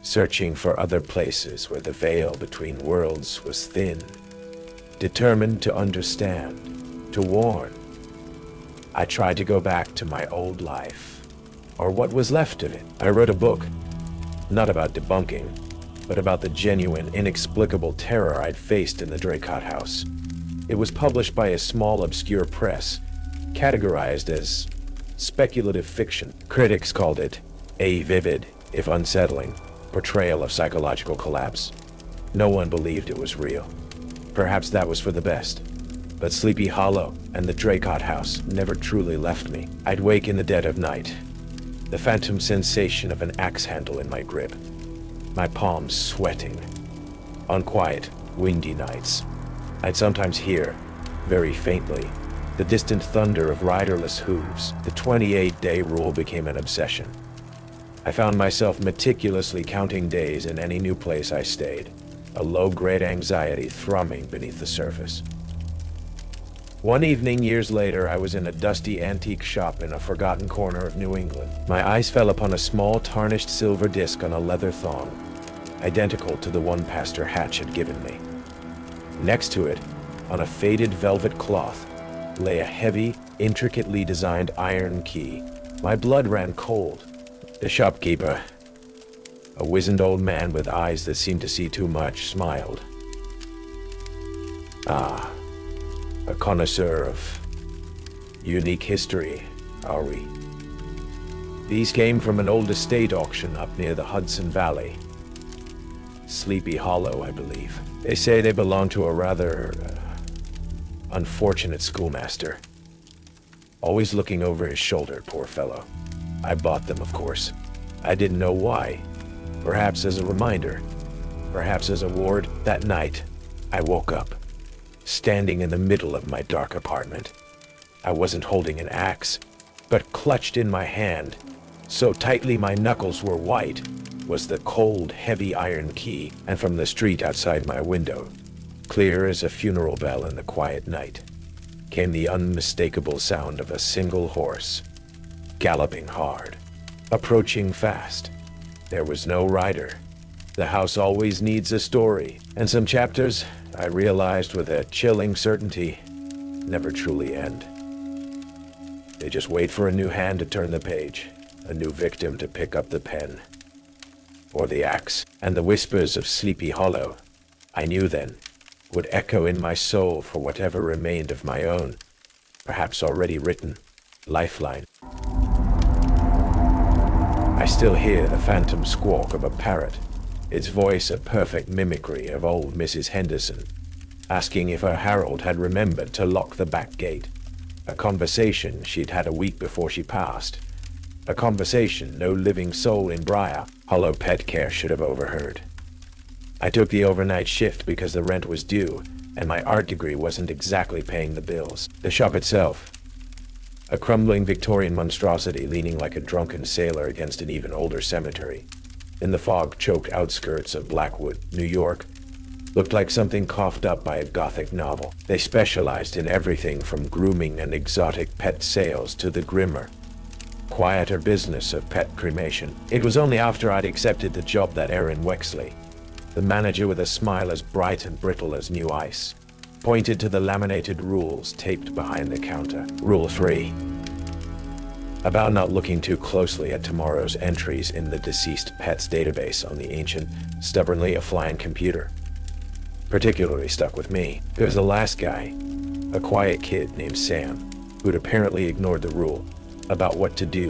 searching for other places where the veil between worlds was thin, determined to understand, to warn. I tried to go back to my old life, or what was left of it. I wrote a book, not about debunking, but about the genuine, inexplicable terror I'd faced in the Draycott house. It was published by a small, obscure press, categorized as speculative fiction. Critics called it a vivid, if unsettling, portrayal of psychological collapse. No one believed it was real. Perhaps that was for the best. But Sleepy Hollow and the Draycott house never truly left me. I'd wake in the dead of night, the phantom sensation of an axe handle in my grip, my palms sweating. On quiet, windy nights, I'd sometimes hear, very faintly, the distant thunder of riderless hooves. The 28-day rule became an obsession. I found myself meticulously counting days in any new place I stayed, a low-grade anxiety thrumming beneath the surface. One evening years later, I was in a dusty antique shop in a forgotten corner of New England. My eyes fell upon a small tarnished silver disc on a leather thong, identical to the one Pastor Hatch had given me. Next to it, on a faded velvet cloth, lay a heavy, intricately designed iron key. My blood ran cold. The shopkeeper, a wizened old man with eyes that seemed to see too much, smiled. "Ah, a connoisseur of unique history, are we? These came from an old estate auction up near the Hudson Valley. Sleepy Hollow, I believe. They say they belong to a rather unfortunate schoolmaster. Always looking over his shoulder, poor fellow. I bought them, of course. I didn't know why. Perhaps as a reminder. Perhaps as a ward. That night, I woke up, standing in the middle of my dark apartment. I wasn't holding an axe, but clutched in my hand, so tightly my knuckles were white, was the cold, heavy iron key, and from the street outside my window, clear as a funeral bell in the quiet night, came the unmistakable sound of a single horse, galloping hard, approaching fast. There was no rider. The house always needs a story, and some chapters I realized with a chilling certainty, never truly end. They just wait for a new hand to turn the page, a new victim to pick up the pen, or the axe, and the whispers of Sleepy Hollow, I knew then, would echo in my soul for whatever remained of my own, perhaps already written, lifeline. I still hear the phantom squawk of a parrot, its voice a perfect mimicry of old Mrs. Henderson, asking if her Harold had remembered to lock the back gate. A conversation she'd had a week before she passed. A conversation no living soul in Briar Hollow Pet Care should have overheard. I took the overnight shift because the rent was due, and my art degree wasn't exactly paying the bills. The shop itself, a crumbling Victorian monstrosity leaning like a drunken sailor against an even older cemetery, in the fog-choked outskirts of Blackwood, New York, looked like something coughed up by a Gothic novel. They specialized in everything from grooming and exotic pet sales to the grimmer, quieter business of pet cremation. It was only after I'd accepted the job that Aaron Wexley, the manager with a smile as bright and brittle as new ice, pointed to the laminated rules taped behind the counter. Rule 3. About not looking too closely at tomorrow's entries in the deceased pets database on the ancient, stubbornly a-flying computer. Particularly stuck with me. There was the last guy, a quiet kid named Sam, who'd apparently ignored the rule about what to do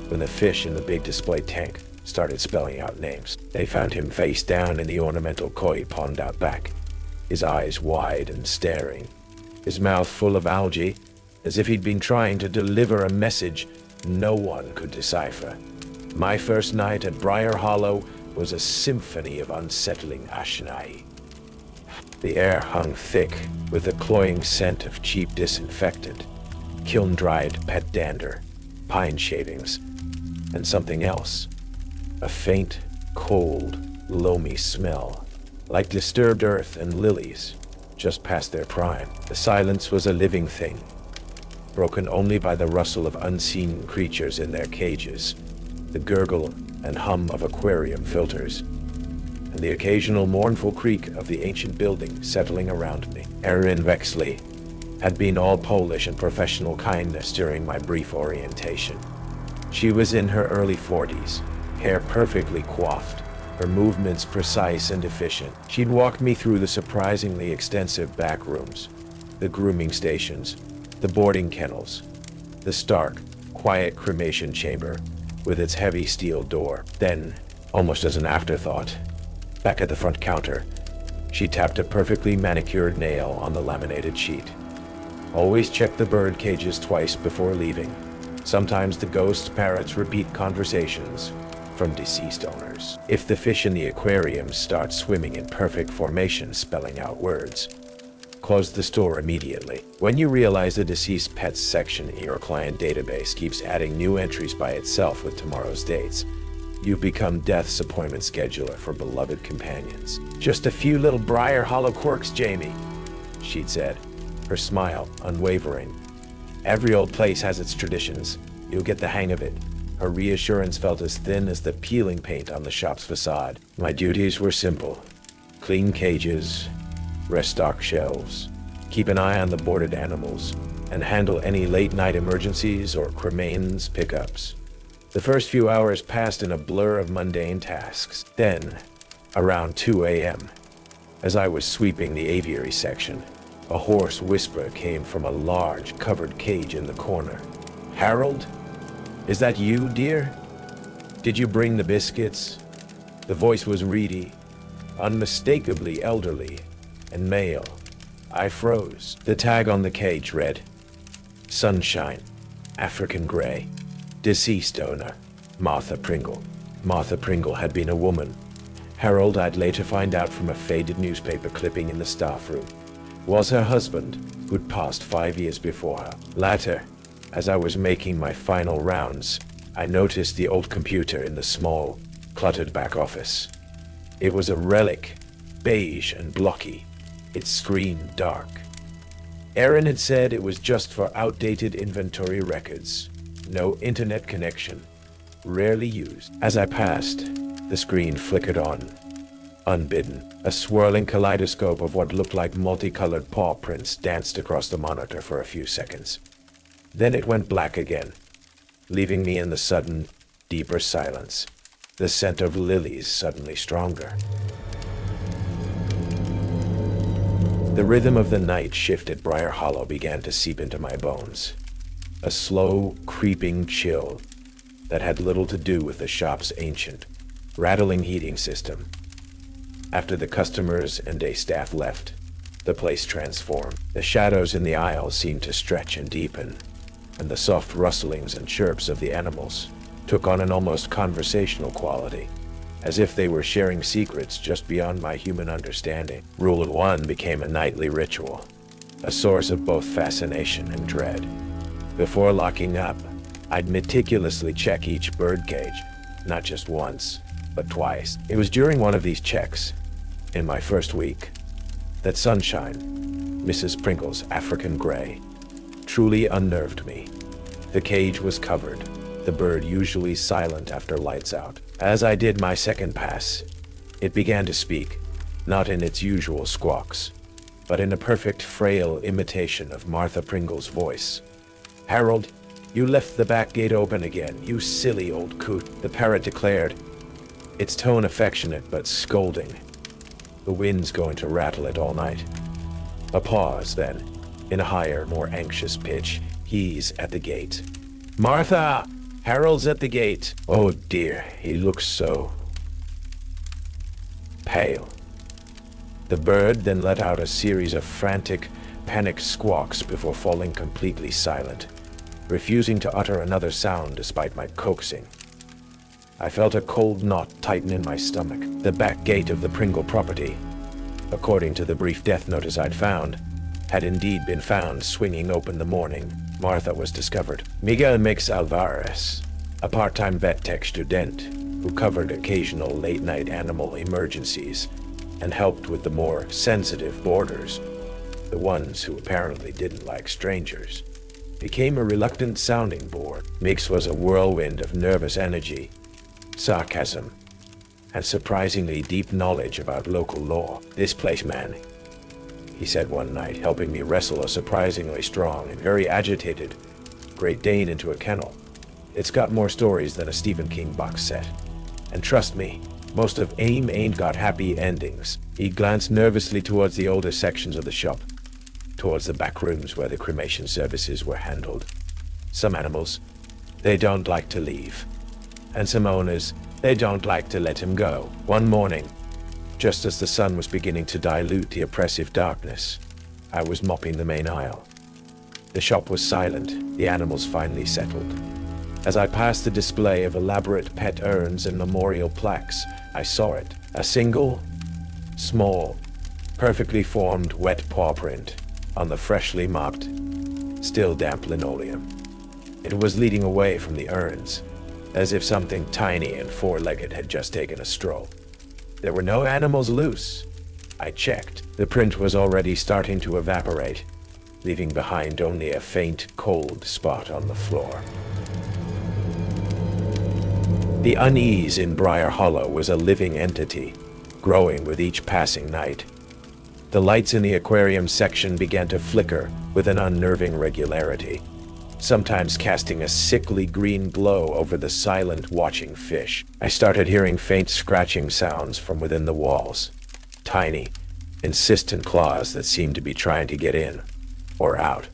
when the fish in the big display tank started spelling out names. They found him face down in the ornamental koi pond out back, his eyes wide and staring, his mouth full of algae, as if he'd been trying to deliver a message no one could decipher. My first night at Briar Hollow was a symphony of unsettling Ashnai. The air hung thick with the cloying scent of cheap disinfectant, kiln-dried pet dander, pine shavings, and something else. A faint, cold, loamy smell, like disturbed earth and lilies, just past their prime. The silence was a living thing, broken only by the rustle of unseen creatures in their cages, the gurgle and hum of aquarium filters, and the occasional mournful creak of the ancient building settling around me. Erin Wexley had been all Polish and professional kindness during my brief orientation. She was in her early 40s, hair perfectly coiffed, her movements precise and efficient. She'd walk me through the surprisingly extensive back rooms, the grooming stations, the boarding kennels, the stark, quiet cremation chamber with its heavy steel door. Then, almost as an afterthought, back at the front counter, she tapped a perfectly manicured nail on the laminated sheet. Always check the bird cages twice before leaving. Sometimes the ghost parrots repeat conversations from deceased owners. If the fish in the aquarium start swimming in perfect formation spelling out words, close the store immediately. When you realize the deceased pets section in your client database keeps adding new entries by itself with tomorrow's dates, you've become death's appointment scheduler for beloved companions. Just a few little Briar Hollow quirks, Jamie, she'd said, her smile unwavering. Every old place has its traditions. You'll get the hang of it. Her reassurance felt as thin as the peeling paint on the shop's facade. My duties were simple. Clean cages, restock shelves, keep an eye on the boarded animals, and handle any late-night emergencies or cremains pickups. The first few hours passed in a blur of mundane tasks. Then, around 2 a.m., as I was sweeping the aviary section, a hoarse whisper came from a large, covered cage in the corner. "Harold? Is that you, dear? Did you bring the biscuits?" The voice was reedy, unmistakably elderly, and male. I froze. The tag on the cage read, "Sunshine, African Gray, deceased owner, Martha Pringle." Martha Pringle had been a woman. Harold, I'd later find out from a faded newspaper clipping in the staff room, was her husband, who'd passed 5 years before her. Later, as I was making my final rounds, I noticed the old computer in the small, cluttered back office. It was a relic, beige and blocky, its screen dark. Aaron had said it was just for outdated inventory records. No internet connection, rarely used. As I passed, the screen flickered on, Unbidden, a swirling kaleidoscope of what looked like multicolored paw prints danced across the monitor for a few seconds. Then it went black again, leaving me in the sudden, deeper silence, the scent of lilies suddenly stronger. The rhythm of the night shift at Briar Hollow began to seep into my bones, a slow, creeping chill that had little to do with the shop's ancient, rattling heating system. After the customers and day staff left, the place transformed. The shadows in the aisles seemed to stretch and deepen, and the soft rustlings and chirps of the animals took on an almost conversational quality, as if they were sharing secrets just beyond my human understanding. Rule 1 became a nightly ritual, a source of both fascination and dread. Before locking up, I'd meticulously check each birdcage, not just once, but twice. It was during one of these checks, in my first week, that Sunshine, Mrs. Prinkle's African gray, truly unnerved me. The cage was covered, the bird usually silent after lights out. As I did my second pass, it began to speak, not in its usual squawks, but in a perfect frail imitation of Martha Pringle's voice. "Harold, you left the back gate open again, you silly old coot," the parrot declared, its tone affectionate but scolding. "The wind's going to rattle it all night." A pause, then, in a higher, more anxious pitch, "He's at the gate. Martha! Harold's at the gate." Oh dear, he looks so pale. The bird then let out a series of frantic, panicked squawks before falling completely silent, refusing to utter another sound despite my coaxing. I felt a cold knot tighten in my stomach. The back gate of the Pringle property, according to the brief death notice I'd found, had indeed been found swinging open the morning Martha was discovered. Miguel Mix Alvarez, a part-time vet tech student who covered occasional late-night animal emergencies and helped with the more sensitive boarders, the ones who apparently didn't like strangers, became a reluctant sounding board. Mix was a whirlwind of nervous energy, sarcasm, and surprisingly deep knowledge about local law. "This place, man," he said one night, helping me wrestle a surprisingly strong and very agitated Great Dane into a kennel. "It's got more stories than a Stephen King box set. And trust me, most of AIM ain't got happy endings." He glanced nervously towards the older sections of the shop, towards the back rooms where the cremation services were handled. Some animals, they don't like to leave. And some owners, they don't like to let him go. One morning, just as the sun was beginning to dilute the oppressive darkness, I was mopping the main aisle. The shop was silent, the animals finally settled. As I passed the display of elaborate pet urns and memorial plaques, I saw it. A single, small, perfectly formed wet paw print on the freshly mopped, still damp linoleum. It was leading away from the urns, as if something tiny and four-legged had just taken a stroll. There were no animals loose. I checked. The print was already starting to evaporate, leaving behind only a faint, cold spot on the floor. The unease in Briar Hollow was a living entity, growing with each passing night. The lights in the aquarium section began to flicker with an unnerving regularity, sometimes casting a sickly green glow over the silent, watching fish. I started hearing faint scratching sounds from within the walls, tiny, insistent claws that seemed to be trying to get in or out.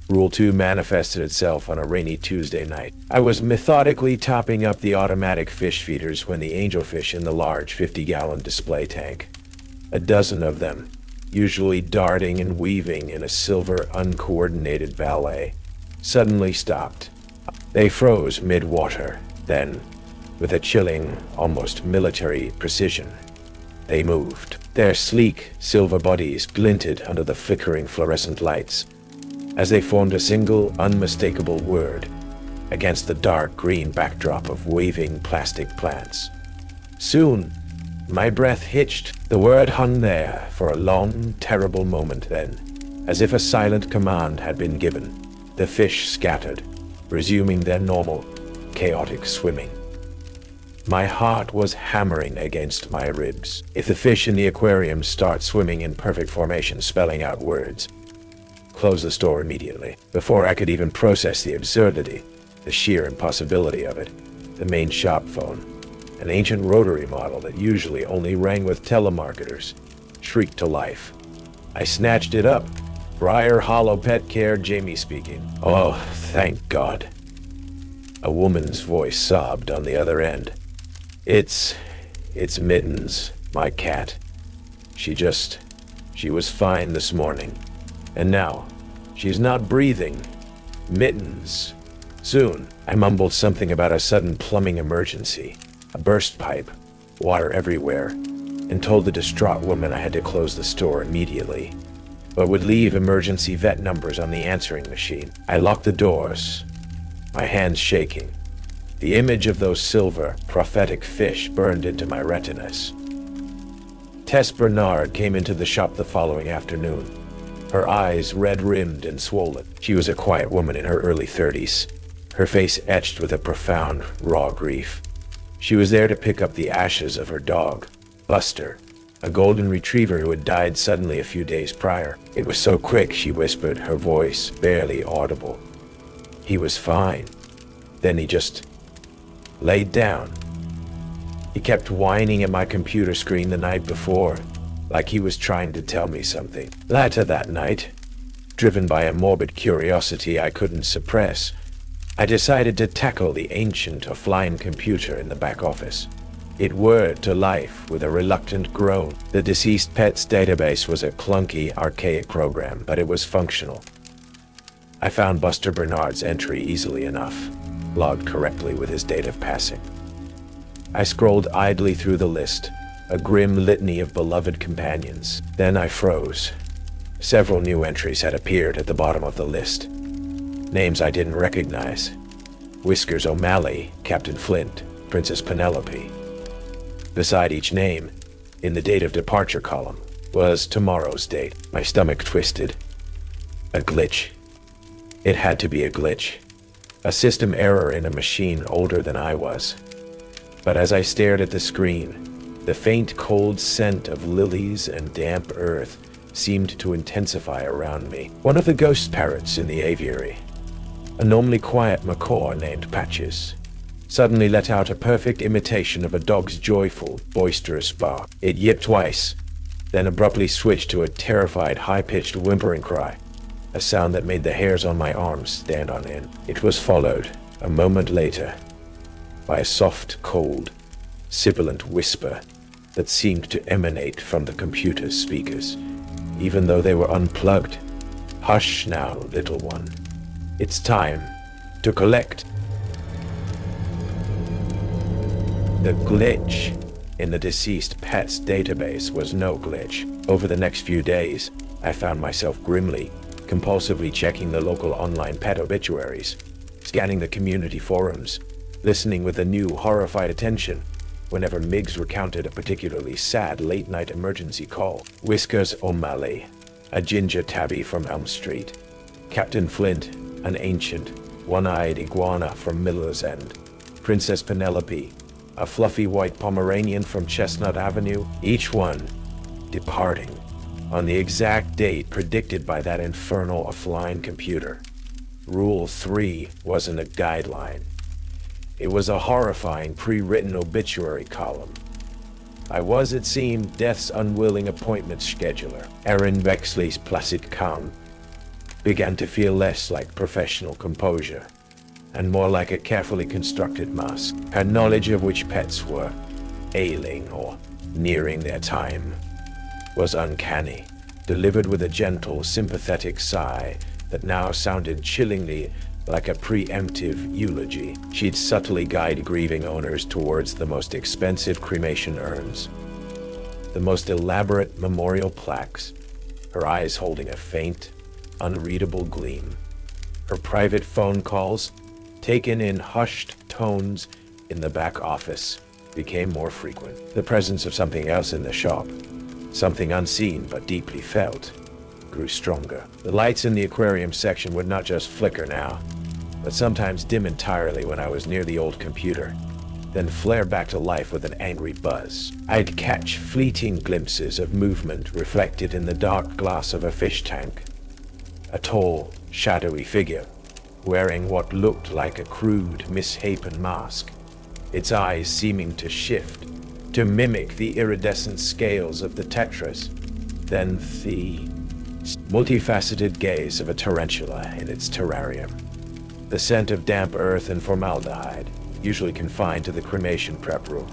Rule 2 manifested itself on a rainy Tuesday night. I was methodically topping up the automatic fish feeders when the angelfish in the large 50-gallon display tank, a dozen of them, usually darting and weaving in a silver, uncoordinated ballet, suddenly stopped. They froze mid-water. Then, with a chilling, almost military precision, they moved. Their sleek, silver bodies glinted under the flickering fluorescent lights as they formed a single, unmistakable word against the dark green backdrop of waving plastic plants. Soon, my breath hitched. The word hung there for a long, terrible moment. Then, as if a silent command had been given, the fish scattered, resuming their normal, chaotic swimming. My heart was hammering against my ribs. If the fish in the aquarium start swimming in perfect formation, spelling out words, close the store immediately. Before I could even process the absurdity, the sheer impossibility of it, the main shop phone, an ancient rotary model that usually only rang with telemarketers, shrieked to life. I snatched it up. Briar Hollow Pet Care, Jamie speaking. Oh, thank God. A woman's voice sobbed on the other end. It's Mittens, my cat. She was fine this morning. And now, she's not breathing. Mittens. Soon, I mumbled something about a sudden plumbing emergency, a burst pipe, water everywhere, and told the distraught woman I had to close the store immediately, but would leave emergency vet numbers on the answering machine. I locked the doors, my hands shaking. The image of those silver, prophetic fish burned into my retinas. Tess Bernard came into the shop the following afternoon, her eyes red-rimmed and swollen. She was a quiet woman in her early 30s, her face etched with a profound, raw grief. She was there to pick up the ashes of her dog, Buster, a golden retriever who had died suddenly a few days prior. It was so quick, she whispered, her voice barely audible. He was fine. Then he just laid down. He kept whining at my computer screen the night before, like he was trying to tell me something. Later that night, driven by a morbid curiosity I couldn't suppress, I decided to tackle the ancient offline computer in the back office. It whirred to life with a reluctant groan. The deceased pets database was a clunky, archaic program, but it was functional. I found Buster Bernard's entry easily enough, logged correctly with his date of passing. I scrolled idly through the list, a grim litany of beloved companions. Then I froze. Several new entries had appeared at the bottom of the list. Names I didn't recognize. Whiskers O'Malley, Captain Flint, Princess Penelope. Beside each name, in the date of departure column, was tomorrow's date. My stomach twisted. A glitch. It had to be a glitch. A system error in a machine older than I was. But as I stared at the screen, the faint cold scent of lilies and damp earth seemed to intensify around me. One of the ghost parrots in the aviary, a normally quiet macaw named Patches, suddenly let out a perfect imitation of a dog's joyful, boisterous bark. It yipped twice, then abruptly switched to a terrified, high-pitched whimpering cry, a sound that made the hairs on my arms stand on end. It was followed, a moment later, by a soft, cold, sibilant whisper that seemed to emanate from the computer's speakers, even though they were unplugged. Hush now, little one. It's time to collect. The glitch in the deceased pet's database was no glitch. Over the next few days, I found myself grimly, compulsively checking the local online pet obituaries, scanning the community forums, listening with a new, horrified attention whenever Miggs recounted a particularly sad late-night emergency call. Whiskers O'Malley, a ginger tabby from Elm Street. Captain Flint, an ancient, one-eyed iguana from Miller's End. Princess Penelope, a fluffy white Pomeranian from Chestnut Avenue, each one departing on the exact date predicted by that infernal offline computer. Rule 3 wasn't a guideline. It was a horrifying pre-written obituary column. I was, it seemed, death's unwilling appointment scheduler. Erin Bexley's placid calm began to feel less like professional composure and more like a carefully constructed mask, her knowledge of which pets were ailing or nearing their time was uncanny, delivered with a gentle, sympathetic sigh that now sounded chillingly like a preemptive eulogy. She'd subtly guide grieving owners towards the most expensive cremation urns, the most elaborate memorial plaques, her eyes holding a faint, unreadable gleam. Her private phone calls, taken in hushed tones in the back office, became more frequent. The presence of something else in the shop, something unseen but deeply felt, grew stronger. The lights in the aquarium section would not just flicker now, but sometimes dim entirely when I was near the old computer. then flare back to life with an angry buzz. I'd catch fleeting glimpses of movement reflected in the dark glass of a fish tank. A tall, shadowy figure, wearing what looked like a crude, misshapen mask, its eyes seeming to shift, to mimic the iridescent scales of the tetras, then the multifaceted gaze of a tarantula in its terrarium. The scent of damp earth and formaldehyde, usually confined to the cremation prep room,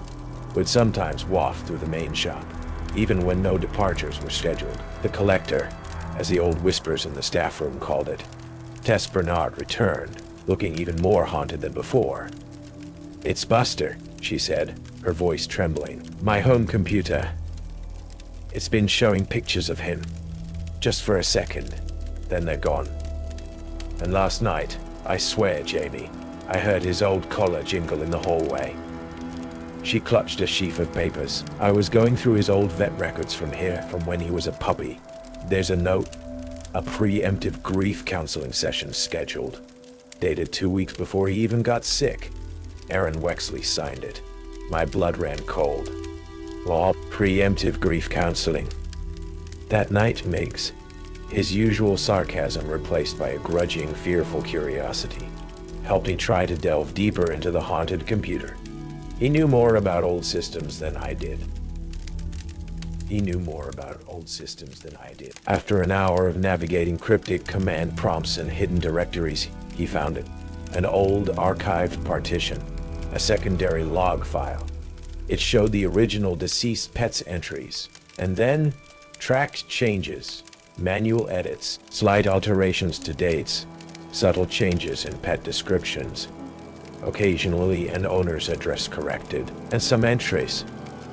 would sometimes waft through the main shop, even when no departures were scheduled. The collector, as the old whispers in the staff room called it, Tess Bernard returned, looking even more haunted than before. "It's Buster," she said, her voice trembling. "My home computer. It's been showing pictures of him. Just for a second, then they're gone. And last night, I swear, Jamie, I heard his old collar jingle in the hallway." She clutched a sheaf of papers. "I was going through his old vet records from here, from when he was a puppy. There's a note, a preemptive grief counseling session scheduled, dated 2 weeks before he even got sick." Aaron Wexley signed it. My blood ran cold. "Law, preemptive grief counseling." That night, Miggs, his usual sarcasm replaced by a grudging, fearful curiosity, helped me try to delve deeper into the haunted computer. He knew more about old systems than I did. After an hour of navigating cryptic command prompts and hidden directories, he found it. An old archived partition, a secondary log file. It showed the original deceased pet's entries, and then tracked changes, manual edits, slight alterations to dates, subtle changes in pet descriptions, occasionally an owner's address corrected, and some entries.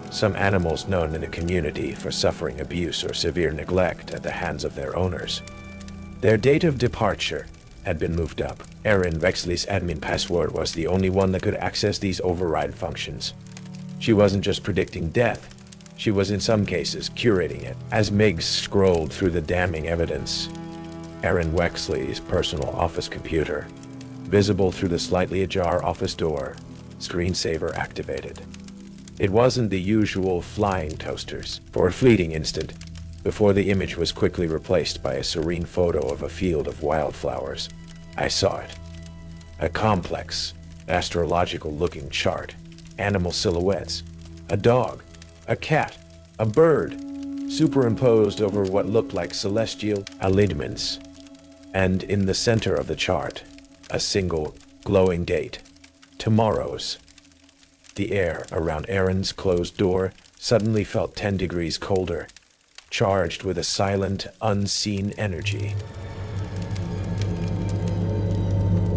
Some animals known in the community for suffering abuse or severe neglect at the hands of their owners. Their date of departure had been moved up. Erin Vexley's admin password was the only one that could access these override functions. She wasn't just predicting death, she was in some cases curating it. As Miggs scrolled through the damning evidence, Erin Wexley's personal office computer, visible through the slightly ajar office door, screensaver activated. It wasn't the usual flying toasters. For a fleeting instant, before the image was quickly replaced by a serene photo of a field of wildflowers, I saw it. A complex, astrological-looking chart, animal silhouettes, a dog, a cat, a bird, superimposed over what looked like celestial alignments, and in the center of the chart, a single, glowing date, tomorrow's. The air around Erin's closed door suddenly felt 10 degrees colder, charged with a silent, unseen energy.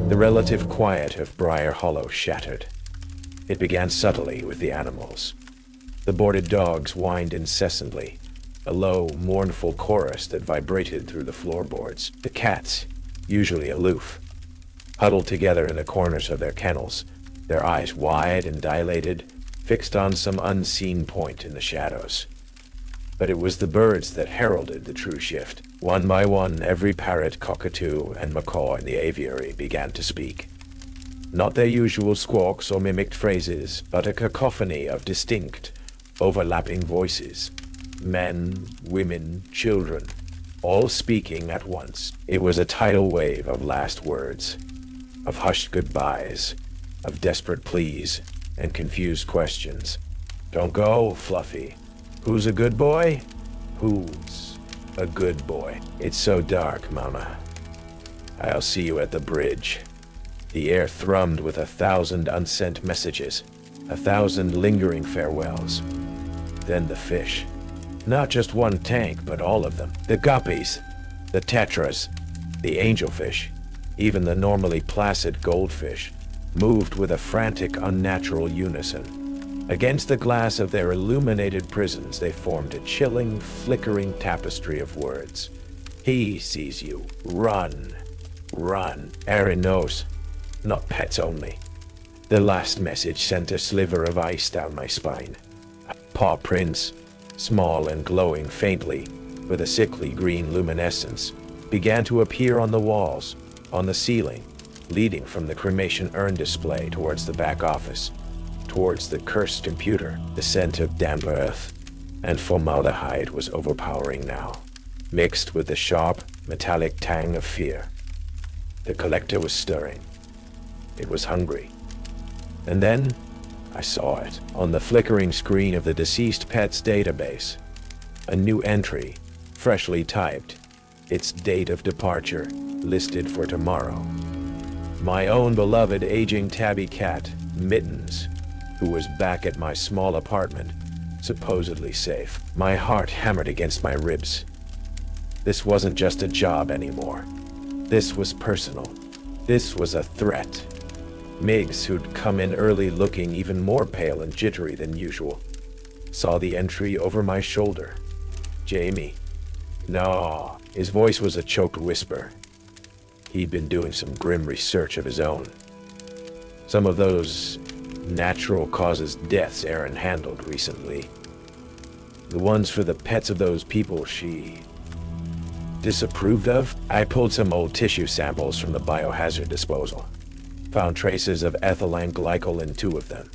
The relative quiet of Briar Hollow shattered. It began subtly with the animals. The boarded dogs whined incessantly, a low, mournful chorus that vibrated through the floorboards. The cats, usually aloof, huddled together in the corners of their kennels, their eyes wide and dilated, fixed on some unseen point in the shadows. But it was the birds that heralded the true shift. One by one, every parrot, cockatoo, and macaw in the aviary began to speak. Not their usual squawks or mimicked phrases, but a cacophony of distinct, overlapping voices. Men, women, children, all speaking at once. It was a tidal wave of last words, of hushed goodbyes, of desperate pleas and confused questions. "Don't go, Fluffy. Who's a good boy? Who's a good boy? It's so dark, Mama. I'll see you at the bridge." The air thrummed with 1,000 unsent messages, 1,000 lingering farewells. Then the fish. Not just one tank, but all of them. The guppies, the tetras, the angelfish, even the normally placid goldfish, moved with a frantic, unnatural unison. Against the glass of their illuminated prisons, they formed a chilling, flickering tapestry of words. "He sees you. Run. Run." Erin knows. Not pets only. The last message sent a sliver of ice down my spine. Paw prints, small and glowing faintly, with a sickly green luminescence, began to appear on the walls, on the ceiling, leading from the cremation urn display towards the back office. towards the cursed computer. The scent of damp earth and formaldehyde was overpowering now, mixed with the sharp, metallic tang of fear. The collector was stirring. It was hungry. And then I saw it on the flickering screen of the deceased pet's database. A new entry, freshly typed, its date of departure listed for tomorrow. My own beloved aging tabby cat, Mittens, who was back at my small apartment, supposedly safe. My heart hammered against my ribs. This wasn't just a job anymore. This was personal. This was a threat. Miggs, who'd come in early looking even more pale and jittery than usual, saw the entry over my shoulder. Jamie. No. His voice was a choked whisper. He'd been doing some grim research of his own. Some of those natural causes deaths Erin handled recently. The ones for the pets of those people she disapproved of. I pulled some old tissue samples from the biohazard disposal. Found traces of ethylene glycol in 2 of them.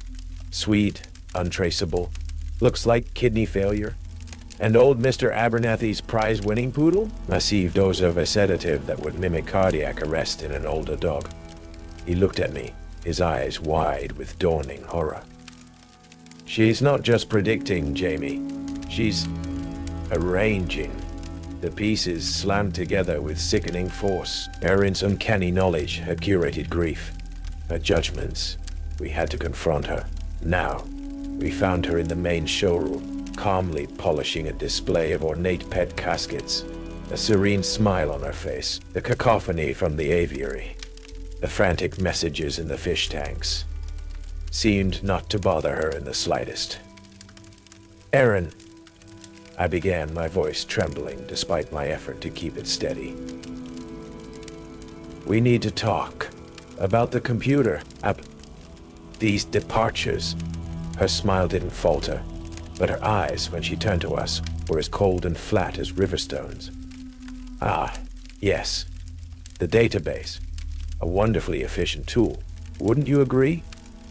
Sweet, untraceable, looks like kidney failure. And old Mr. Abernathy's prize-winning poodle? Massive dose of a sedative that would mimic cardiac arrest in an older dog. He looked at me, his eyes wide with dawning horror. She's not just predicting, Jamie. She's arranging. The pieces slammed together with sickening force. Erin's uncanny knowledge, her curated grief, her judgments. We had to confront her. Now, we found her in the main showroom, calmly polishing a display of ornate pet caskets, a serene smile on her face, the cacophony from the aviary, the frantic messages in the fish tanks, seemed not to bother her in the slightest. Erin, I began, my voice trembling despite my effort to keep it steady. We need to talk about the computer these departures. Her smile didn't falter, but her eyes, when she turned to us, were as cold and flat as river stones. Ah, yes. The database. A wonderfully efficient tool. Wouldn't you agree?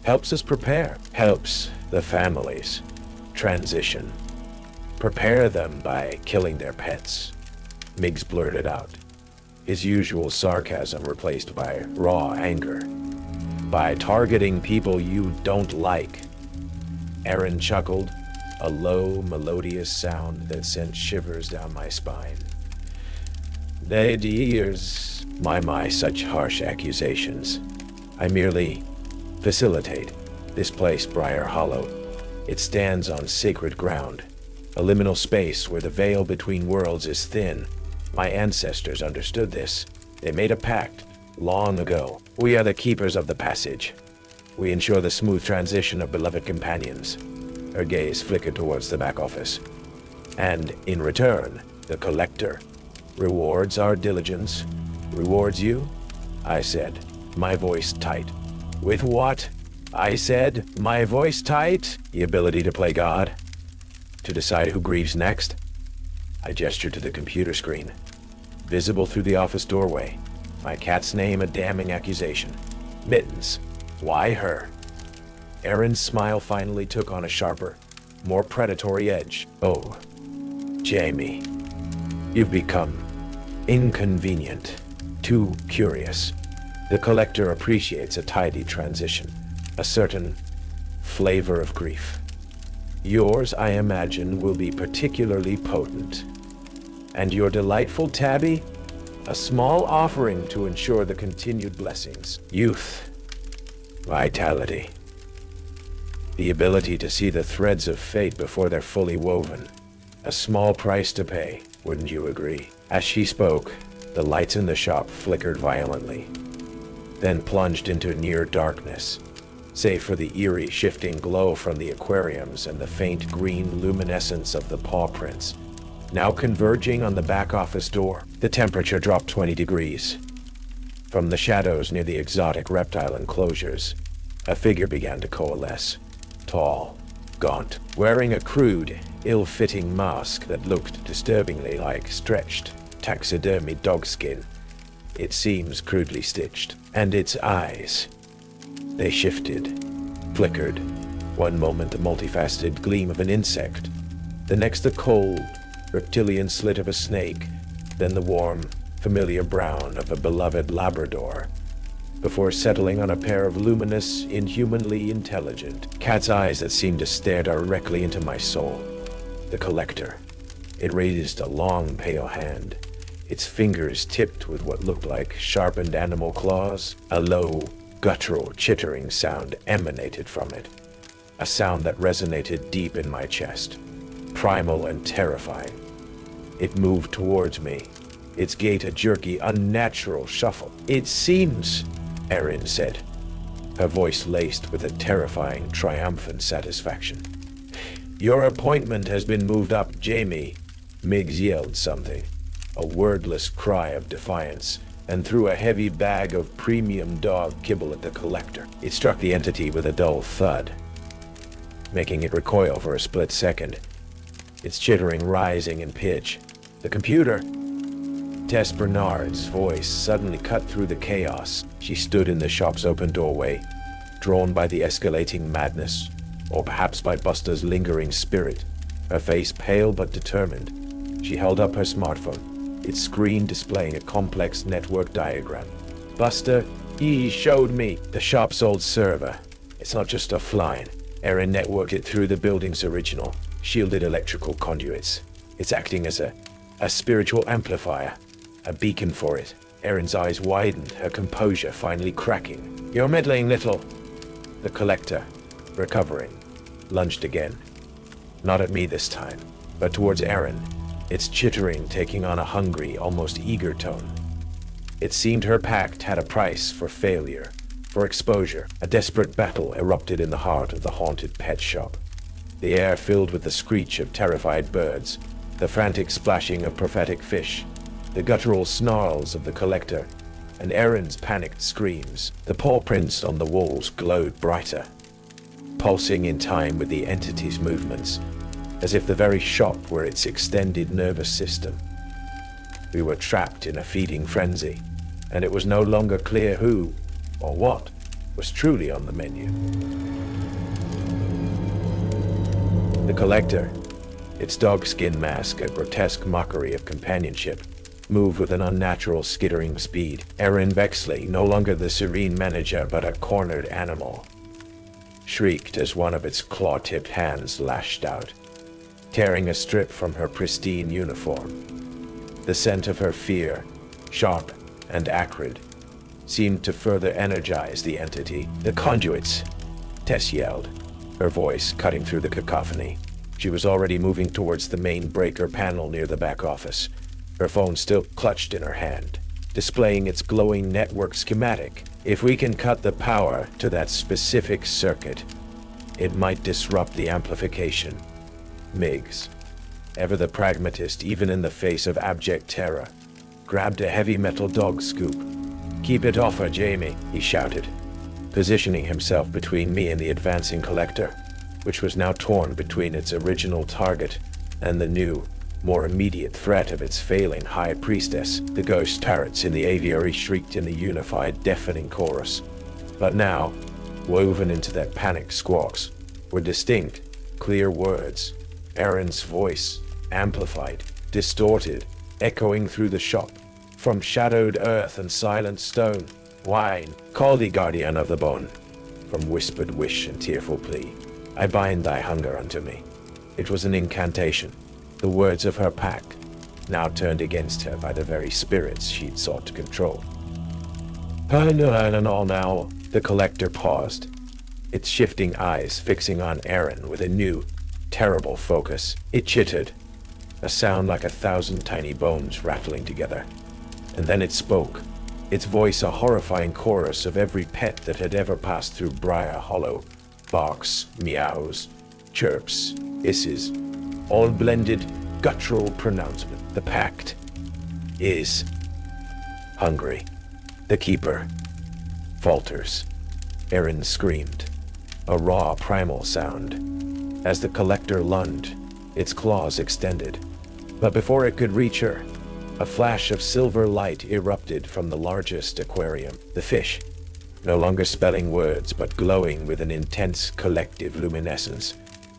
Helps us prepare. Helps the families transition. Prepare them by killing their pets. Miggs blurted out, his usual sarcasm replaced by raw anger. By targeting people you don't like. Erin chuckled, a low, melodious sound that sent shivers down my spine. The adheres, my, such harsh accusations. I merely facilitate this place, Briar Hollow. It stands on sacred ground, a liminal space where the veil between worlds is thin. My ancestors understood this. They made a pact long ago. We are the keepers of the passage. We ensure the smooth transition of beloved companions. Her gaze flickered towards the back office. And in return, the collector rewards our diligence. Rewards you? I said, my voice tight. With what? I said, my voice tight. The ability to play God. To decide who grieves next. I gestured to the computer screen. Visible through the office doorway. My cat's name a damning accusation. Mittens. Why her? Erin's smile finally took on a sharper, more predatory edge. Oh, Jamie. You've become inconvenient. Too curious. The collector appreciates a tidy transition. A certain flavor of grief. Yours, I imagine, will be particularly potent. And your delightful tabby? A small offering to ensure the continued blessings. Youth. Vitality. The ability to see the threads of fate before they're fully woven. A small price to pay, wouldn't you agree? As she spoke, the lights in the shop flickered violently, then plunged into near darkness, save for the eerie shifting glow from the aquariums and the faint green luminescence of the paw prints. Now converging on the back office door, the temperature dropped 20 degrees. From the shadows near the exotic reptile enclosures, a figure began to coalesce. Tall, gaunt, wearing a crude, ill-fitting mask that looked disturbingly like stretched, taxidermy dog skin. It seems crudely stitched. And its eyes. They shifted, flickered, One moment a multifaceted gleam of an insect, the next a cold, reptilian slit of a snake, then the warm, familiar brown of a beloved Labrador, before settling on a pair of luminous, inhumanly intelligent cat's eyes that seemed to stare directly into my soul. The collector. It raised a long, pale hand, its fingers tipped with what looked like sharpened animal claws. A low, guttural, chittering sound emanated from it, a sound that resonated deep in my chest, primal and terrifying. It moved towards me, its gait a jerky, unnatural shuffle. "It seems," Erin said, her voice laced with a terrifying, triumphant satisfaction. "Your appointment has been moved up, Jamie." Miggs yelled something, a wordless cry of defiance, and threw a heavy bag of premium dog kibble at the collector. It struck the entity with a dull thud, making it recoil for a split second, its chittering rising in pitch. "The computer!" Tess Bernard's voice suddenly cut through the chaos. She stood in the shop's open doorway, drawn by the escalating madness, or perhaps by Buster's lingering spirit. Her face pale but determined, she held up her smartphone, its screen displaying a complex network diagram. "Buster, he showed me the shop's old server. It's not just offline. Erin networked it through the building's original, shielded electrical conduits. It's acting as a spiritual amplifier, a beacon for it." Erin's eyes widened, her composure finally cracking. "You're meddling, little." The collector, recovering, lunged again. Not at me this time, but towards Erin, its chittering taking on a hungry, almost eager tone. It seemed her pact had a price for failure, for exposure. A desperate battle erupted in the heart of the haunted pet shop. The air filled with the screech of terrified birds, the frantic splashing of prophetic fish, the guttural snarls of the collector, and Erin's panicked screams. The paw prints on the walls glowed brighter, pulsing in time with the entity's movements, as if the very shop were its extended nervous system. We were trapped in a feeding frenzy, and it was no longer clear who, or what, was truly on the menu. The collector, its dogskin mask a grotesque mockery of companionship, moved with an unnatural skittering speed. Erin Bexley, no longer the serene manager but a cornered animal, shrieked as one of its claw-tipped hands lashed out, tearing a strip from her pristine uniform. The scent of her fear, sharp and acrid, seemed to further energize the entity. "The conduits!" Tess yelled, her voice cutting through the cacophony. She was already moving towards the main breaker panel near the back office, her phone still clutched in her hand, displaying its glowing network schematic. "If we can cut the power to that specific circuit, it might disrupt the amplification." Miggs, ever the pragmatist even in the face of abject terror, grabbed a heavy metal dog scoop. "Keep it off her, Jamie," he shouted, positioning himself between me and the advancing collector, which was now torn between its original target and the new, more immediate threat of its failing high priestess. The ghost parrots in the aviary shrieked in a unified, deafening chorus. But now, woven into their panicked squawks, were distinct, clear words. Erin's voice, amplified, distorted, echoing through the shop. "From shadowed earth and silent stone, whine, call thee guardian of the bone. From whispered wish and tearful plea, I bind thy hunger unto me." It was an incantation, the words of her pact, now turned against her by the very spirits she'd sought to control. "I know all now." The collector paused, its shifting eyes fixing on Erin with a new, terrible focus. It chittered, a sound like 1,000 tiny bones rattling together. And then it spoke, its voice a horrifying chorus of every pet that had ever passed through Briar Hollow. Barks, meows, chirps, hisses, all blended, guttural pronouncement. "The pact is hungry." The keeper falters. Erin screamed, a raw primal sound, as the collector lunged, its claws extended. But before it could reach her, a flash of silver light erupted from the largest aquarium. The fish, no longer spelling words but glowing with an intense collective luminescence,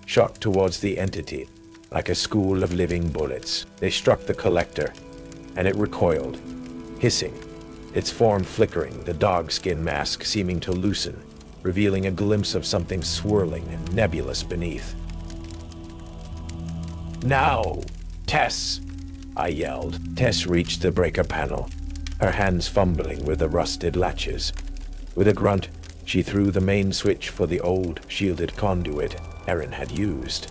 shot towards the entity like a school of living bullets. They struck the collector, and it recoiled, hissing, its form flickering, the dogskin mask seeming to loosen, revealing a glimpse of something swirling and nebulous beneath. "Now, Tess!" I yelled. Tess reached the breaker panel, her hands fumbling with the rusted latches. With a grunt, she threw the main switch for the old, shielded conduit Erin had used.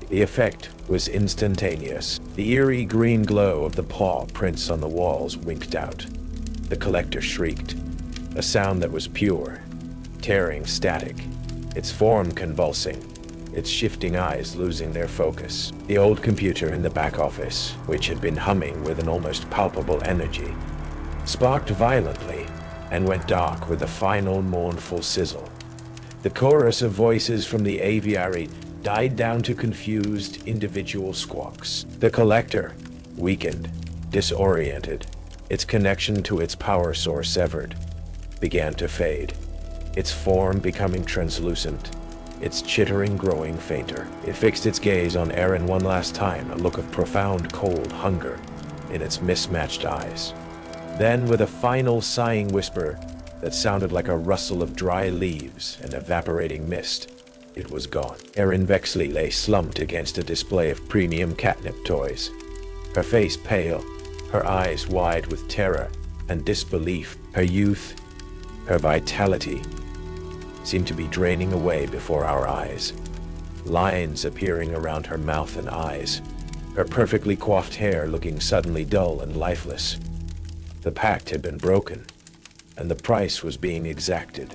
The effect was instantaneous. The eerie green glow of the paw prints on the walls winked out. The collector shrieked, a sound that was pure, tearing static, its form convulsing, its shifting eyes losing their focus. The old computer in the back office, which had been humming with an almost palpable energy, sparked violently and went dark with a final mournful sizzle. The chorus of voices from the aviary died down to confused individual squawks. The collector, weakened, disoriented, its connection to its power source severed, began to fade, its form becoming translucent, its chittering growing fainter. It fixed its gaze on Erin one last time, a look of profound cold hunger in its mismatched eyes. Then, with a final sighing whisper that sounded like a rustle of dry leaves and evaporating mist, it was gone. Erin Vexley lay slumped against a display of premium catnip toys, her face pale, her eyes wide with terror and disbelief. Her youth, her vitality, seemed to be draining away before our eyes, lines appearing around her mouth and eyes, her perfectly coiffed hair looking suddenly dull and lifeless. The pact had been broken, and the price was being exacted.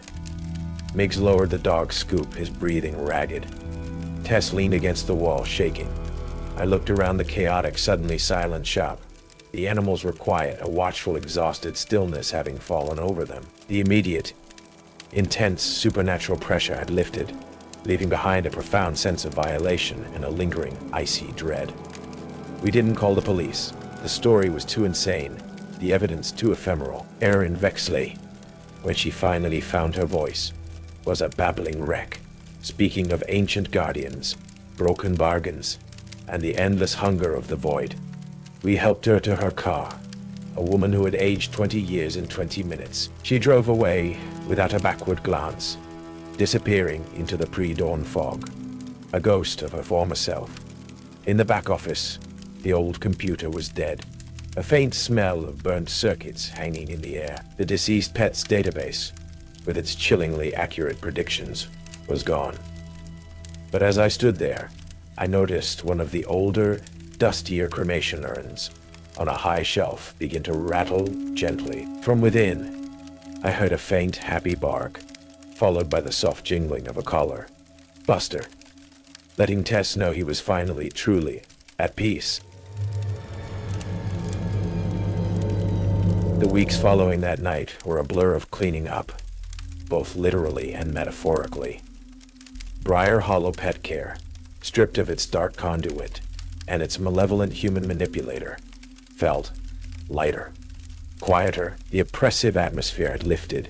Miggs lowered the dog's scoop, his breathing ragged. Tess leaned against the wall, shaking. I looked around the chaotic, suddenly silent shop. The animals were quiet, a watchful, exhausted stillness having fallen over them. The immediate, intense supernatural pressure had lifted, leaving behind a profound sense of violation and a lingering, icy dread. We didn't call the police. The story was too insane, the evidence too ephemeral. Erin Vexley, when she finally found her voice, was a babbling wreck, speaking of ancient guardians, broken bargains, and the endless hunger of the void. We helped her to her car, a woman who had aged 20 years in 20 minutes. She drove away without a backward glance, disappearing into the pre-dawn fog, a ghost of her former self. In the back office, the old computer was dead, a faint smell of burnt circuits hanging in the air. The deceased pet's database, with its chillingly accurate predictions, was gone. But as I stood there, I noticed one of the older, dustier cremation urns on a high shelf begin to rattle gently. From within, I heard a faint, happy bark, followed by the soft jingling of a collar. Buster, letting Tess know he was finally, truly, at peace. The weeks following that night were a blur of cleaning up, both literally and metaphorically. Briar Hollow Pet Care, stripped of its dark conduit and its malevolent human manipulator, felt lighter, quieter. The oppressive atmosphere had lifted,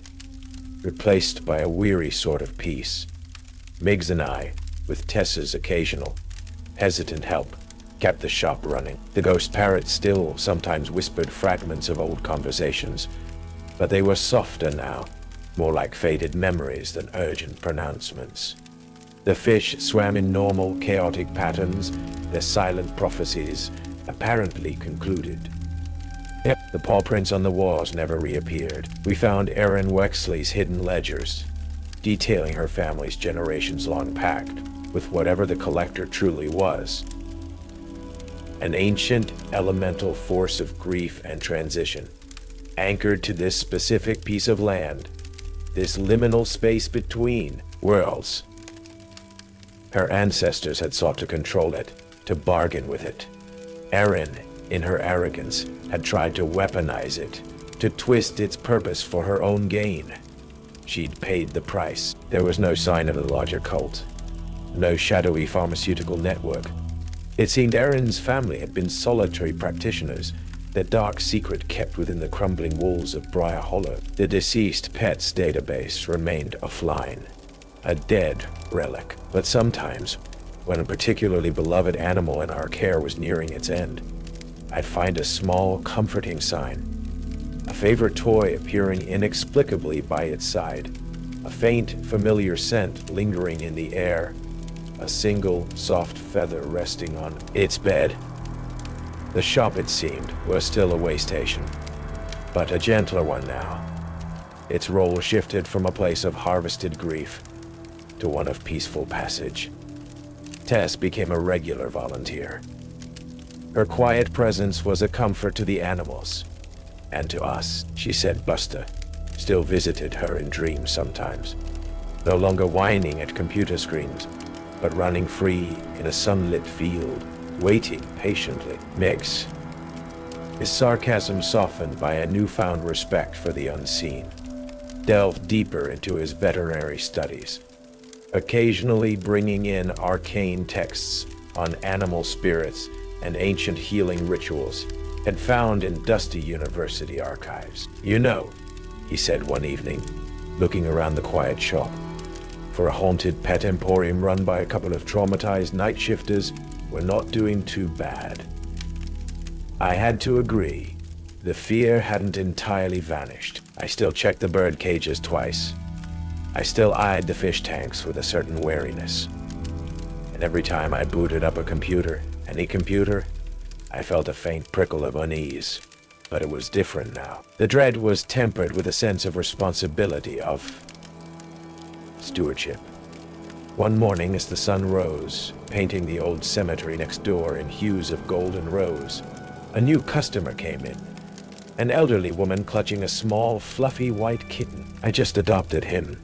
replaced by a weary sort of peace. Miggs and I, with Tess's occasional, hesitant help, kept the shop running. The ghost parrot still sometimes whispered fragments of old conversations, but they were softer now, more like faded memories than urgent pronouncements. The fish swam in normal, chaotic patterns, their silent prophecies apparently concluded. The paw prints on the walls never reappeared. We found Erin Wexley's hidden ledgers, detailing her family's generations-long pact with whatever the collector truly was. An ancient, elemental force of grief and transition, anchored to this specific piece of land, this liminal space between worlds. Her ancestors had sought to control it, to bargain with it. Erin, in her arrogance, had tried to weaponize it, to twist its purpose for her own gain. She'd paid the price. There was no sign of the larger cult, no shadowy pharmaceutical network. It seemed Erin's family had been solitary practitioners, the dark secret kept within the crumbling walls of Briar Hollow. The deceased pet's database remained offline, a dead relic. But sometimes, when a particularly beloved animal in our care was nearing its end, I'd find a small, comforting sign, a favorite toy appearing inexplicably by its side, a faint, familiar scent lingering in the air, a single, soft feather resting on its bed. The shop, it seemed, was still a way station, but a gentler one now. Its role shifted from a place of harvested grief to one of peaceful passage. Tess became a regular volunteer. Her quiet presence was a comfort to the animals, and to us. She said Buster still visited her in dreams sometimes, no longer whining at computer screens, but running free in a sunlit field, waiting patiently. Mix, his sarcasm softened by a newfound respect for the unseen, delved deeper into his veterinary studies, occasionally bringing in arcane texts on animal spirits and ancient healing rituals had found in dusty university archives. "You know," he said one evening, looking around the quiet shop, "for a haunted pet emporium run by a couple of traumatized night shifters, we're not doing too bad." I had to agree. The fear hadn't entirely vanished. I still checked the bird cages twice. I still eyed the fish tanks with a certain wariness. And every time I booted up a computer, any computer, I felt a faint prickle of unease. But it was different now. The dread was tempered with a sense of responsibility, of stewardship. One morning as the sun rose, painting the old cemetery next door in hues of gold and rose, a new customer came in. An elderly woman clutching a small, fluffy white kitten. "I just adopted him,"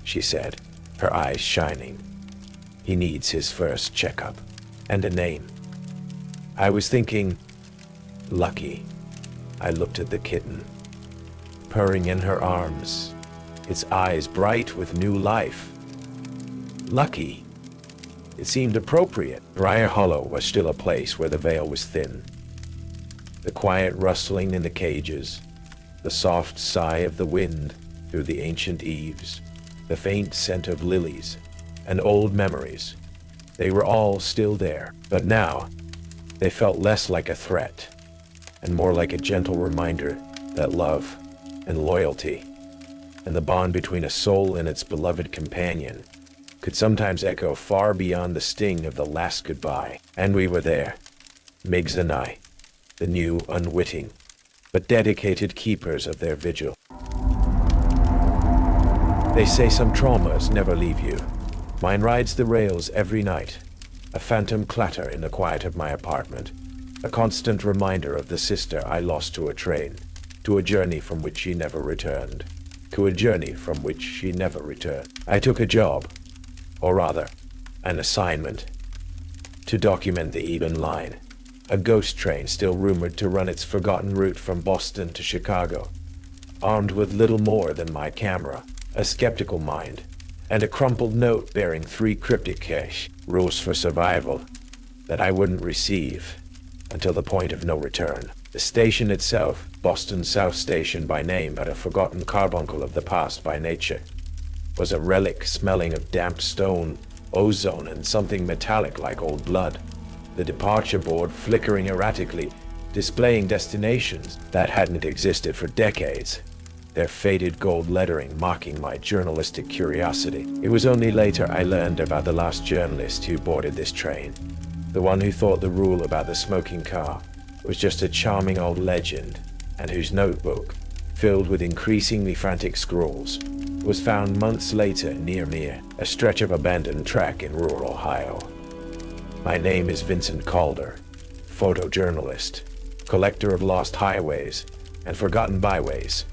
she said, her eyes shining. "He needs his first checkup. And a name." I was thinking, Lucky. I looked at the kitten, purring in her arms, its eyes bright with new life. Lucky. It seemed appropriate. Briar Hollow was still a place where the veil was thin. The quiet rustling in the cages, the soft sigh of the wind through the ancient eaves, the faint scent of lilies, and old memories. They were all still there, but now they felt less like a threat and more like a gentle reminder that love and loyalty and the bond between a soul and its beloved companion could sometimes echo far beyond the sting of the last goodbye. And we were there, Miggs and I, the new, unwitting, but dedicated keepers of their vigil. They say some traumas never leave you. Mine rides the rails every night, a phantom clatter in the quiet of my apartment, a constant reminder of the sister I lost to a train, to a journey from which she never returned, to a journey from which she never returned. I took a job, or rather, an assignment, to document the Eben line, a ghost train still rumored to run its forgotten route from Boston to Chicago, armed with little more than my camera, a skeptical mind, and a crumpled note bearing 3 cryptic rules for survival that I wouldn't receive until the point of no return. The station itself, Boston South Station by name but a forgotten carbuncle of the past by nature, was a relic smelling of damp stone, ozone, and something metallic like old blood. The departure board flickering erratically, displaying destinations that hadn't existed for decades, their faded gold lettering mocking my journalistic curiosity. It was only later I learned about the last journalist who boarded this train, the one who thought the rule about the smoking car was just a charming old legend, and whose notebook, filled with increasingly frantic scrawls, was found months later near me, a stretch of abandoned track in rural Ohio. My name is Vincent Calder, photojournalist, collector of lost highways and forgotten byways,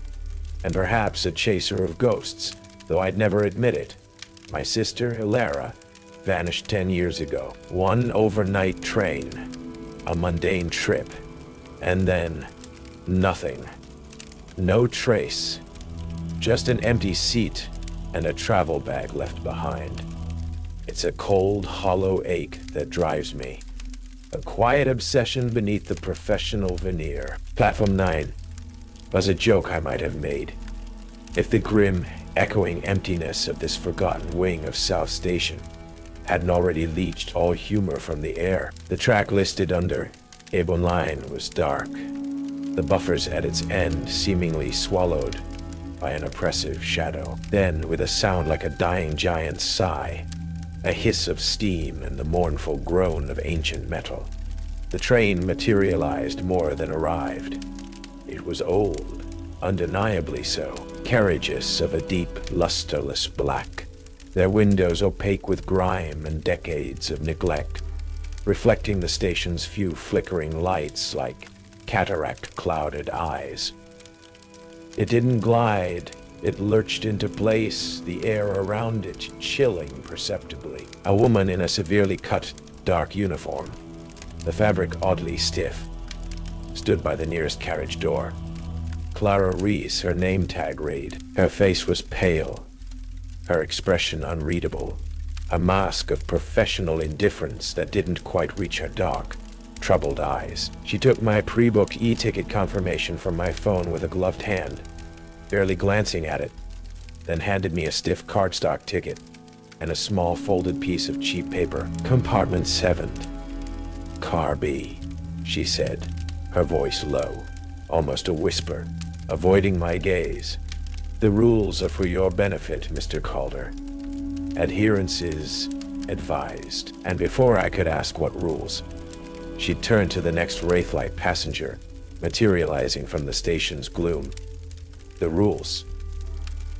and perhaps a chaser of ghosts, though I'd never admit it. My sister, Hilara, vanished 10 years ago. One overnight train, a mundane trip, and then nothing. No trace, just an empty seat and a travel bag left behind. It's a cold, hollow ache that drives me, A quiet obsession beneath the professional veneer. Platform 9 was a joke I might have made, if the grim, echoing emptiness of this forgotten wing of South Station hadn't already leached all humor from the air. The track listed under Avon Line was dark, the buffers at its end seemingly swallowed by an oppressive shadow. Then, with a sound like a dying giant's sigh, a hiss of steam and the mournful groan of ancient metal, the train materialized more than arrived. It was old, undeniably so, carriages of a deep, lusterless black, their windows opaque with grime and decades of neglect, reflecting the station's few flickering lights like cataract-clouded eyes. It didn't glide, it lurched into place, the air around it chilling perceptibly. A woman in a severely cut, dark uniform, the fabric oddly stiff, stood by the nearest carriage door. Clara Reese, her name tag read. Her face was pale, her expression unreadable, a mask of professional indifference that didn't quite reach her dark, troubled eyes. She took my pre-booked e-ticket confirmation from my phone with a gloved hand, barely glancing at it, then handed me a stiff cardstock ticket and a small folded piece of cheap paper. Compartment 7. Car B, she said, her voice low, almost a whisper, avoiding my gaze. The rules are for your benefit, Mr. Calder. Adherence is advised. And before I could ask what rules, she turned to the next Wraithlight passenger, materializing from the station's gloom. The rules.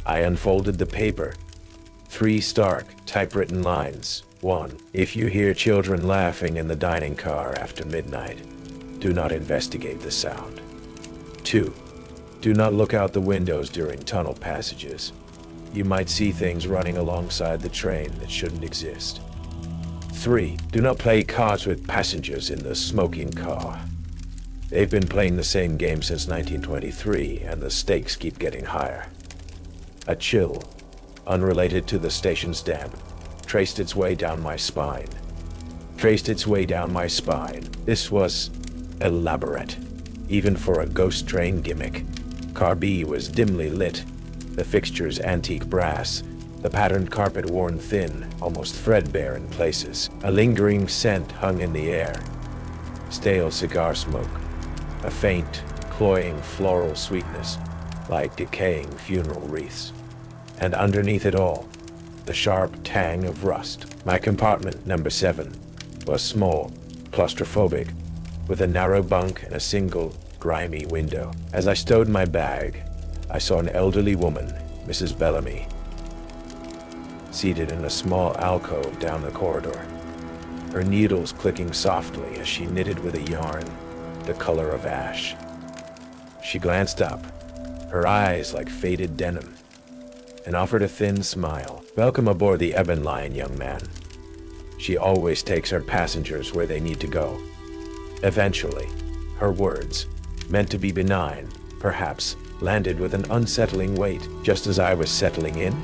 I unfolded the paper. 3 stark, typewritten lines. 1. If you hear children laughing in the dining car after midnight, do not investigate the sound. 2. Do not look out the windows during tunnel passages. You might see things running alongside the train that shouldn't exist. 3. Do not play cards with passengers in the smoking car. They've been playing the same game since 1923, and the stakes keep getting higher. A chill, unrelated to the station's den, traced its way down my spine. This was elaborate, even for a ghost train gimmick. Car B was dimly lit, the fixtures antique brass, the patterned carpet worn thin, almost threadbare in places. A lingering scent hung in the air. Stale cigar smoke, a faint, cloying floral sweetness, like decaying funeral wreaths. And underneath it all, the sharp tang of rust. My compartment, number 7, was small, claustrophobic, with a narrow bunk and a single, grimy window. As I stowed my bag, I saw an elderly woman, Mrs. Bellamy, seated in a small alcove down the corridor, her needles clicking softly as she knitted with a yarn the color of ash. She glanced up, her eyes like faded denim, and offered a thin smile. Welcome aboard the Ebon Line, young man. She always takes her passengers where they need to go. Eventually, her words, meant to be benign, perhaps, landed with an unsettling weight. Just as I was settling in,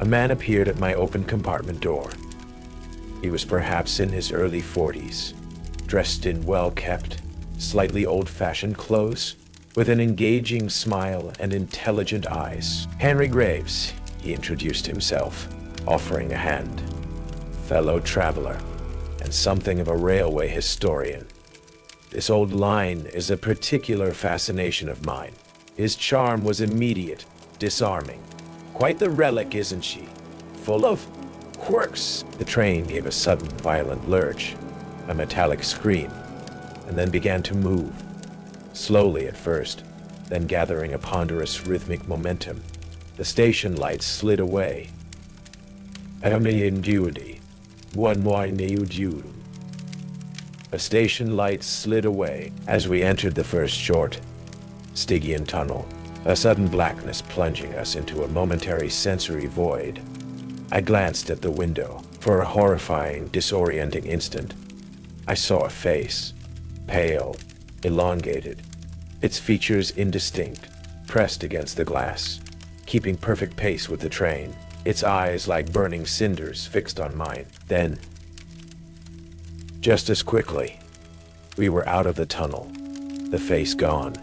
a man appeared at my open compartment door. He was perhaps in his early 40s, dressed in well-kept, slightly old-fashioned clothes, with an engaging smile and intelligent eyes. Henry Graves, he introduced himself, offering a hand. Fellow traveler, and something of a railway historian. This old line is a particular fascination of mine. His charm was immediate, disarming. Quite the relic, isn't she? Full of quirks. The train gave a sudden, violent lurch, a metallic scream, and then began to move. Slowly at first, then gathering a ponderous rhythmic momentum. The station lights slid away. A station light slid away as we entered the first short, Stygian tunnel, a sudden blackness plunging us into a momentary sensory void. I glanced at the window. For a horrifying, disorienting instant, I saw a face, pale, elongated, its features indistinct, pressed against the glass, keeping perfect pace with the train, its eyes like burning cinders fixed on mine. Then, just as quickly, We were out of the tunnel, the face gone,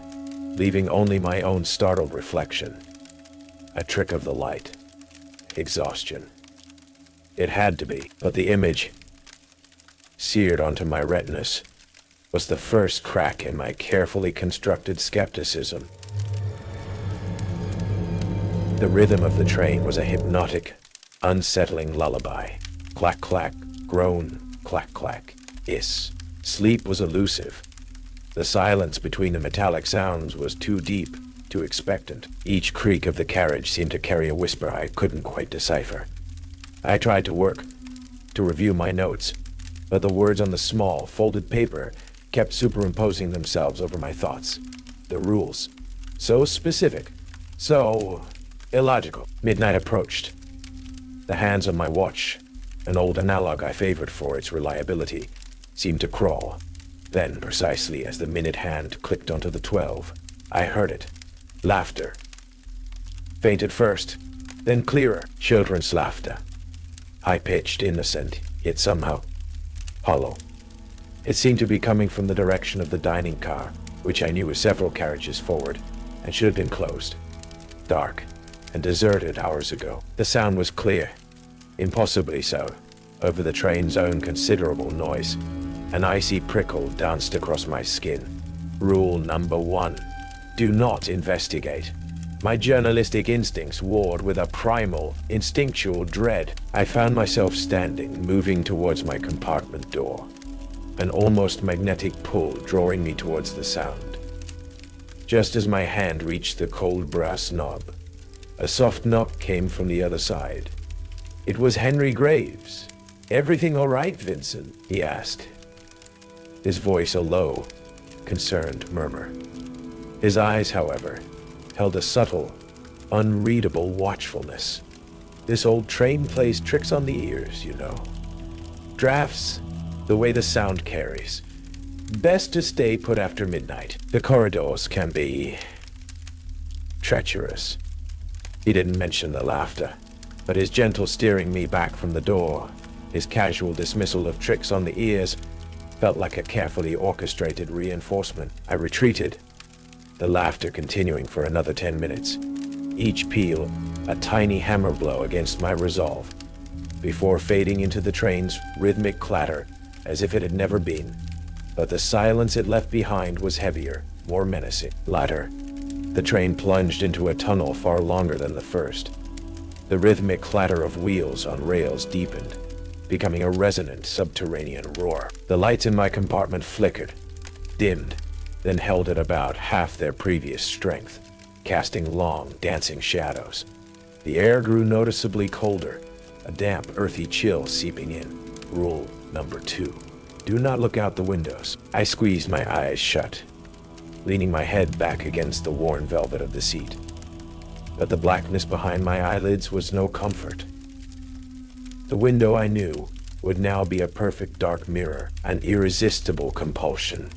leaving only my own startled reflection. A trick of the light. Exhaustion. It had to be, but the image, seared onto my retinas, was the first crack in my carefully constructed skepticism. The rhythm of the train was a hypnotic, unsettling lullaby. Clack, clack, groan, clack, clack, hiss. Sleep was elusive. The silence between the metallic sounds was too deep, too expectant. Each creak of the carriage seemed to carry a whisper I couldn't quite decipher. I tried to work, to review my notes, but the words on the small, folded paper kept superimposing themselves over my thoughts. The rules. So specific. So illogical. Midnight approached. The hands on my watch, an old analog I favored for its reliability, seemed to crawl. Then, precisely as the minute hand clicked onto the 12, I heard it. Laughter. Faint at first, then clearer. Children's laughter. High-pitched, innocent, yet somehow hollow. It seemed to be coming from the direction of the dining car, which I knew was several carriages forward, and should have been closed. Dark and deserted hours ago. The sound was clear, impossibly so, over the train's own considerable noise. An icy prickle danced across my skin. Rule number 1. Do not investigate. My journalistic instincts warred with a primal, instinctual dread. I found myself standing, moving towards my compartment door, an almost magnetic pull drawing me towards the sound. Just as my hand reached the cold brass knob, a soft knock came from the other side. It was Henry Graves. "Everything all right, Vincent?" he asked, his voice a low, concerned murmur. His eyes, however, held a subtle, unreadable watchfulness. This old train plays tricks on the ears, you know. Drafts, the way the sound carries. Best to stay put after midnight. The corridors can be treacherous. He didn't mention the laughter, but his gentle steering me back from the door, his casual dismissal of tricks on the ears, felt like a carefully orchestrated reinforcement. I retreated, the laughter continuing for another 10 minutes, each peal a tiny hammer blow against my resolve, before fading into the train's rhythmic clatter as if it had never been. But the silence it left behind was heavier, more menacing, lighter. The train plunged into a tunnel far longer than the first. The rhythmic clatter of wheels on rails deepened, becoming a resonant subterranean roar. The lights in my compartment flickered, dimmed, then held at about half their previous strength, casting long, dancing shadows. The air grew noticeably colder, a damp, earthy chill seeping in. Rule number 2. Do not look out the windows. I squeezed my eyes shut, leaning my head back against the worn velvet of the seat. But the blackness behind my eyelids was no comfort. The window, I knew, would now be a perfect dark mirror. An irresistible compulsion,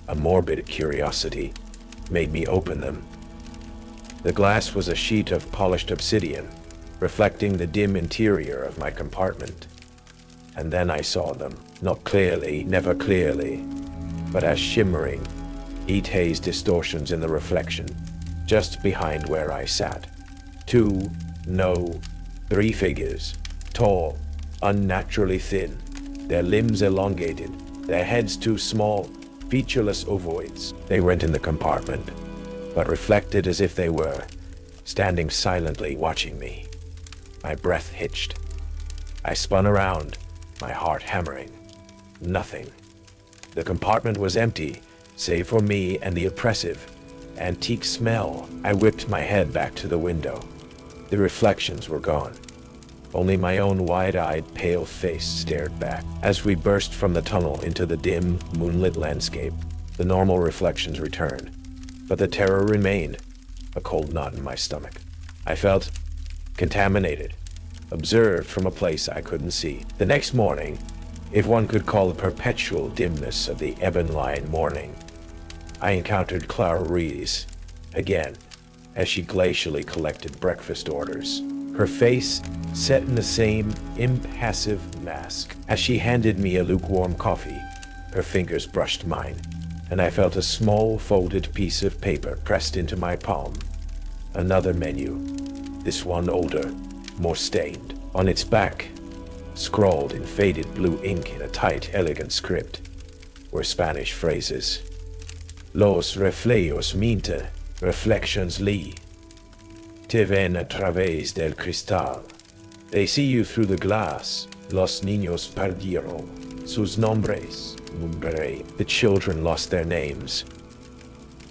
a morbid curiosity, made me open them. The glass was a sheet of polished obsidian, reflecting the dim interior of my compartment. And then I saw them, not clearly, never clearly, but as shimmering, heat-haze distortions in the reflection, just behind where I sat. 2, no, 3 figures, tall, unnaturally thin, their limbs elongated, their heads too small, featureless ovoids. They went in the compartment, but reflected as if they were, standing silently watching me. My breath hitched. I spun around, my heart hammering. Nothing. The compartment was empty, save for me and the oppressive, antique smell. I whipped my head back to the window. The reflections were gone. Only my own wide-eyed, pale face stared back. As we burst from the tunnel into the dim, moonlit landscape, the normal reflections returned. But the terror remained, a cold knot in my stomach. I felt contaminated, observed from a place I couldn't see. The next morning, if one could call the perpetual dimness of the ebon line morning, I encountered Clara Rees again, as she glacially collected breakfast orders, her face set in the same impassive mask. As she handed me a lukewarm coffee, Her fingers brushed mine, and I felt a small folded piece of paper pressed into my palm. Another menu, this one older, more stained. On its back, scrawled in faded blue ink in a tight, elegant script, were Spanish phrases. Los reflejos minta, reflections li. Te ven a través del cristal. They see you through the glass. Los niños perdieron sus nombres. The children lost their names.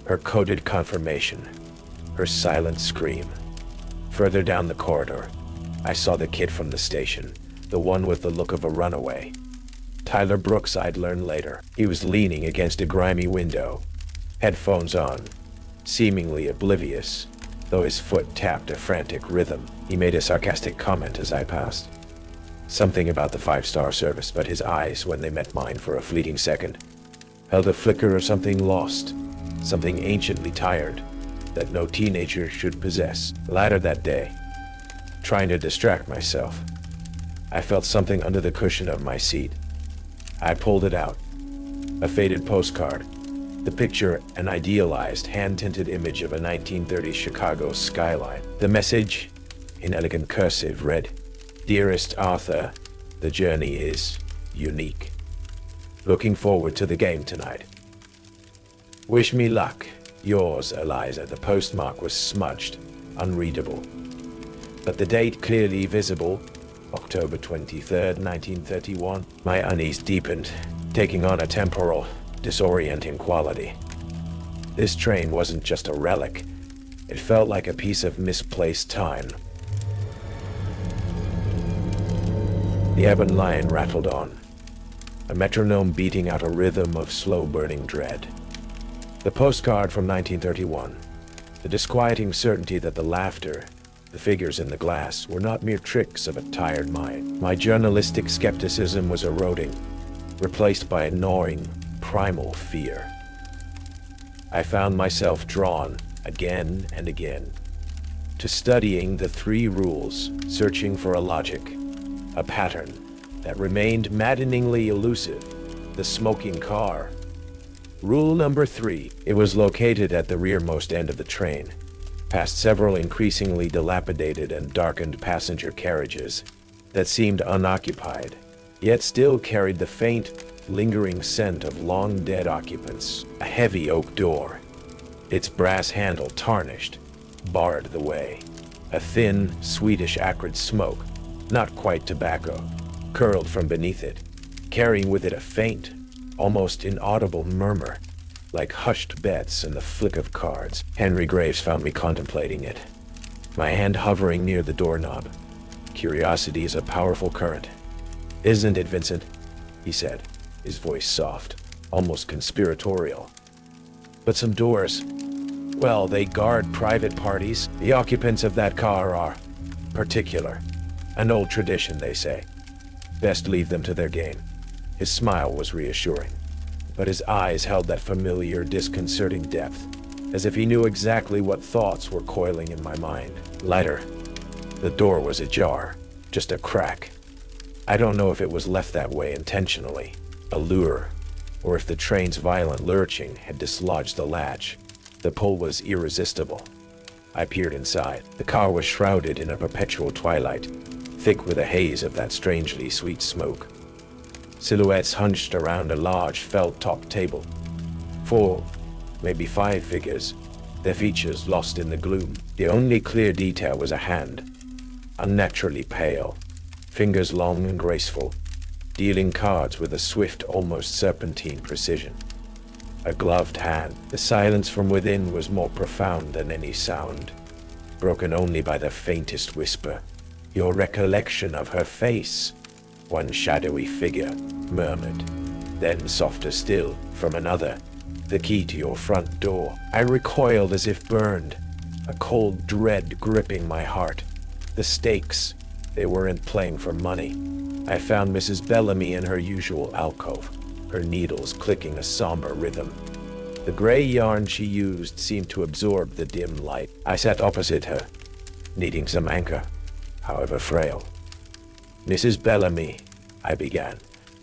Her coded confirmation. Her silent scream. Further down the corridor, I saw the kid from the station, the one with the look of a runaway. Tyler Brooks, I'd learn later. He was leaning against a grimy window, headphones on, seemingly oblivious, though his foot tapped a frantic rhythm. He made a sarcastic comment as I passed. Something about the 5-star service, but his eyes, when they met mine for a fleeting second, held a flicker of something lost, something anciently tired, that no teenager should possess. Later that day, trying to distract myself, I felt something under the cushion of my seat. I pulled it out. A faded postcard. The picture, an idealized, hand-tinted image of a 1930s Chicago skyline. The message, in elegant cursive, read, "Dearest Arthur, the journey is unique. Looking forward to the game tonight. Wish me luck. Yours, Eliza." The postmark was smudged, unreadable, but the date clearly visible, October 23rd, 1931. My unease deepened, taking on a temporal, disorienting quality. This train wasn't just a relic. It felt like a piece of misplaced time. The ebon line rattled on, a metronome beating out a rhythm of slow-burning dread. The postcard from 1931, the disquieting certainty that the laughter, the figures in the glass, were not mere tricks of a tired mind. My journalistic skepticism was eroding, replaced by a gnawing, primal fear. I found myself drawn, again and again, to studying the 3 rules, searching for a logic, a pattern that remained maddeningly elusive. The smoking car. Rule number 3. It was located at the rearmost end of the train, past several increasingly dilapidated and darkened passenger carriages that seemed unoccupied, yet still carried the faint, lingering scent of long-dead occupants. A heavy oak door, its brass handle tarnished, barred the way. A thin, sweetish acrid smoke, not quite tobacco, curled from beneath it, carrying with it a faint, almost inaudible murmur, like hushed bets and the flick of cards. Henry Graves found me contemplating it, my hand hovering near the doorknob. Curiosity is a powerful current. "Isn't it, Vincent?" he said, his voice soft, almost conspiratorial. "But some doors, well, they guard private parties. The occupants of that car are particular. An old tradition, they say. Best leave them to their game." His smile was reassuring, but his eyes held that familiar, disconcerting depth, as if he knew exactly what thoughts were coiling in my mind. Later, the door was ajar, just a crack. I don't know if it was left that way intentionally, a lure, or if the train's violent lurching had dislodged the latch. The pull was irresistible. I peered inside. The car was shrouded in a perpetual twilight, thick with a haze of that strangely sweet smoke. Silhouettes hunched around a large felt-topped table. 4, maybe 5 figures, their features lost in the gloom. The only clear detail was a hand, unnaturally pale, fingers long and graceful, dealing cards with a swift, almost serpentine precision. A gloved hand. The silence from within was more profound than any sound, broken only by the faintest whisper. "Your recollection of her face," one shadowy figure murmured. Then softer still, from another, "The key to your front door." I recoiled as if burned, a cold dread gripping my heart. The stakes, they weren't playing for money. I found Mrs. Bellamy in her usual alcove, her needles clicking a somber rhythm. The gray yarn she used seemed to absorb the dim light. I sat opposite her, needing some anchor, however frail. "Mrs. Bellamy," I began,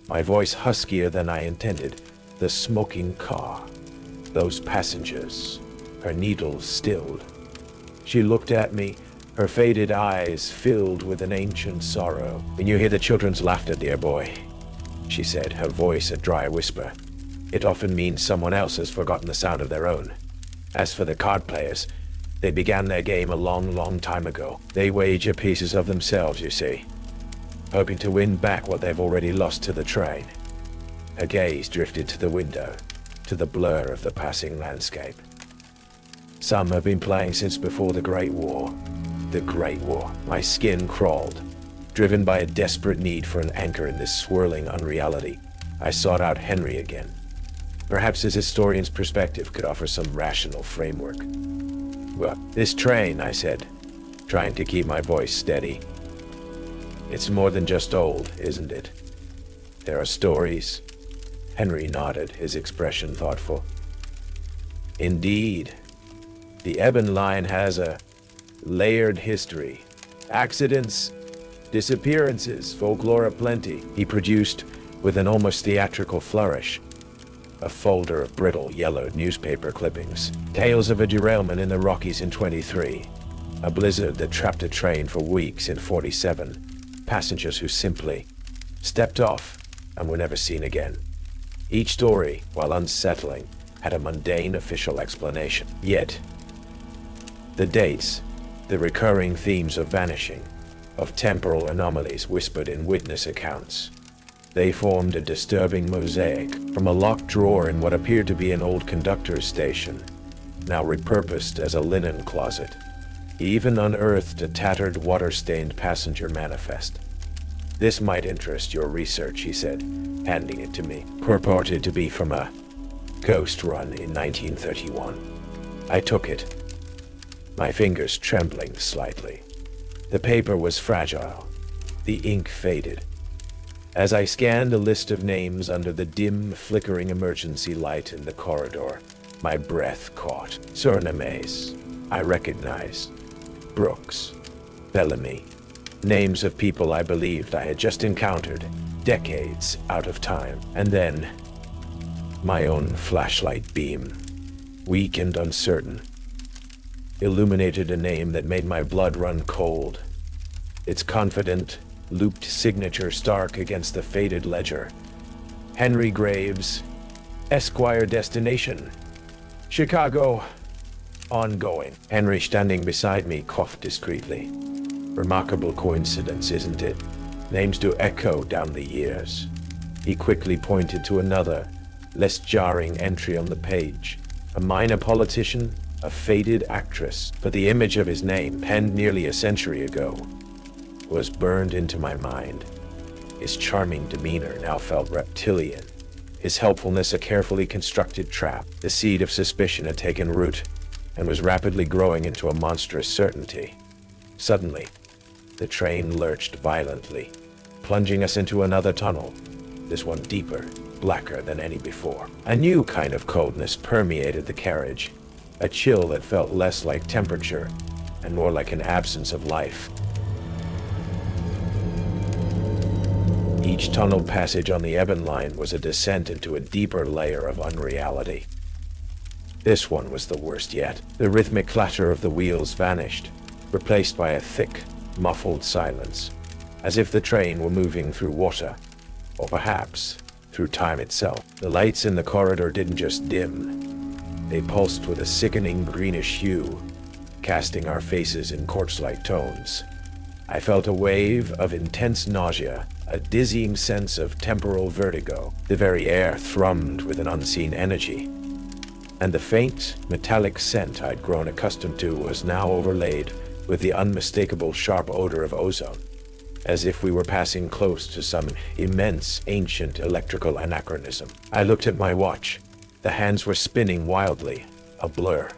my voice huskier than I intended. The smoking car. Those passengers. Her needles stilled. She looked at me, her faded eyes filled with an ancient sorrow. "When you hear the children's laughter, dear boy," she said, her voice a dry whisper, "it often means someone else has forgotten the sound of their own. As for the card players, they began their game a long, long time ago. They wager pieces of themselves, you see, hoping to win back what they've already lost to the train." Her gaze drifted to the window, to the blur of the passing landscape. "Some have been playing since before the Great War." The Great War. My skin crawled. Driven by a desperate need for an anchor in this swirling unreality, I sought out Henry again. Perhaps his historian's perspective could offer some rational framework. "Well, this train," I said, trying to keep my voice steady. "It's more than just old, isn't it? There are stories." Henry nodded, his expression thoughtful. "Indeed. The Ebon line has a layered history. Accidents, disappearances, folklore aplenty." He produced, with an almost theatrical flourish, a folder of brittle, yellowed newspaper clippings. Tales of a derailment in the Rockies in 23. A blizzard that trapped a train for weeks in 47. Passengers who simply stepped off and were never seen again. Each story, while unsettling, had a mundane official explanation. Yet, the dates, the recurring themes of vanishing, of temporal anomalies whispered in witness accounts. They formed a disturbing mosaic, from a locked drawer in what appeared to be an old conductor's station, now repurposed as a linen closet. He even unearthed a tattered, water-stained passenger manifest. "This might interest your research," he said, handing it to me. Purported to be from a ghost run in 1931. I took it, my fingers trembling slightly. The paper was fragile, the ink faded. As I scanned a list of names under the dim, flickering emergency light in the corridor, my breath caught. Surnames I recognized. Brooks, Bellamy. Names of people I believed I had just encountered, decades out of time. And then, my own flashlight beam, weak and uncertain, illuminated a name that made my blood run cold. Its confident, looped signature stark against the faded ledger. Henry Graves, Esquire, destination Chicago, ongoing. Henry, standing beside me, coughed discreetly. Remarkable coincidence, isn't it? Names do echo down the years. He quickly pointed to another, less jarring entry on the page. A minor politician, a faded actress, but the image of his name, penned nearly a century ago, was burned into my mind. His charming demeanor now felt reptilian, his helpfulness a carefully constructed trap. The seed of suspicion had taken root and was rapidly growing into a monstrous certainty. Suddenly, the train lurched violently, plunging us into another tunnel, this one deeper, blacker than any before. A new kind of coldness permeated the carriage, a chill that felt less like temperature and more like an absence of life. Each tunnel passage on the Ebon line was a descent into a deeper layer of unreality. This one was the worst yet. The rhythmic clatter of the wheels vanished, replaced by a thick, muffled silence, as if the train were moving through water, or perhaps through time itself. The lights in the corridor didn't just dim, they pulsed with a sickening greenish hue, casting our faces in corpse-like tones. I felt a wave of intense nausea, a dizzying sense of temporal vertigo. The very air thrummed with an unseen energy, and the faint, metallic scent I'd grown accustomed to was now overlaid with the unmistakable sharp odor of ozone, as if we were passing close to some immense, ancient electrical anachronism. I looked at my watch. The hands were spinning wildly, a blur.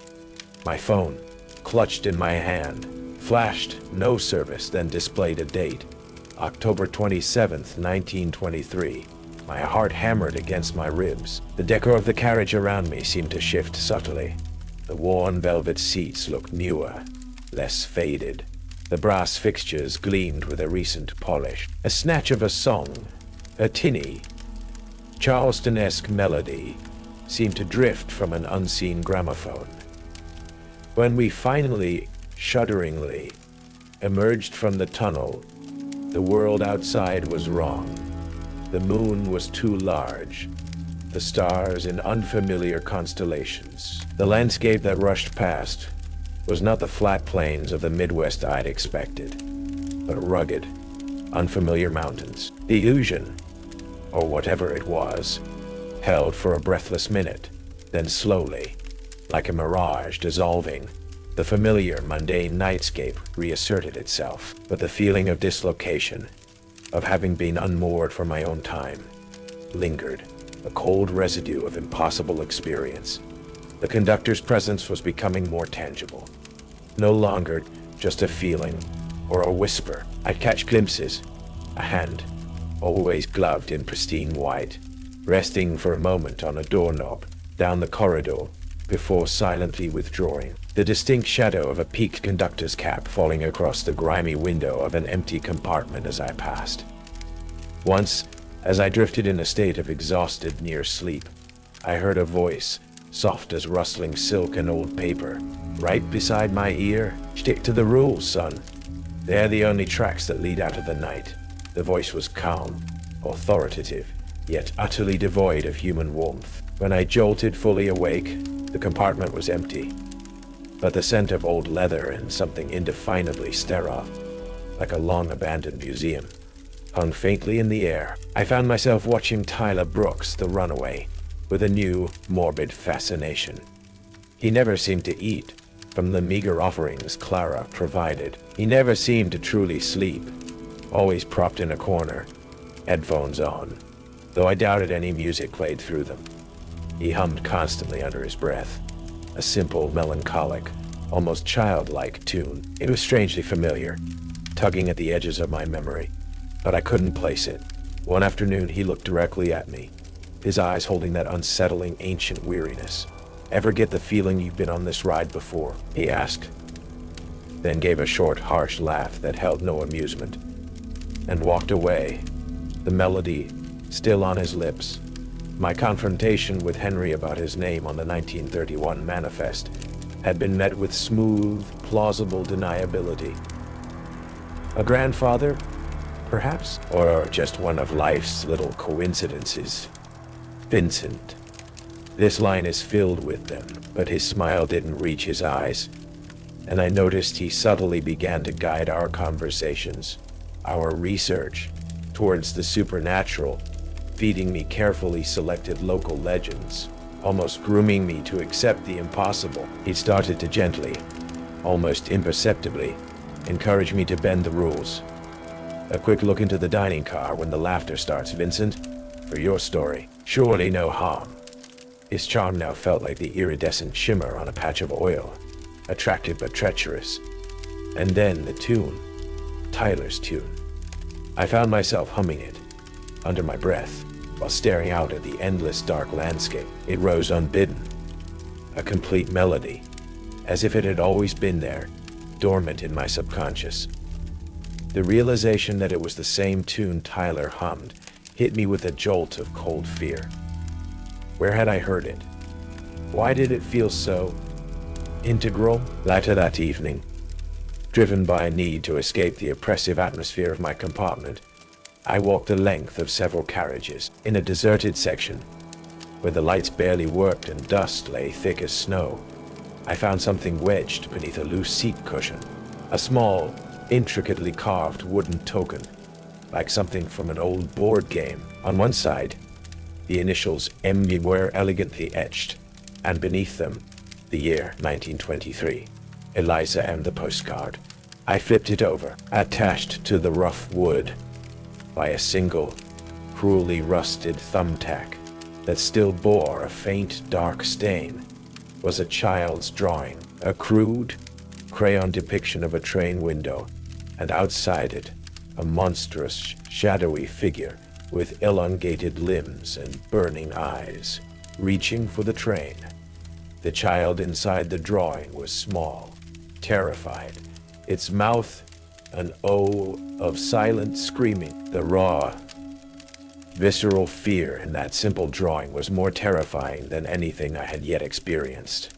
My phone, clutched in my hand, flashed no service, then displayed a date. October 27th, 1923. My heart hammered against my ribs. The decor of the carriage around me seemed to shift subtly. The worn velvet seats looked newer, less faded. The brass fixtures gleamed with a recent polish. A snatch of a song, a tinny, Charleston-esque melody seemed to drift from an unseen gramophone. When we finally, shudderingly, emerged from the tunnel, the world outside was wrong. The moon was too large, the stars in unfamiliar constellations. The landscape that rushed past was not the flat plains of the Midwest I'd expected, but rugged, unfamiliar mountains. The illusion, or whatever it was, held for a breathless minute, then slowly, like a mirage dissolving, the familiar, mundane nightscape reasserted itself. But the feeling of dislocation, of having been unmoored for my own time, lingered, a cold residue of impossible experience. The conductor's presence was becoming more tangible. No longer just a feeling or a whisper. I'd catch glimpses, a hand, always gloved in pristine white, resting for a moment on a doorknob down the corridor before silently withdrawing. The distinct shadow of a peaked conductor's cap falling across the grimy window of an empty compartment as I passed. Once, as I drifted in a state of exhausted near sleep, I heard a voice, soft as rustling silk and old paper, right beside my ear. "Stick to the rules, son. They're the only tracks that lead out of the night." The voice was calm, authoritative, yet utterly devoid of human warmth. When I jolted fully awake, the compartment was empty, but the scent of old leather and something indefinably sterile, like a long-abandoned museum, hung faintly in the air. I found myself watching Tyler Brooks, the runaway, with a new, morbid fascination. He never seemed to eat from the meager offerings Clara provided. He never seemed to truly sleep, always propped in a corner, headphones on, though I doubted any music played through them. He hummed constantly under his breath, a simple, melancholic, almost childlike tune. It was strangely familiar, tugging at the edges of my memory, but I couldn't place it. One afternoon he looked directly at me, his eyes holding that unsettling, ancient weariness. "Ever get the feeling you've been on this ride before?" he asked, then gave a short, harsh laugh that held no amusement, and walked away, the melody still on his lips. My confrontation with Henry about his name on the 1931 manifest had been met with smooth, plausible deniability. A grandfather, perhaps? Or just one of life's little coincidences? Vincent. This line is filled with them, but his smile didn't reach his eyes, and I noticed he subtly began to guide our conversations, our research, towards the supernatural, feeding me carefully selected local legends, almost grooming me to accept the impossible. He started to gently, almost imperceptibly, encourage me to bend the rules. "A quick look into the dining car when the laughter starts, Vincent. For your story, surely no harm." His charm now felt like the iridescent shimmer on a patch of oil, attractive but treacherous. And then the tune, Tyler's tune. I found myself humming it, under my breath, while staring out at the endless dark landscape. It rose unbidden, a complete melody, as if it had always been there, dormant in my subconscious. The realization that it was the same tune Tyler hummed hit me with a jolt of cold fear. Where had I heard it? Why did it feel so integral? Later that evening, driven by a need to escape the oppressive atmosphere of my compartment, I walked the length of several carriages. In a deserted section, where the lights barely worked and dust lay thick as snow, I found something wedged beneath a loose seat cushion. A small, intricately carved wooden token, like something from an old board game. On one side, the initials MB were elegantly etched, and beneath them, the year 1923. Eliza and the postcard. I flipped it over. Attached to the rough wood, by a single, cruelly rusted thumbtack that still bore a faint, dark stain, was a child's drawing, a crude, crayon depiction of a train window, and outside it, a monstrous, shadowy figure with elongated limbs and burning eyes, reaching for the train. The child inside the drawing was small, terrified, its mouth an O of silent screaming. The raw, Visceral fear in that simple drawing was more terrifying than anything I had yet experienced.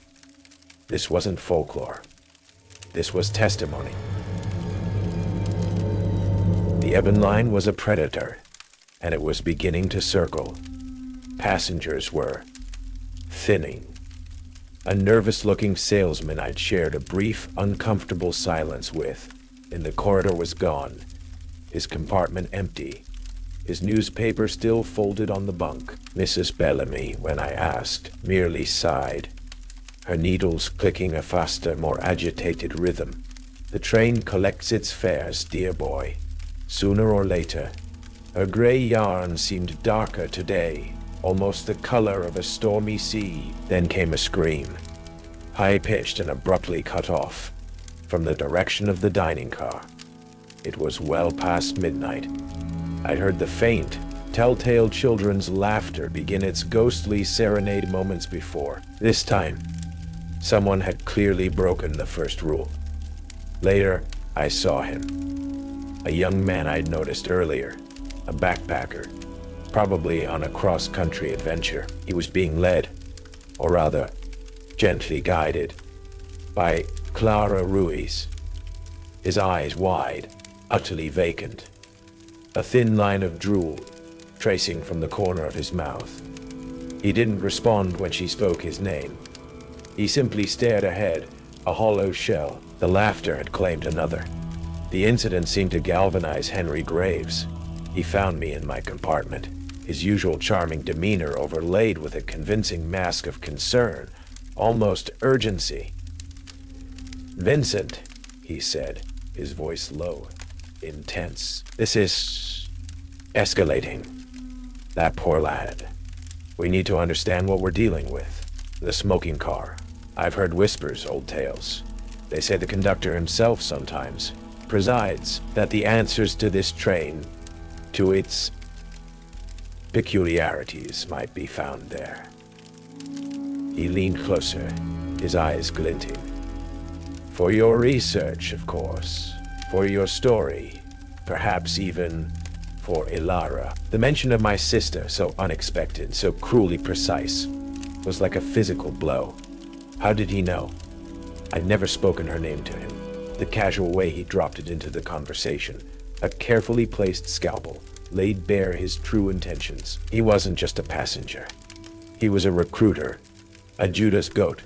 This wasn't folklore. This was testimony. The ebon line was a predator, and it was beginning to circle. Passengers were thinning. A nervous-looking salesman I'd shared a brief, uncomfortable silence with in the corridor was gone, his compartment empty, his newspaper still folded on the bunk. Mrs. Bellamy, when I asked, merely sighed, her needles clicking a faster, more agitated rhythm. The train collects its fares, dear boy. Sooner or later. Her gray yarn seemed darker today, almost the color of a stormy sea. Then came a scream, high-pitched and abruptly cut off, from the direction of the dining car. It was well past midnight. I'd heard the faint, telltale children's laughter begin its ghostly serenade moments before. This time, someone had clearly broken the first rule. Later, I saw him. A young man I'd noticed earlier, a backpacker, probably on a cross-country adventure. He was being led, or rather, gently guided, by Clara Ruiz, his eyes wide, utterly vacant, a thin line of drool tracing from the corner of his mouth. He didn't respond when she spoke his name. He simply stared ahead, a hollow shell. The laughter had claimed another. The incident seemed to galvanize Henry Graves. He found me in my compartment, his usual charming demeanor overlaid with a convincing mask of concern, almost urgency. "Vincent," he said, his voice low, intense. "This is escalating. That poor lad. We need to understand what we're dealing with. The smoking car. I've heard whispers, old tales. They say the conductor himself sometimes presides, that the answers to this train, to its peculiarities, might be found there." He leaned closer, his eyes glinting. "For your research, of course. For your story. Perhaps even for Ilara." The mention of my sister, so unexpected, so cruelly precise, was like a physical blow. How did he know? I'd never spoken her name to him. The casual way he dropped it into the conversation, a carefully placed scalpel, laid bare his true intentions. He wasn't just a passenger. He was a recruiter, a Judas goat,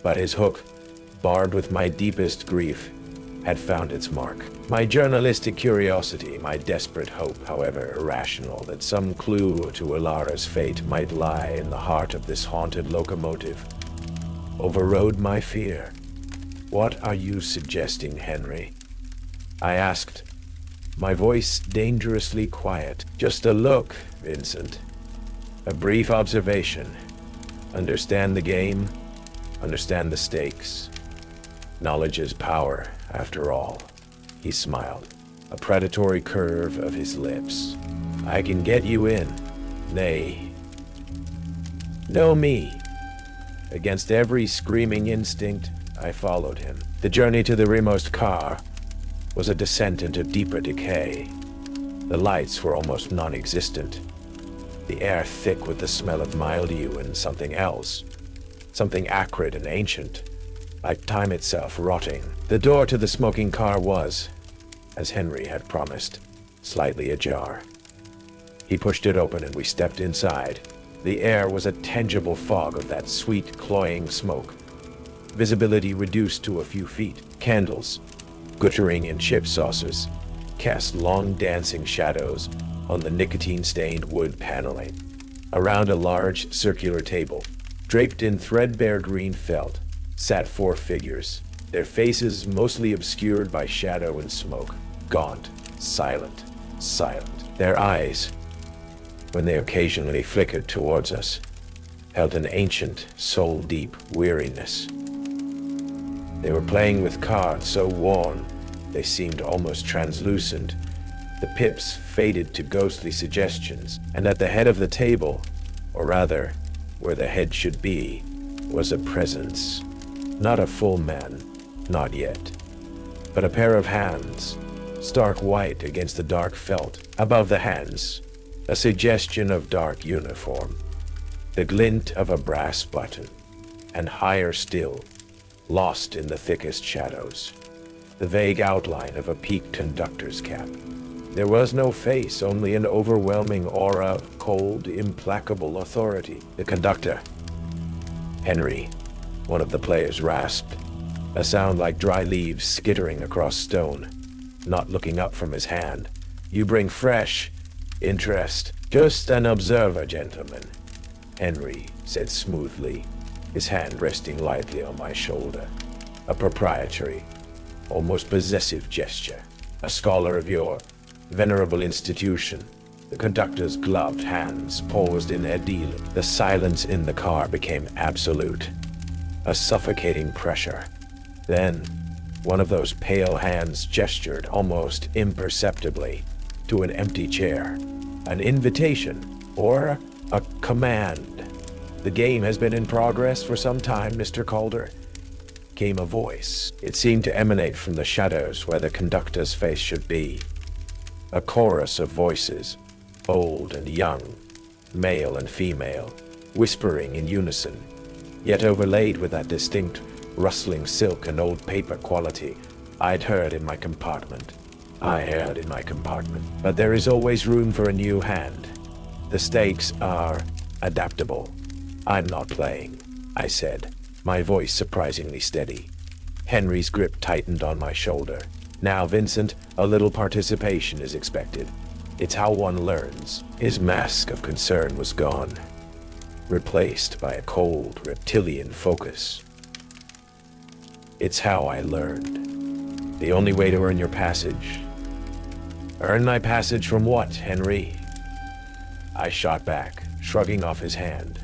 but his hook, barbed with my deepest grief, had found its mark. My journalistic curiosity, my desperate hope, however irrational, that some clue to Ilara's fate might lie in the heart of this haunted locomotive, overrode my fear. "What are you suggesting, Henry?" I asked, my voice dangerously quiet. "Just a look, Vincent. A brief observation. Understand the game, understand the stakes. Knowledge is power, after all." He smiled, a predatory curve of his lips. "I can get you in. Nay. Know me." Against every screaming instinct, I followed him. The journey to the rearmost car was a descent into deeper decay. The lights were almost non-existent. The air thick with the smell of mildew and something else. Something acrid and ancient, like time itself rotting. The door to the smoking car was, as Henry had promised, slightly ajar. He pushed it open and we stepped inside. The air was a tangible fog of that sweet, cloying smoke. Visibility reduced to a few feet. Candles, guttering in chip saucers, cast long dancing shadows on the nicotine-stained wood paneling. Around a large circular table, draped in threadbare green felt, sat 4 figures, their faces mostly obscured by shadow and smoke. Gaunt, silent, silent. Their eyes, when they occasionally flickered towards us, held an ancient, soul-deep weariness. They were playing with cards so worn they seemed almost translucent. The pips faded to ghostly suggestions, and at the head of the table, or rather, where the head should be, was a presence. Not a full man, not yet, but a pair of hands, stark white against the dark felt. Above the hands, a suggestion of dark uniform, the glint of a brass button, and higher still, lost in the thickest shadows, the vague outline of a peaked conductor's cap. There was no face, only an overwhelming aura of cold, implacable authority. The conductor, Henry, one of the players rasped, a sound like dry leaves skittering across stone, not looking up from his hand. You bring fresh interest. Just an observer, gentlemen, Henry said smoothly, his hand resting lightly on my shoulder. A proprietary, almost possessive gesture. A scholar of your venerable institution. The conductor's gloved hands paused in adhere. The silence in the car became absolute, a suffocating pressure. Then, one of those pale hands gestured almost imperceptibly to an empty chair. An invitation, or a command. The game has been in progress for some time, Mr. Calder. Came a voice. It seemed to emanate from the shadows where the conductor's face should be. A chorus of voices, old and young, male and female, whispering in unison, yet overlaid with that distinct rustling silk and old paper quality I'd heard in my compartment. I heard in my compartment. But there is always room for a new hand. The stakes are adaptable. I'm not playing, I said, my voice surprisingly steady. Henry's grip tightened on my shoulder. Now, Vincent, a little participation is expected. It's how one learns. His mask of concern was gone, replaced by a cold, reptilian focus. It's how I learned. The only way to earn your passage. Earn my passage from what, Henry? I shot back, shrugging off his hand.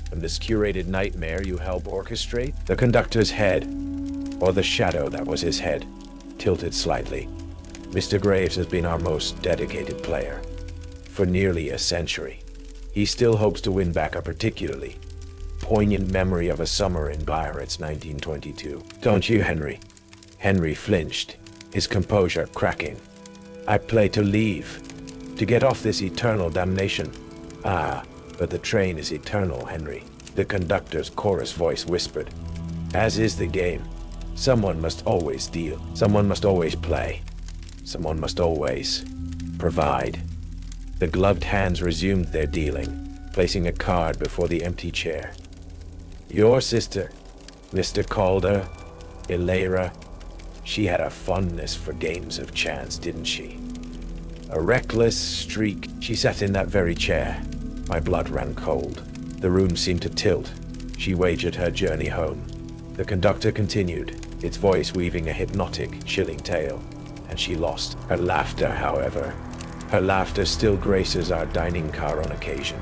From this curated nightmare you help orchestrate? The conductor's head, or the shadow that was his head, tilted slightly. Mr. Graves has been our most dedicated player for nearly a century. He still hopes to win back a particularly poignant memory of a summer in Biarritz 1922. Don't you, Henry? Henry flinched, his composure cracking. I play to leave, to get off this eternal damnation. Ah, but the train is eternal, Henry, the conductor's chorus voice whispered. As is the game. Someone must always deal. Someone must always play. Someone must always provide. The gloved hands resumed their dealing, placing a card before the empty chair. Your sister, Mr. Calder, Illyra, she had a fondness for games of chance, didn't she? A reckless streak. She sat in that very chair. My blood ran cold. The room seemed to tilt. She wagered her journey home. The conductor continued, its voice weaving a hypnotic, chilling tale, and she lost. Her laughter, however, her laughter still graces our dining car on occasion.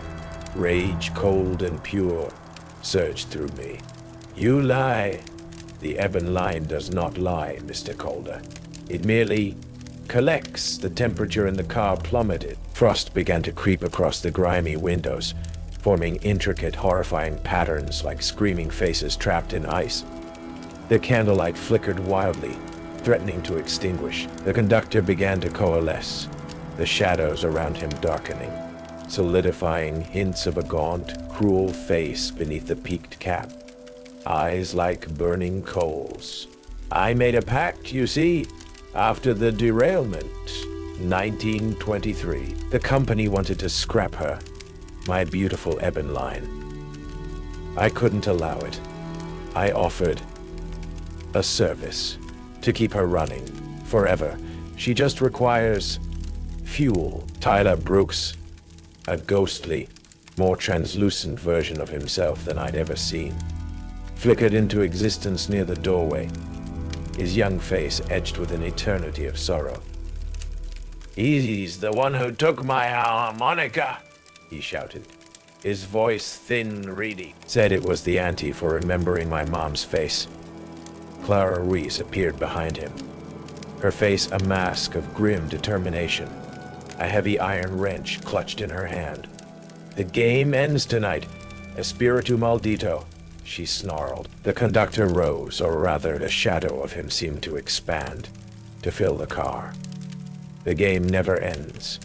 Rage, cold and pure, surged through me. You lie. The ebon line does not lie, Mr. Calder. It merely collects. The temperature in the car plummeted. Frost began to creep across the grimy windows, forming intricate, horrifying patterns like screaming faces trapped in ice. The candlelight flickered wildly, threatening to extinguish. The conductor began to coalesce, the shadows around him darkening, solidifying hints of a gaunt, cruel face beneath the peaked cap. Eyes like burning coals. I made a pact, you see, after the derailment, 1923. The company wanted to scrap her, my beautiful ebon line. I couldn't allow it. I offered a service to keep her running forever. She just requires fuel. Tyler Brooks, a ghostly, more translucent version of himself than I'd ever seen, flickered into existence near the doorway, his young face edged with an eternity of sorrow. He's the one who took my harmonica, he shouted. His voice thin, reedy. Said it was the auntie for remembering my mom's face. Clara Reese appeared behind him, her face a mask of grim determination, a heavy iron wrench clutched in her hand. The game ends tonight. Espiritu maldito, she snarled. The conductor rose, or rather the shadow of him seemed to expand, to fill the car. The game never ends.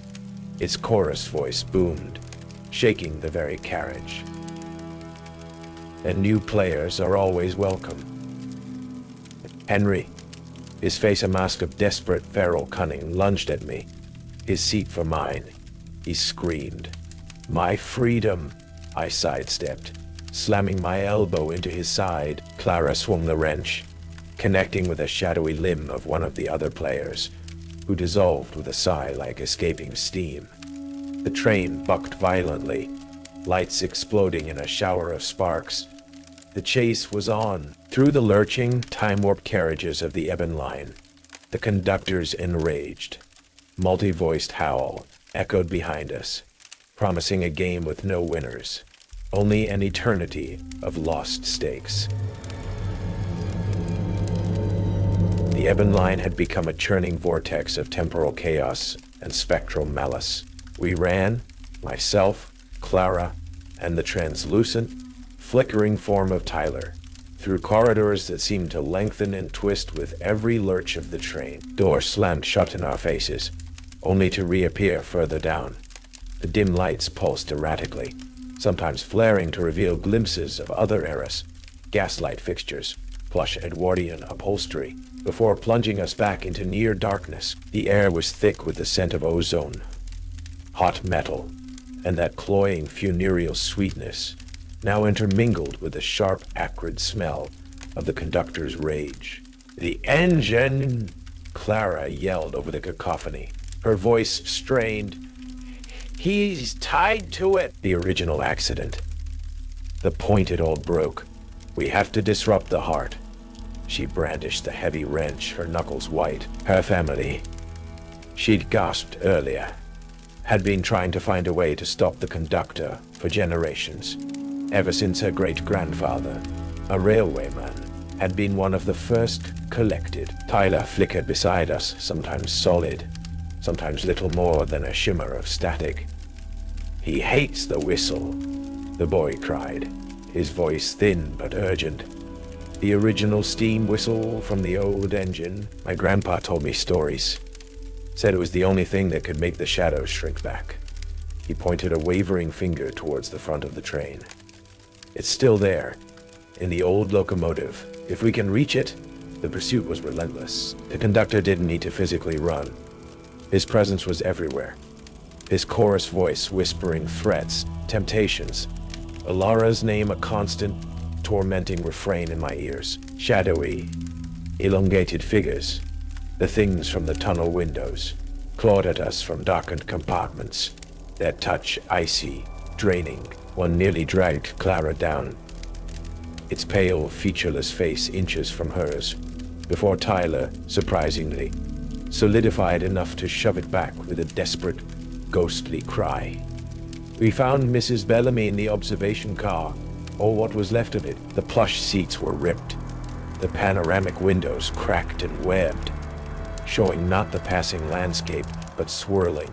Its chorus voice boomed, shaking the very carriage. And new players are always welcome. Henry, his face a mask of desperate feral cunning, lunged at me, his seat for mine. He screamed. "My freedom!" I sidestepped, slamming my elbow into his side. Clara swung the wrench, connecting with a shadowy limb of one of the other players, who dissolved with a sigh like escaping steam. The train bucked violently, lights exploding in a shower of sparks. The chase was on, through the lurching, time-warped carriages of the Ebon Line. The conductors enraged. Multi-voiced howl echoed behind us, promising a game with no winners, only an eternity of lost stakes. The Ebon Line had become a churning vortex of temporal chaos and spectral malice. We ran, myself, Clara, and the translucent, flickering form of Tyler, through corridors that seemed to lengthen and twist with every lurch of the train. Doors slammed shut in our faces, only to reappear further down. The dim lights pulsed erratically, sometimes flaring to reveal glimpses of other eras, gaslight fixtures, plush Edwardian upholstery, before plunging us back into near darkness. The air was thick with the scent of ozone, hot metal, and that cloying funereal sweetness, now intermingled with the sharp, acrid smell of the conductor's rage. "The engine!" Clara yelled over the cacophony, her voice strained. "He's tied to it!" The original accident. The point it all broke. "We have to disrupt the heart." She brandished the heavy wrench, her knuckles white. Her family, she'd gasped earlier, had been trying to find a way to stop the conductor for generations. Ever since her great-grandfather, a railwayman, had been one of the first collected. Tyler flickered beside us, sometimes solid, sometimes little more than a shimmer of static. "He hates the whistle," the boy cried, his voice thin but urgent. The original steam whistle from the old engine. My grandpa told me stories. Said it was the only thing that could make the shadows shrink back. He pointed a wavering finger towards the front of the train. "It's still there, in the old locomotive. If we can reach it." The pursuit was relentless. The conductor didn't need to physically run. His presence was everywhere. His chorus voice whispering threats, temptations. Alara's name a constant, tormenting refrain in my ears. Shadowy, elongated figures, the things from the tunnel windows, clawed at us from darkened compartments. Their touch icy, draining. One nearly dragged Clara down, its pale, featureless face inches from hers, before Tyler, surprisingly, solidified enough to shove it back with a desperate, ghostly cry. We found Mrs. Bellamy in the observation car, or what was left of it. The plush seats were ripped, the panoramic windows cracked and webbed, showing not the passing landscape, but swirling,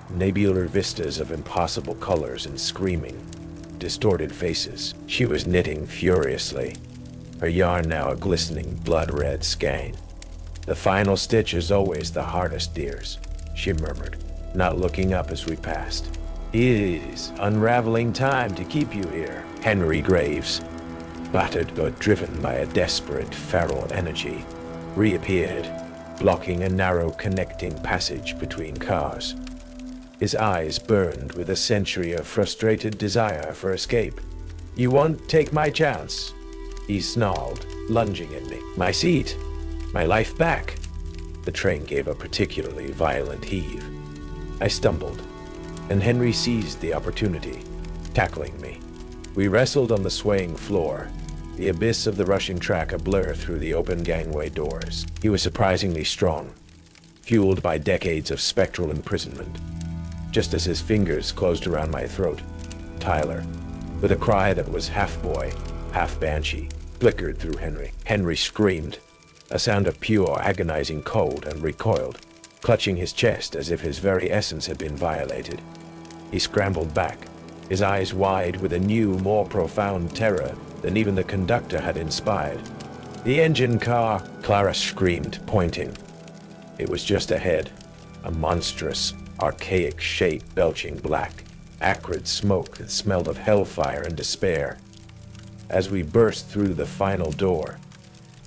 nebular vistas of impossible colors and screaming, distorted faces. She was knitting furiously, her yarn now a glistening blood-red skein. "The final stitch is always the hardest, dears," she murmured, not looking up as we passed. "It is unraveling time to keep you here." Henry Graves, battered but driven by a desperate feral energy, reappeared, blocking a narrow connecting passage between cars. His eyes burned with a century of frustrated desire for escape. "You won't take my chance?" he snarled, lunging at me. "My seat, my life back." The train gave a particularly violent heave. I stumbled, and Henry seized the opportunity, tackling me. We wrestled on the swaying floor, the abyss of the rushing track a blur through the open gangway doors. He was surprisingly strong, fueled by decades of spectral imprisonment. Just as his fingers closed around my throat, Tyler, with a cry that was half boy, half banshee, flickered through Henry. Henry screamed, a sound of pure, agonizing cold, and recoiled, clutching his chest as if his very essence had been violated. He scrambled back, his eyes wide with a new, more profound terror than even the conductor had inspired. "The engine car!" Clara screamed, pointing. It was just ahead, a monstrous, archaic shape belching black, acrid smoke that smelled of hellfire and despair. As we burst through the final door,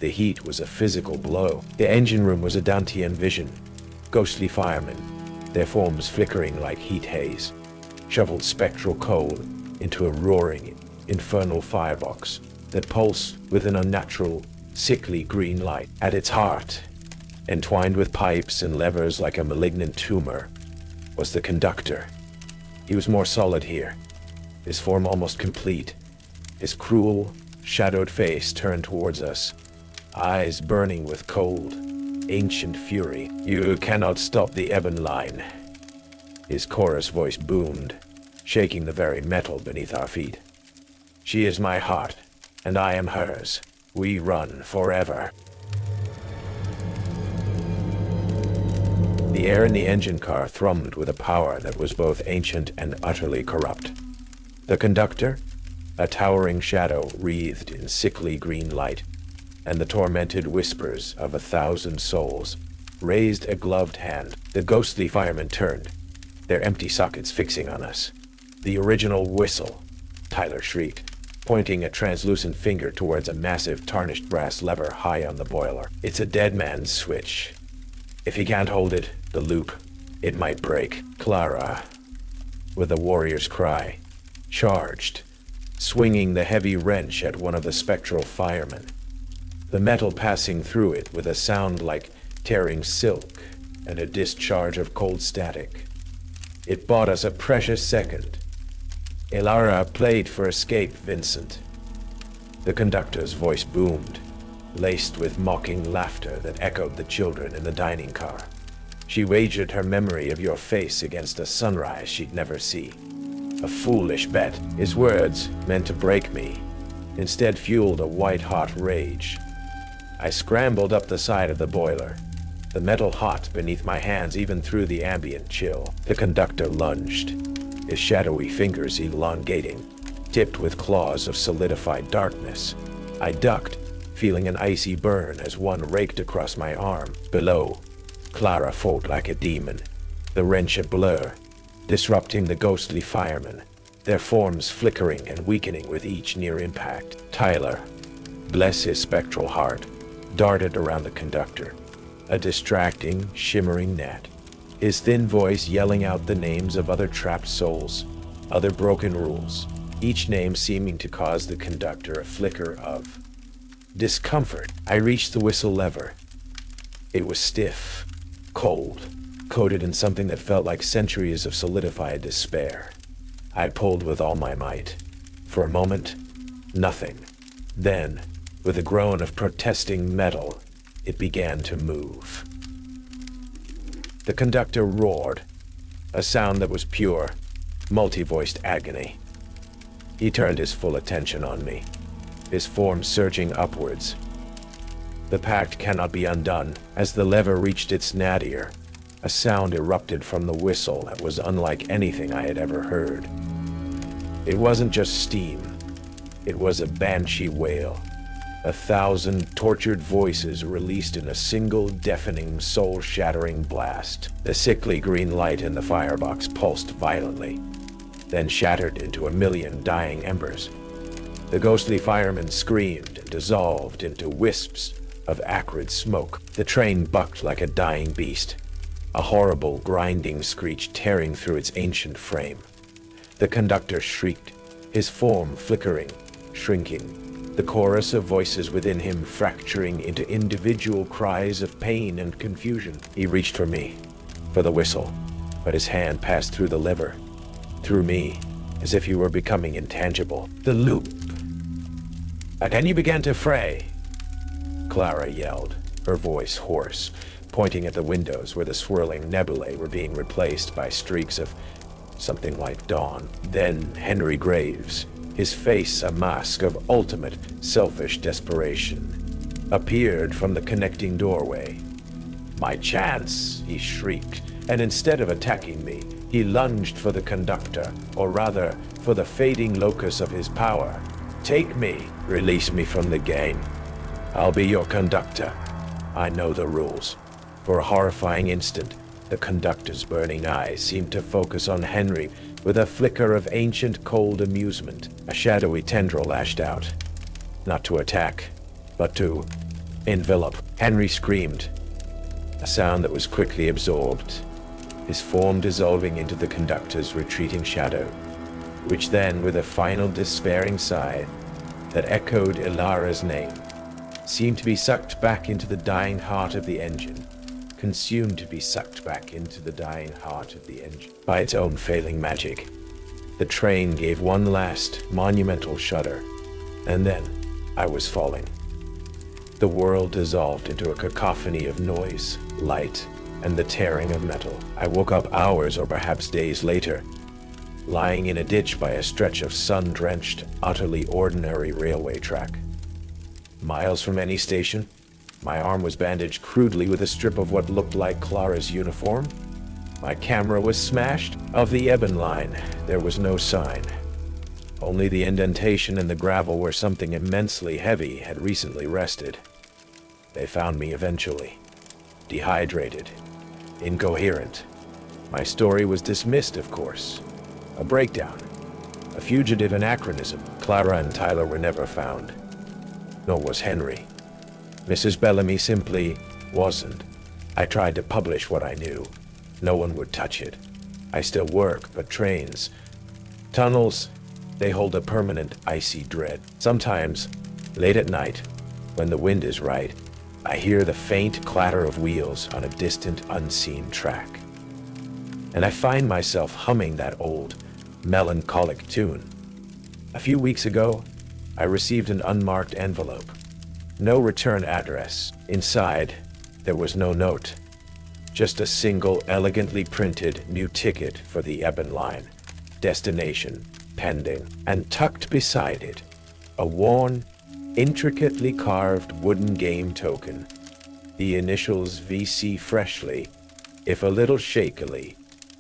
the heat was a physical blow. The engine room was a Dantean vision. Ghostly firemen, their forms flickering like heat haze, shoveled spectral coal into a roaring, infernal firebox that pulsed with an unnatural, sickly green light. At its heart, entwined with pipes and levers like a malignant tumor, was the conductor. He was more solid here, his form almost complete, his cruel, shadowed face turned towards us, eyes burning with cold, ancient fury. "You cannot stop the Ebon line," his chorus voice boomed, shaking the very metal beneath our feet. "She is my heart, and I am hers. We run forever." The air in the engine car thrummed with a power that was both ancient and utterly corrupt. The conductor, a towering shadow wreathed in sickly green light, and the tormented whispers of 1,000 souls, raised a gloved hand. The ghostly firemen turned, their empty sockets fixing on us. "The original whistle," Tyler shrieked, pointing a translucent finger towards a massive tarnished brass lever high on the boiler. "It's a dead man's switch. If he can't hold it, the loop, it might break." Clara, with a warrior's cry, charged, swinging the heavy wrench at one of the spectral firemen, the metal passing through it with a sound like tearing silk and a discharge of cold static. It bought us a precious second. "Elara played for escape, Vincent." The conductor's voice boomed, laced with mocking laughter that echoed the children in the dining car. "She wagered her memory of your face against a sunrise she'd never see. A foolish bet." His words, meant to break me, instead fueled a white-hot rage. I scrambled up the side of the boiler, the metal hot beneath my hands even through the ambient chill. The conductor lunged, his shadowy fingers elongating, tipped with claws of solidified darkness. I ducked, feeling an icy burn as one raked across my arm. Below, Clara fought like a demon, the wrench a blur, disrupting the ghostly firemen, their forms flickering and weakening with each near impact. Tyler, bless his spectral heart, darted around the conductor, a distracting, shimmering net, his thin voice yelling out the names of other trapped souls, other broken rules, each name seeming to cause the conductor a flicker of discomfort. I reached the whistle lever. It was stiff, cold, coated in something that felt like centuries of solidified despair. I pulled with all my might. For a moment, nothing. Then, with a groan of protesting metal, it began to move. The conductor roared, a sound that was pure, multi-voiced agony. He turned his full attention on me, his form surging upwards. The pact cannot be undone. As the lever reached its nadir, a sound erupted from the whistle that was unlike anything I had ever heard. It wasn't just steam. It was a banshee wail. 1,000 tortured voices released in a single deafening, soul-shattering blast. The sickly green light in the firebox pulsed violently, then shattered into 1,000,000 dying embers. The ghostly firemen screamed and dissolved into wisps of acrid smoke. The train bucked like a dying beast, a horrible grinding screech tearing through its ancient frame. The conductor shrieked, his form flickering, shrinking, the chorus of voices within him fracturing into individual cries of pain and confusion. He reached for me, for the whistle, but his hand passed through the lever, through me, as if he were becoming intangible. The loop. Then you began to fray, Clara yelled, her voice hoarse, pointing at the windows where the swirling nebulae were being replaced by streaks of something like dawn. Then Henry Graves, his face a mask of ultimate selfish desperation, appeared from the connecting doorway. "My chance," he shrieked, and instead of attacking me, he lunged for the conductor, or rather, for the fading locus of his power. "Take me, release me from the game. I'll be your conductor. I know the rules." For a horrifying instant, The conductor's burning eyes seemed to focus on Henry with a flicker of ancient cold amusement. A shadowy tendril lashed out, not to attack, but to envelop. Henry screamed, a sound that was quickly absorbed, his form dissolving into the conductor's retreating shadow, which then, with a final despairing sigh that echoed Ilara's name, seemed to be sucked back into the dying heart of the engine, consumed to be sucked back into the dying heart of the engine. By its own failing magic, the train gave one last monumental shudder, and then I was falling. The world dissolved into a cacophony of noise, light, and the tearing of metal. I woke up hours or perhaps days later, lying in a ditch by a stretch of sun-drenched, utterly ordinary railway track. Miles from any station, my arm was bandaged crudely with a strip of what looked like Clara's uniform. My camera was smashed. Of the Eben line, there was no sign. Only the indentation in the gravel where something immensely heavy had recently rested. They found me eventually, dehydrated, incoherent. My story was dismissed, of course. A breakdown, a fugitive anachronism. Clara and Tyler were never found, nor was Henry. Mrs. Bellamy simply wasn't. I tried to publish what I knew. No one would touch it. I still work, but trains, tunnels, they hold a permanent icy dread. Sometimes, late at night, when the wind is right, I hear the faint clatter of wheels on a distant, unseen track. And I find myself humming that old, melancholic tune. A few weeks ago, I received an unmarked envelope. No return address. Inside, there was no note. Just a single, elegantly printed new ticket for the Eben line. Destination, pending. And tucked beside it, a worn, intricately carved wooden game token. The initials VC freshly, if a little shakily,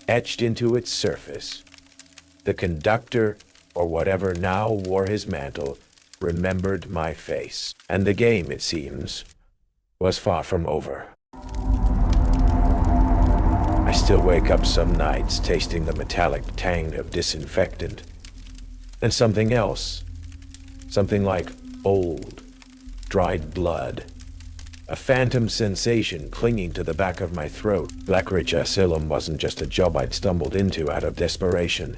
etched into its surface. The conductor, or whatever now wore his mantle, remembered my face. And the game, it seems, was far from over. I still wake up some nights tasting the metallic tang of disinfectant. And something else. Something like old, dried blood. A phantom sensation clinging to the back of my throat. Blackridge Asylum wasn't just a job I'd stumbled into out of desperation.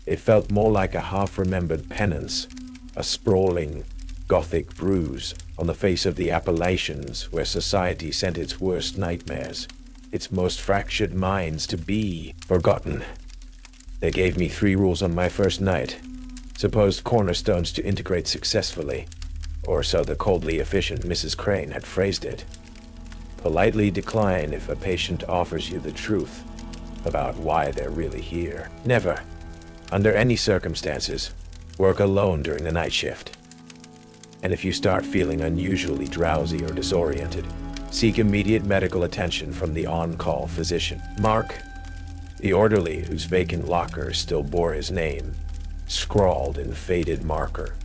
It felt more like a half-remembered penance, a sprawling, gothic bruise on the face of the Appalachians where society sent its worst nightmares, its most fractured minds to be forgotten. They gave me 3 rules on my first night, supposed cornerstones to integrate successfully, or so the coldly efficient Mrs. Crane had phrased it. Politely decline if a patient offers you the truth about why they're really here. Never, under any circumstances, work alone during the night shift. And if you start feeling unusually drowsy or disoriented, seek immediate medical attention from the on-call physician. Mark, the orderly whose vacant locker still bore his name, scrawled in faded marker,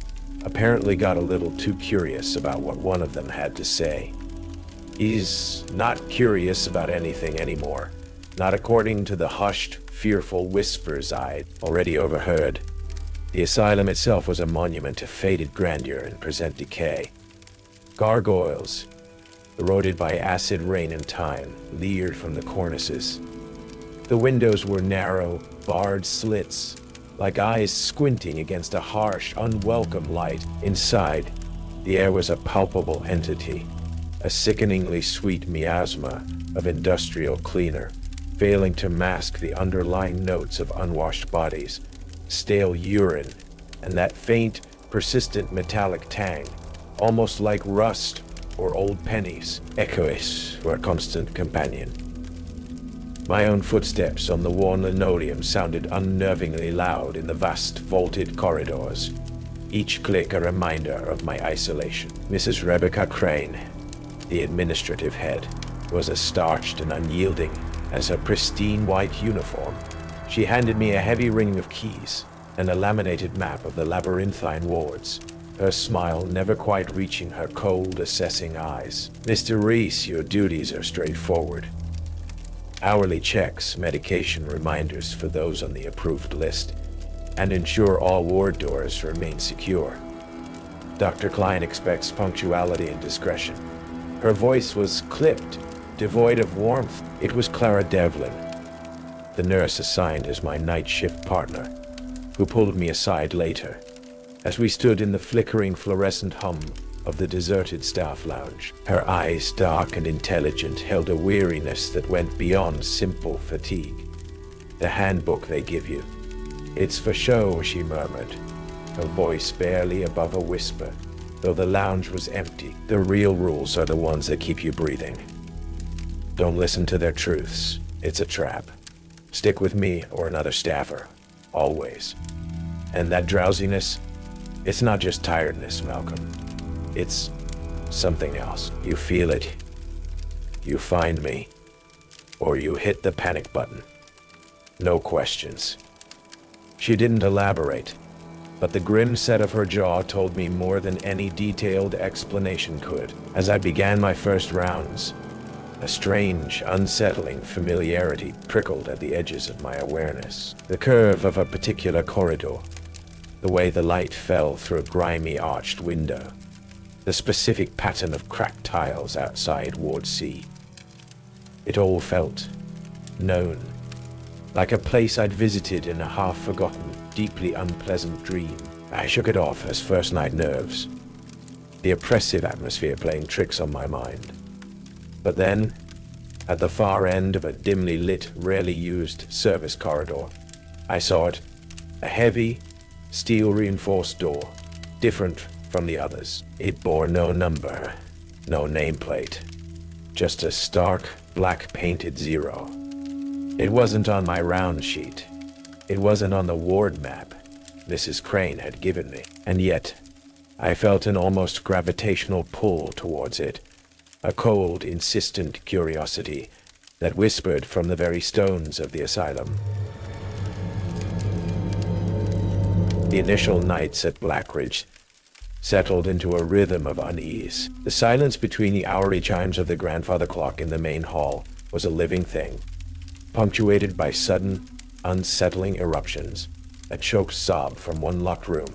apparently got a little too curious about what one of them had to say. He's not curious about anything anymore, not according to the hushed, fearful whispers I'd already overheard. The asylum itself was a monument to faded grandeur and present decay. Gargoyles, eroded by acid rain and time, leered from the cornices. The windows were narrow, barred slits, like eyes squinting against a harsh, unwelcome light. Inside, the air was a palpable entity, a sickeningly sweet miasma of industrial cleaner, failing to mask the underlying notes of unwashed bodies, stale urine, and that faint, persistent metallic tang, almost like rust or old pennies. Echoes were a constant companion. My own footsteps on the worn linoleum sounded unnervingly loud in the vast vaulted corridors, each click a reminder of my isolation. Mrs. Rebecca Crane, the administrative head, was as starched and unyielding as her pristine white uniform. She handed me a heavy ring of keys and a laminated map of the labyrinthine wards, her smile never quite reaching her cold, assessing eyes. Mr. Reese, your duties are straightforward. hourly checks, medication reminders for those on the approved list, and ensure all ward doors remain secure. Dr. Klein expects punctuality and discretion. Her voice was clipped, devoid of warmth. It was Clara Devlin, the nurse assigned as my night shift partner, who pulled me aside later, as we stood in the flickering fluorescent hum of the deserted staff lounge. Her eyes, dark and intelligent, held a weariness that went beyond simple fatigue. The handbook they give you. It's for show, she murmured, her voice barely above a whisper, though the lounge was empty. The real rules are the ones that keep you breathing. Don't listen to their truths. It's a trap. Stick with me or another staffer. Always. And that drowsiness, it's not just tiredness, Malcolm. It's something else. You feel it. You find me. Or you hit the panic button. No questions. She didn't elaborate, but the grim set of her jaw told me more than any detailed explanation could. As I began my first rounds, a strange, unsettling familiarity prickled at the edges of my awareness. The curve of a particular corridor, the way the light fell through a grimy arched window, the specific pattern of cracked tiles outside Ward C. It all felt known, like a place I'd visited in a half-forgotten, deeply unpleasant dream. I shook it off as first-night nerves, the oppressive atmosphere playing tricks on my mind. But then, at the far end of a dimly lit, rarely used service corridor, I saw it, a heavy, steel-reinforced door, different from the others. It bore no number, no nameplate, just a stark, black-painted 0. It wasn't on my round sheet. It wasn't on the ward map Mrs. Crane had given me. And yet, I felt an almost gravitational pull towards it, a cold, insistent curiosity that whispered from the very stones of the asylum. The initial nights at Blackridge settled into a rhythm of unease. The silence between the hourly chimes of the grandfather clock in the main hall was a living thing, punctuated by sudden, unsettling eruptions, a choked sob from one locked room,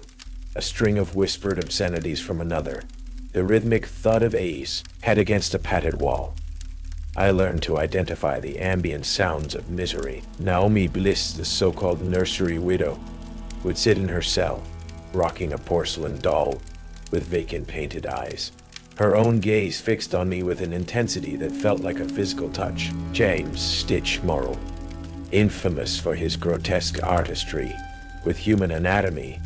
a string of whispered obscenities from another, the rhythmic thud of A's head against a padded wall. I learned to identify the ambient sounds of misery. Naomi Bliss, the so-called nursery widow, would sit in her cell, rocking a porcelain doll with vacant painted eyes, her own gaze fixed on me with an intensity that felt like a physical touch. James Stitch Morrill, infamous for his grotesque artistry with human anatomy,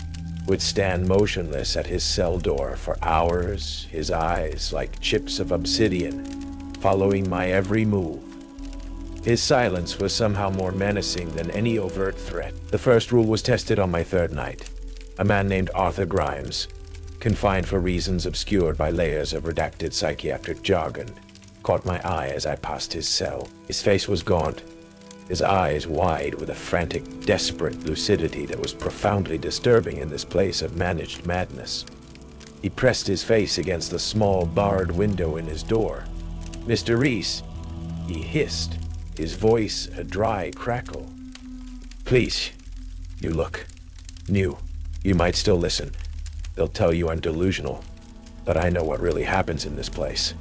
would stand motionless at his cell door for hours, his eyes like chips of obsidian, following my every move. His silence was somehow more menacing than any overt threat. The first rule was tested on my third night. A man named Arthur Grimes, confined for reasons obscured by layers of redacted psychiatric jargon, caught my eye as I passed his cell. His face was gaunt, his eyes wide with a frantic, desperate lucidity that was profoundly disturbing in this place of managed madness. He pressed his face against the small barred window in his door. "Mr. Reese," he hissed, his voice a dry crackle. "Please, you look new. You might still listen. They'll tell you I'm delusional, but I know what really happens in this place.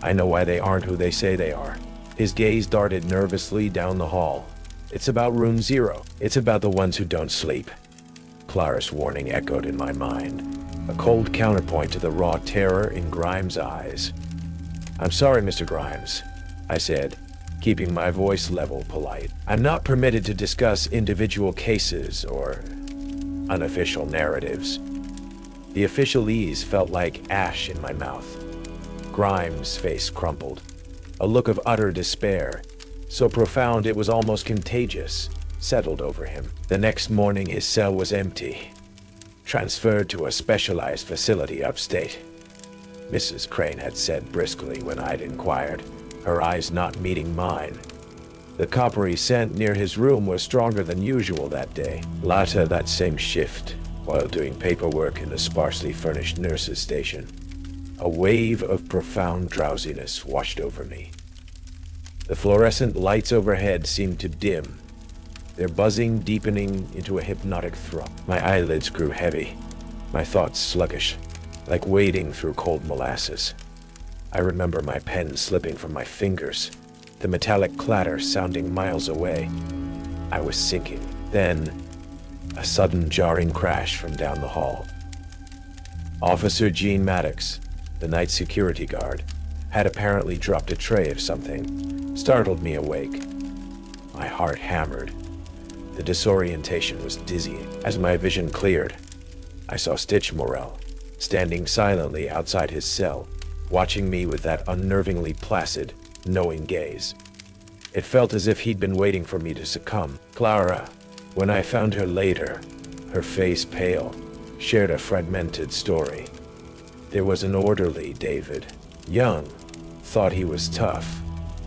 I know why they aren't who they say they are." His gaze darted nervously down the hall. "It's about room 0. It's about the ones who don't sleep." Clara's warning echoed in my mind, a cold counterpoint to the raw terror in Grimes' eyes. "I'm sorry, Mr. Grimes," I said, keeping my voice level, polite. "I'm not permitted to discuss individual cases or unofficial narratives." The officialese felt like ash in my mouth. Grimes' face crumpled. A look of utter despair, so profound it was almost contagious, settled over him. The next morning his cell was empty, transferred to a specialized facility upstate. Mrs. Crane had said briskly when I'd inquired, her eyes not meeting mine. The coppery scent near his room was stronger than usual that day. Later that same shift, while doing paperwork in the sparsely furnished nurse's station, a wave of profound drowsiness washed over me. The fluorescent lights overhead seemed to dim, their buzzing deepening into a hypnotic thrum. My eyelids grew heavy, my thoughts sluggish, like wading through cold molasses. I remember my pen slipping from my fingers, the metallic clatter sounding miles away. I was sinking. Then, a sudden jarring crash from down the hall. Officer Gene Maddox, the night security guard, had apparently dropped a tray of something, startled me awake. My heart hammered. The disorientation was dizzying. As my vision cleared, I saw Stitch Morell, standing silently outside his cell, watching me with that unnervingly placid, knowing gaze. It felt as if he'd been waiting for me to succumb. Clara, when I found her later, her face pale, shared a fragmented story. There was an orderly, David, young, thought he was tough.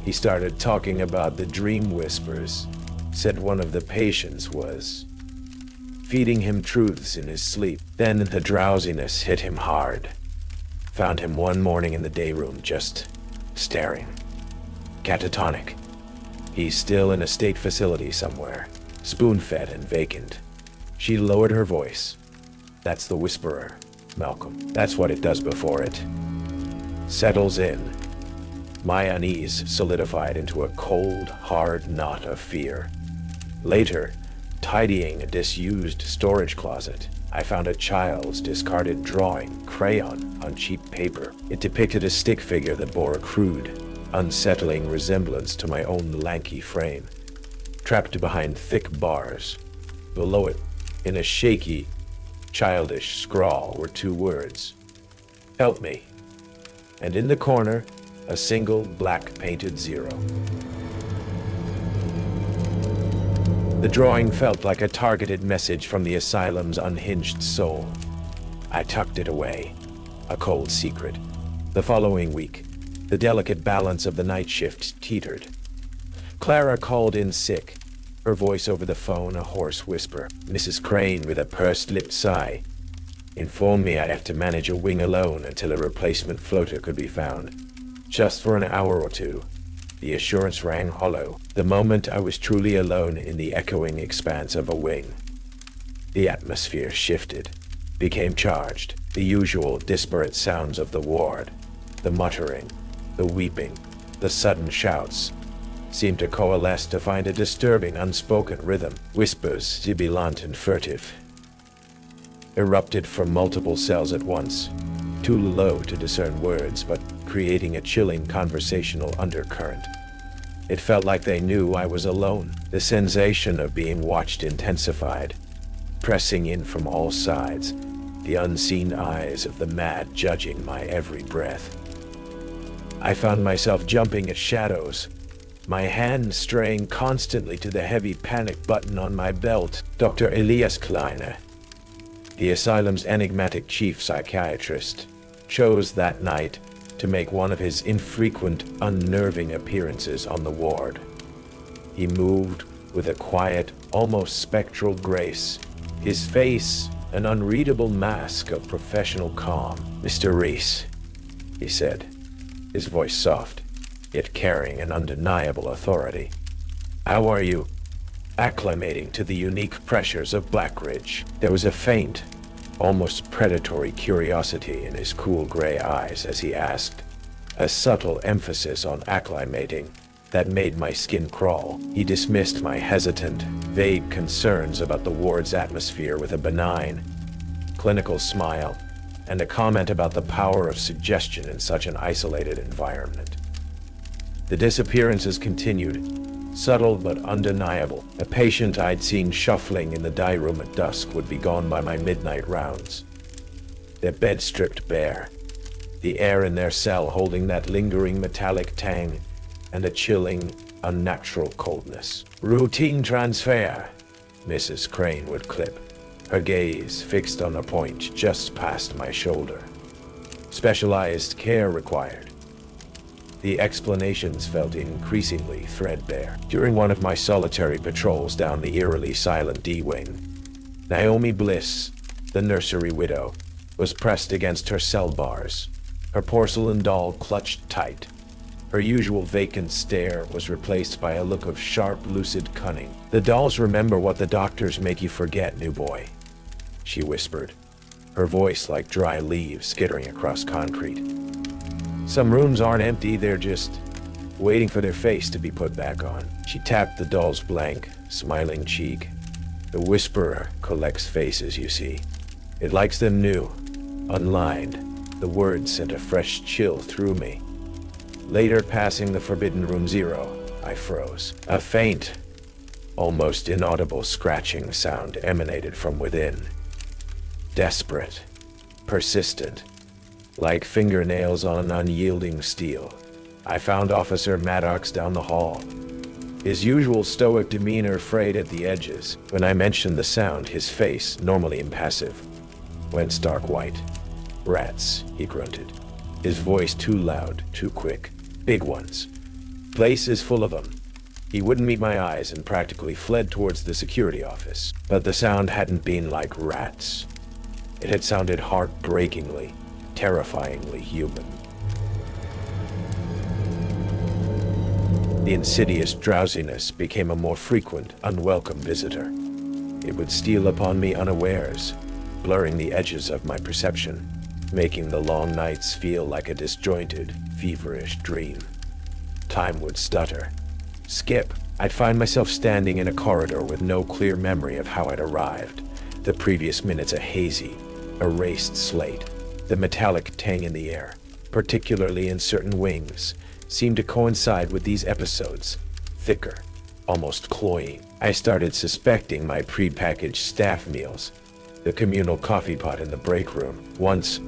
He started talking about the dream whispers, said one of the patients was feeding him truths in his sleep. Then the drowsiness hit him hard. Found him one morning in the day room just staring. Catatonic. He's still in a state facility somewhere, spoon-fed and vacant. She lowered her voice. That's the whisperer, Malcolm. That's what it does before it settles in. My unease solidified into a cold, hard knot of fear. Later, tidying a disused storage closet, I found a child's discarded drawing, crayon, on cheap paper. It depicted a stick figure that bore a crude, unsettling resemblance to my own lanky frame, trapped behind thick bars. Below it, in a shaky, childish scrawl, were two words: "Help me." And in the corner, a single black painted zero. The drawing felt like a targeted message from the asylum's unhinged soul. I tucked it away, a cold secret. The following week, the delicate balance of the night shift teetered. Clara called in sick, her voice over the phone a hoarse whisper. Mrs. Crane, with a pursed-lipped sigh, informed me I'd have to manage a wing alone until a replacement floater could be found. Just for an hour or two. The assurance rang hollow, the moment I was truly alone in the echoing expanse of a wing. The atmosphere shifted, became charged, the usual disparate sounds of the ward, the muttering, the weeping, the sudden shouts, seemed to coalesce to find a disturbing unspoken rhythm. Whispers, sibilant and furtive, erupted from multiple cells at once, too low to discern words, but creating a chilling conversational undercurrent. It felt like they knew I was alone. The sensation of being watched intensified, pressing in from all sides, the unseen eyes of the mad judging my every breath. I found myself jumping at shadows, my hand straying constantly to the heavy panic button on my belt. Dr. Elias Kleiner, the asylum's enigmatic chief psychiatrist, chose that night to make one of his infrequent, unnerving appearances on the ward. He moved with a quiet, almost spectral grace, his face an unreadable mask of professional calm. "Mr. Reese," he said, his voice soft, yet carrying an undeniable authority. "How are you acclimating to the unique pressures of Blackridge?" There was a faint, almost predatory curiosity in his cool gray eyes as he asked, a subtle emphasis on acclimating that made my skin crawl. He dismissed my hesitant, vague concerns about the ward's atmosphere with a benign, clinical smile and a comment about the power of suggestion in such an isolated environment. The disappearances continued, subtle but undeniable. A patient I'd seen shuffling in the dye room at dusk would be gone by my midnight rounds, their bed stripped bare, the air in their cell holding that lingering metallic tang and a chilling, unnatural coldness. "Routine transfer," Mrs. Crane would clip, her gaze fixed on a point just past my shoulder. "Specialized care required." The explanations felt increasingly threadbare. During one of my solitary patrols down the eerily silent D-wing, Naomi Bliss, the nursery widow, was pressed against her cell bars, her porcelain doll clutched tight. Her usual vacant stare was replaced by a look of sharp, lucid cunning. "The dolls remember what the doctors make you forget, new boy," she whispered, her voice like dry leaves skittering across concrete. "Some rooms aren't empty, they're just waiting for their face to be put back on." She tapped the doll's blank, smiling cheek. "The whisperer collects faces, you see. It likes them new, unlined." The words sent a fresh chill through me. Later, passing the forbidden room 0, I froze. A faint, almost inaudible scratching sound emanated from within. Desperate, persistent, like fingernails on unyielding steel. I found Officer Maddox down the hall, his usual stoic demeanor frayed at the edges. When I mentioned the sound, his face, normally impassive, went stark white. "Rats," he grunted, his voice too loud, too quick. "Big ones. Place is full of them." He wouldn't meet my eyes and practically fled towards the security office. But the sound hadn't been like rats. It had sounded heartbreakingly, terrifyingly human. The insidious drowsiness became a more frequent, unwelcome visitor. It would steal upon me unawares, blurring the edges of my perception, making the long nights feel like a disjointed, feverish dream. Time would stutter, skip. I'd find myself standing in a corridor with no clear memory of how I'd arrived. The previous minutes a hazy, erased slate. The metallic tang in the air, particularly in certain wings, seemed to coincide with these episodes. Thicker, almost cloying. I started suspecting my prepackaged staff meals, the communal coffee pot in the break room. Once,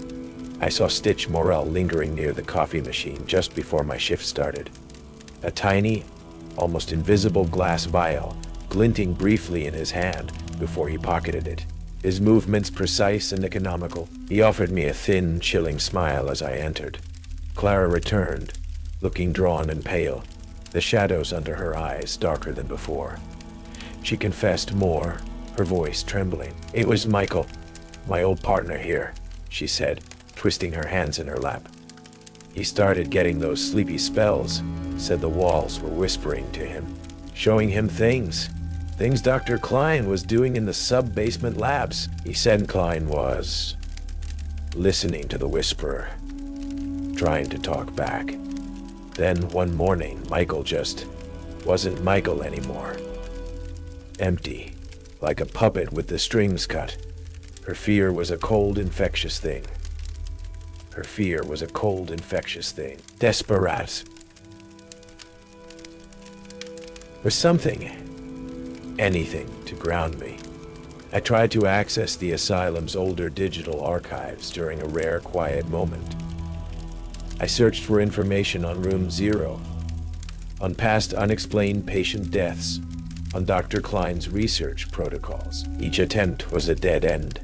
I saw Stitch Morrell lingering near the coffee machine just before my shift started. A tiny, almost invisible glass vial, glinting briefly in his hand before he pocketed it. His movements precise and economical. He offered me a thin, chilling smile as I entered. Clara returned, looking drawn and pale, the shadows under her eyes darker than before. She confessed more, her voice trembling. "It was Michael, my old partner here," she said, twisting her hands in her lap. "He started getting those sleepy spells," said the walls were whispering to him, "showing him things Dr. Klein was doing in the sub-basement labs." He said Klein was listening to the whisperer, trying to talk back. Then one morning, Michael just wasn't Michael anymore. Empty, like a puppet with the strings cut. Her fear was a cold, infectious thing. Desperate. For something, anything to ground me. I tried to access the Asylum's older digital archives during a rare, quiet moment. I searched for information on Room 0, on past unexplained patient deaths, on Dr. Klein's research protocols. Each attempt was a dead end.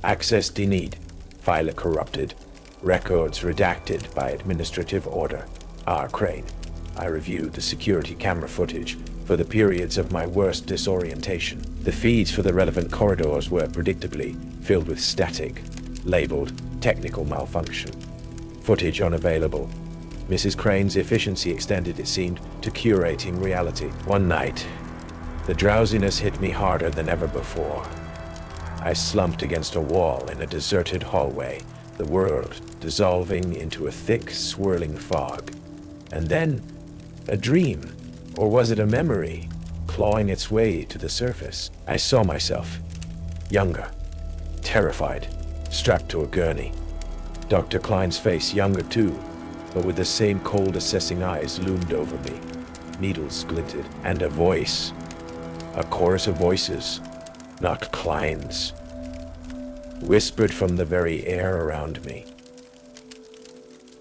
Access denied, file corrupted, records redacted by administrative order. Crane. I reviewed the security camera footage for the periods of my worst disorientation. The feeds for the relevant corridors were predictably filled with static, labeled technical malfunction. Footage unavailable. Mrs. Crane's efficiency extended, it seemed, to curating reality. One night, the drowsiness hit me harder than ever before. I slumped against a wall in a deserted hallway, the world dissolving into a thick, swirling fog. And then, a dream, or was it a memory, clawing its way to the surface. I saw myself, younger, terrified, strapped to a gurney. Dr. Klein's face, younger too, but with the same cold, assessing eyes, loomed over me. Needles glinted, and a voice, a chorus of voices, not Klein's, whispered from the very air around me.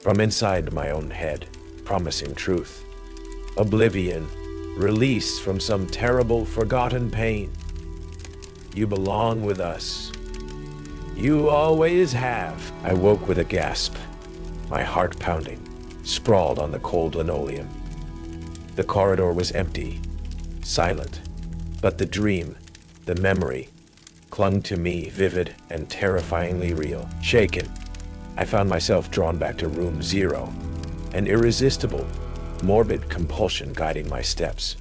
From inside my own head, promising truth, oblivion, release from some terrible, forgotten pain. "You belong with us. You always have." I woke with a gasp, my heart pounding, sprawled on the cold linoleum. The corridor was empty, silent, but the dream, the memory, clung to me, vivid and terrifyingly real. Shaken, I found myself drawn back to Room 0, an irresistible, morbid compulsion guiding my steps.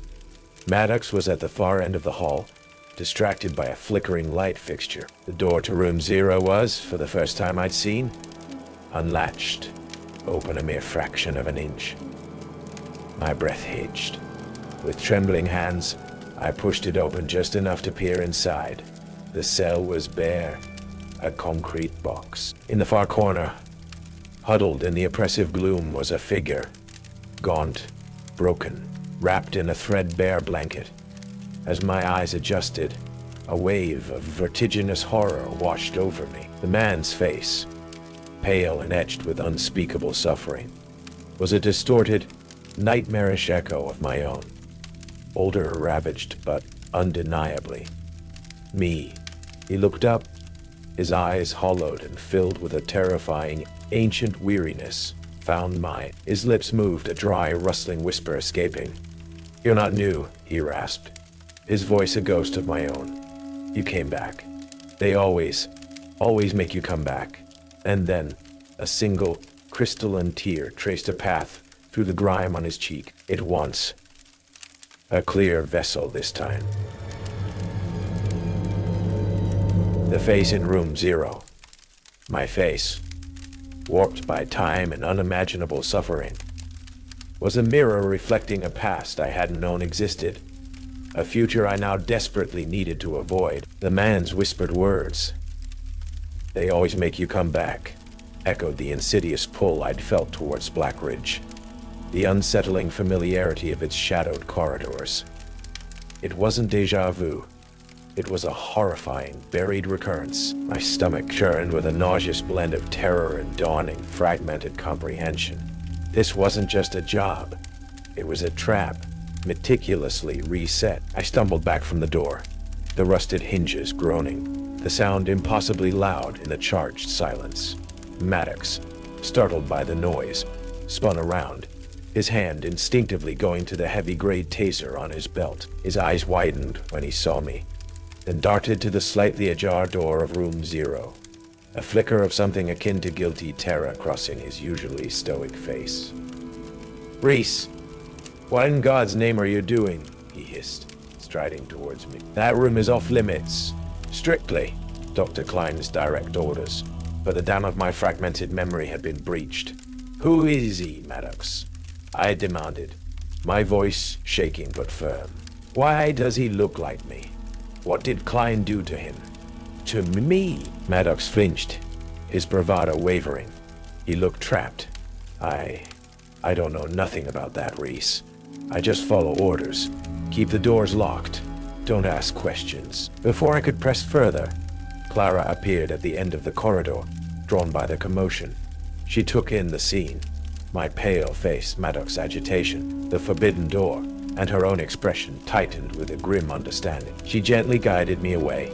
Maddox was at the far end of the hall, distracted by a flickering light fixture. The door to room 0 was, for the first time I'd seen, unlatched, open a mere fraction of an inch. My breath hitched. With trembling hands, I pushed it open just enough to peer inside. The cell was bare, a concrete box. In the far corner, huddled in the oppressive gloom, was a figure, gaunt, broken, wrapped in a threadbare blanket. As my eyes adjusted, a wave of vertiginous horror washed over me. The man's face, pale and etched with unspeakable suffering, was a distorted, nightmarish echo of my own. Older, ravaged, but undeniably me. He looked up, his eyes hollowed and filled with a terrifying, ancient weariness. Found mine. His lips moved, a dry, rustling whisper escaping. "You're not new," he rasped, his voice a ghost of my own. "You came back. They always make you come back." And then, a single, crystalline tear traced a path through the grime on his cheek. It once. A clear vessel this time. The face in room 0. My face, warped by time and unimaginable suffering, was a mirror reflecting a past I hadn't known existed, a future I now desperately needed to avoid. The man's whispered words, "They always make you come back," echoed the insidious pull I'd felt towards Black Ridge, the unsettling familiarity of its shadowed corridors. It wasn't déjà vu. It was a horrifying, buried recurrence. My stomach churned with a nauseous blend of terror and dawning, fragmented comprehension. This wasn't just a job. It was a trap, meticulously reset. I stumbled back from the door, the rusted hinges groaning, the sound impossibly loud in the charged silence. Maddox, startled by the noise, spun around, his hand instinctively going to the heavy-grade taser on his belt. His eyes widened when he saw me, then darted to the slightly ajar door of room 0, a flicker of something akin to guilty terror crossing his usually stoic face. "Reese, what in God's name are you doing?" he hissed, striding towards me. "That room is off limits. Strictly," Dr. Klein's direct orders, but the dam of my fragmented memory had been breached. "Who is he, Maddox?" I demanded, my voice shaking but firm. "Why does he look like me? What did Klein do to him?" "To me?" Maddox flinched, his bravado wavering. He looked trapped. I don't know nothing about that, Reese. I just follow orders. Keep the doors locked. Don't ask questions." Before I could press further, Clara appeared at the end of the corridor, drawn by the commotion. She took in the scene. My pale face, Maddox's agitation, the forbidden door, and her own expression tightened with a grim understanding. She gently guided me away,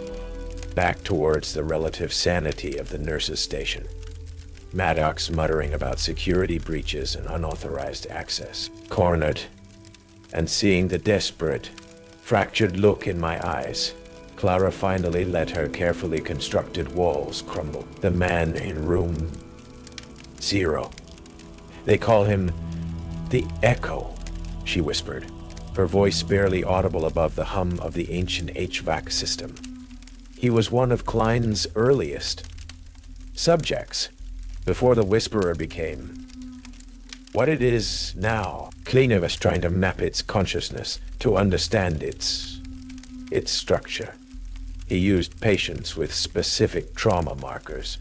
back towards the relative sanity of the nurse's station. Maddox muttering about security breaches and unauthorized access. Cornered, and seeing the desperate, fractured look in my eyes, Clara finally let her carefully constructed walls crumble. "The man in room 0. They call him the Echo," she whispered, her voice barely audible above the hum of the ancient HVAC system. "He was one of Klein's earliest subjects, before the Whisperer became what it is now." Kleiner was trying to map its consciousness, to understand its structure. He used patients with specific trauma markers,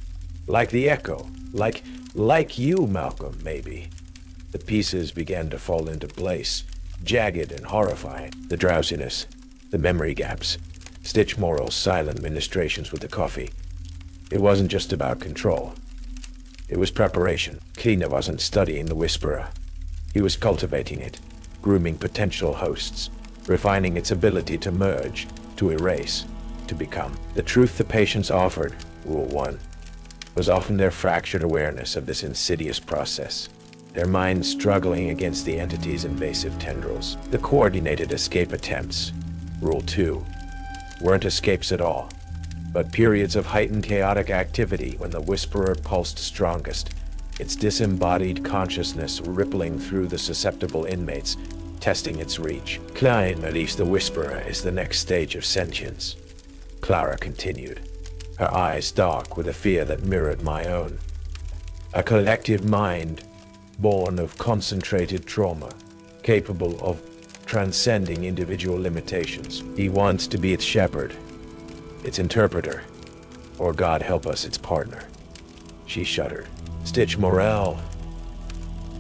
like the Echo, like you, Malcolm, maybe. The pieces began to fall into place, jagged and horrifying. The drowsiness, the memory gaps, Stitch Morrow's silent ministrations with the coffee. It wasn't just about control. It was preparation. Kleiner wasn't studying the Whisperer. He was cultivating it, grooming potential hosts, refining its ability to merge, to erase, to become. The truth the patients offered, Rule 1, was often their fractured awareness of this insidious process, their minds struggling against the entity's invasive tendrils. The coordinated escape attempts, Rule 2, weren't escapes at all, but periods of heightened chaotic activity when the Whisperer pulsed strongest, its disembodied consciousness rippling through the susceptible inmates, testing its reach. Klein, at least the Whisperer, is the next stage of sentience, Clara continued, her eyes dark with a fear that mirrored my own. A collective mind, born of concentrated trauma, capable of transcending individual limitations. He wants to be its shepherd, its interpreter, or God help us, its partner. She shuddered. Stitch Morel.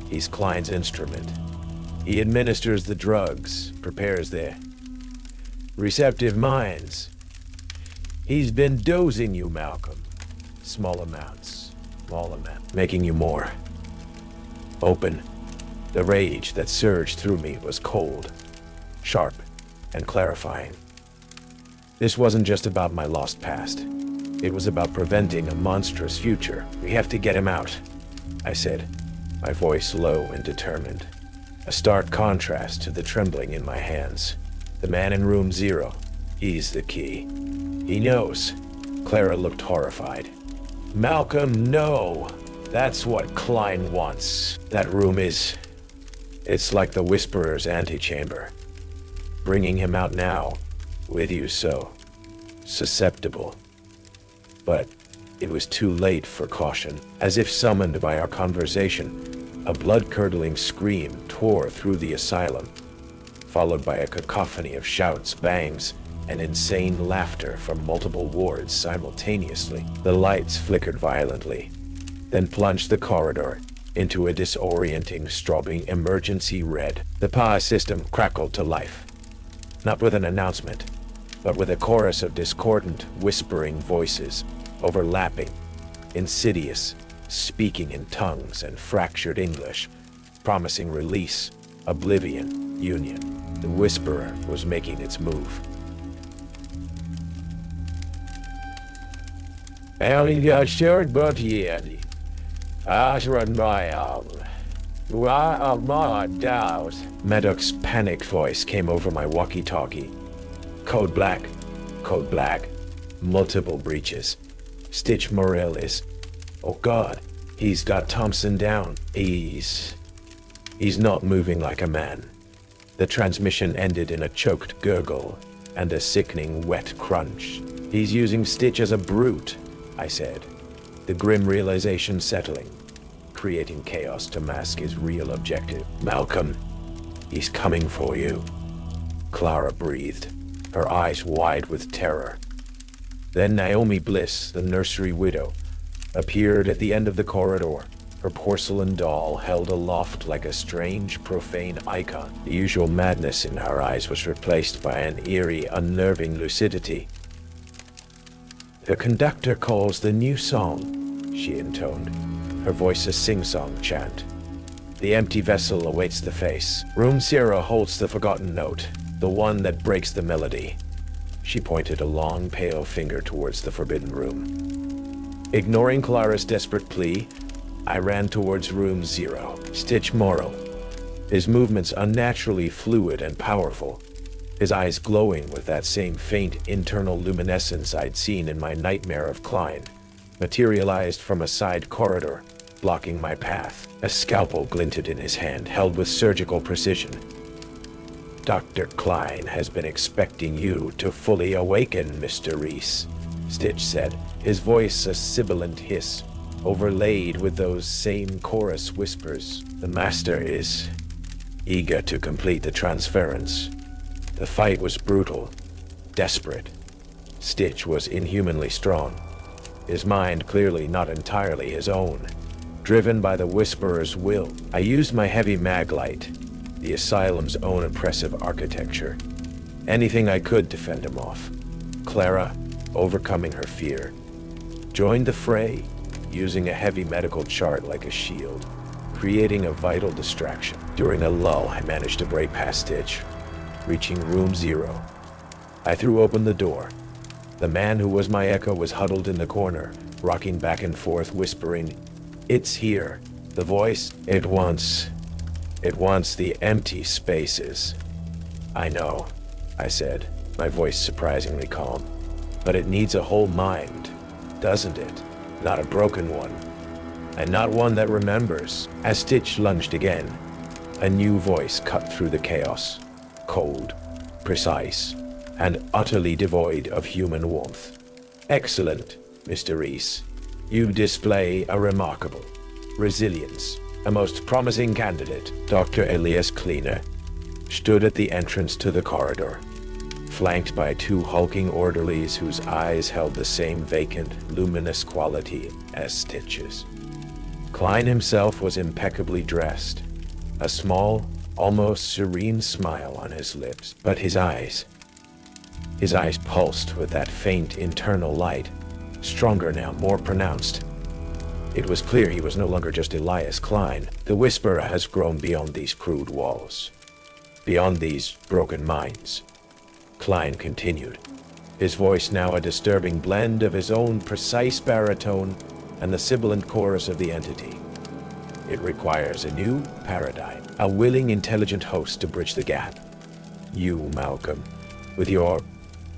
He's Klein's instrument. He administers the drugs, prepares their receptive minds. He's been dosing you, Malcolm. Small amounts, making you more open. The rage that surged through me was cold, sharp, and clarifying. This wasn't just about my lost past. It was about preventing a monstrous future. We have to get him out, I said, my voice low and determined. A stark contrast to the trembling in my hands. The man in room 0, he's the key. He knows. Clara looked horrified. Malcolm, no. That's what Klein wants. That room is... It's like the Whisperer's antechamber. Bringing him out now, with you so susceptible. But it was too late for caution. As if summoned by our conversation, a blood-curdling scream tore through the asylum, followed by a cacophony of shouts, bangs, and insane laughter from multiple wards simultaneously. The lights flickered violently, then plunged the corridor into a disorienting, strobing emergency red. The power system crackled to life, not with an announcement, but with a chorus of discordant, whispering voices, overlapping, insidious, speaking in tongues and fractured English, promising release, oblivion, union. The Whisperer was making its move. I shared but yet. I should my doubt. Maddox's panicked voice came over my walkie-talkie. Code black, multiple breaches. Stitch Morel is... Oh God, he's got Thompson down. He's not moving like a man. The transmission ended in a choked gurgle and a sickening wet crunch. He's using Stitch as a brute, I said, the grim realization settling, creating chaos to mask his real objective. Malcolm, he's coming for you. Clara breathed, her eyes wide with terror. Then Naomi Bliss, the nursery widow, appeared at the end of the corridor, her porcelain doll held aloft like a strange, profane icon. The usual madness in her eyes was replaced by an eerie, unnerving lucidity. The conductor calls the new song, she intoned, her voice a sing-song chant. The empty vessel awaits the face. Room 0 holds the forgotten note, the one that breaks the melody. She pointed a long, pale finger towards the forbidden room. Ignoring Clara's desperate plea, I ran towards room 0. Stitch Morel, his movements unnaturally fluid and powerful, his eyes glowing with that same faint internal luminescence I'd seen in my nightmare of Klein, materialized from a side corridor, blocking my path. A scalpel glinted in his hand, held with surgical precision. Dr. Klein has been expecting you to fully awaken, Mr. Reese, Stitch said, his voice a sibilant hiss, overlaid with those same chorus whispers. The Master is eager to complete the transference. The fight was brutal, desperate. Stitch was inhumanly strong, his mind clearly not entirely his own, driven by the Whisperer's will. I used my heavy mag light, the Asylum's own oppressive architecture. Anything I could to fend him off. Clara, overcoming her fear, joined the fray, using a heavy medical chart like a shield, creating a vital distraction. During a lull, I managed to break past Stitch, reaching room 0. I threw open the door. The man who was my echo was huddled in the corner, rocking back and forth, whispering, "It's here." The voice, it wants the empty spaces. I know, I said, my voice surprisingly calm. But it needs a whole mind, doesn't it? Not a broken one. and not one that remembers. As Stitch lunged again, a new voice cut through the chaos, cold, precise, and utterly devoid of human warmth. Excellent, Mr. Reese. You display a remarkable resilience. A most promising candidate. Dr. Elias Cleaner stood at the entrance to the corridor, flanked by two hulking orderlies whose eyes held the same vacant, luminous quality as Stitch's. Klein himself was impeccably dressed, a small, almost serene smile on his lips, but his eyes pulsed with that faint internal light, stronger now, more pronounced. It was clear he was no longer just Elias Klein. The Whisperer has grown beyond these crude walls, beyond these broken minds. Klein continued, his voice now a disturbing blend of his own precise baritone and the sibilant chorus of the entity. It requires a new paradigm, a willing, intelligent host to bridge the gap. You, Malcolm, with your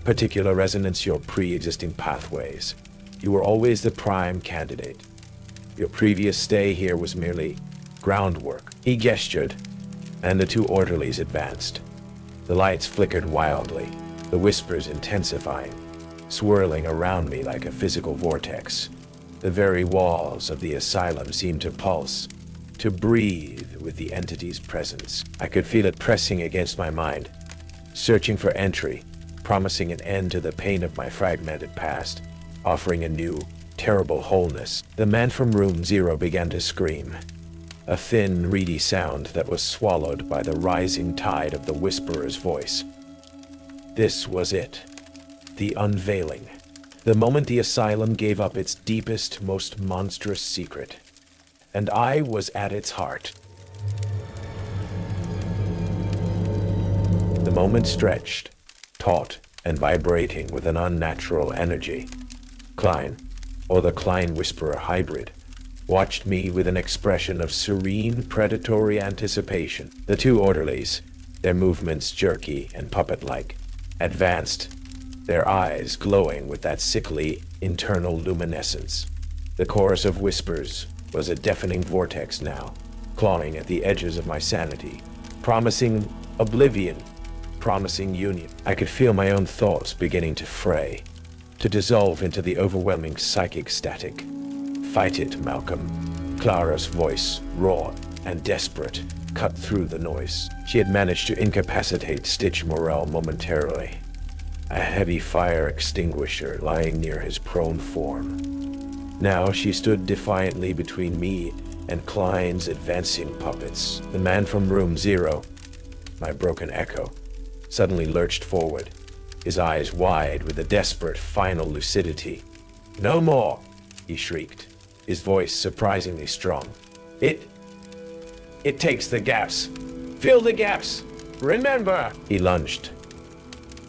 particular resonance, your pre-existing pathways, you were always the prime candidate. Your previous stay here was merely groundwork. He gestured, and the two orderlies advanced. The lights flickered wildly, the whispers intensifying, swirling around me like a physical vortex. The very walls of the asylum seemed to pulse, to breathe with the entity's presence. I could feel it pressing against my mind, searching for entry, promising an end to the pain of my fragmented past, offering a new, terrible wholeness. The man from room 0 began to scream, a thin, reedy sound that was swallowed by the rising tide of the Whisperer's voice. This was it, the unveiling, the moment the asylum gave up its deepest, most monstrous secret, and I was at its heart. The moment stretched, taut and vibrating with an unnatural energy. Klein, or the Klein Whisperer hybrid, watched me with an expression of serene, predatory anticipation. The two orderlies, their movements jerky and puppet-like, advanced, their eyes glowing with that sickly, internal luminescence. The chorus of whispers was a deafening vortex now, clawing at the edges of my sanity, promising oblivion, promising union. I could feel my own thoughts beginning to fray, to dissolve into the overwhelming psychic static. Fight it, Malcolm. Clara's voice, raw and desperate, cut through the noise. She had managed to incapacitate Stitch Morrell momentarily, a heavy fire extinguisher lying near his prone form. Now she stood defiantly between me and Klein's advancing puppets. The man from room 0, my broken echo, suddenly lurched forward, his eyes wide with a desperate final lucidity. "No more," he shrieked, his voice surprisingly strong. It takes the gaps. Fill the gaps. Remember!" He lunged,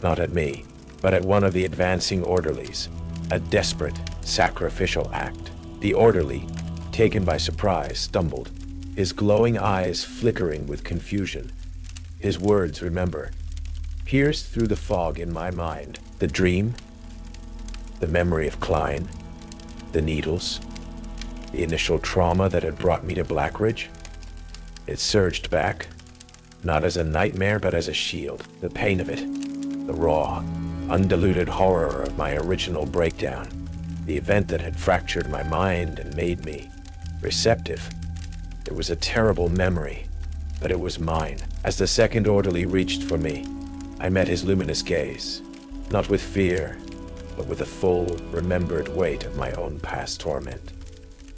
not at me, but at one of the advancing orderlies, a desperate, sacrificial act. The orderly, taken by surprise, stumbled, his glowing eyes flickering with confusion. His words, remember, pierced through the fog in my mind. The dream, the memory of Klein, the needles, the initial trauma that had brought me to Blackridge. It surged back, not as a nightmare, but as a shield. The pain of it, the raw, undiluted horror of my original breakdown, the event that had fractured my mind and made me receptive. It was a terrible memory, but it was mine. As the second orderly reached for me, I met his luminous gaze, not with fear, but with the full, remembered weight of my own past torment.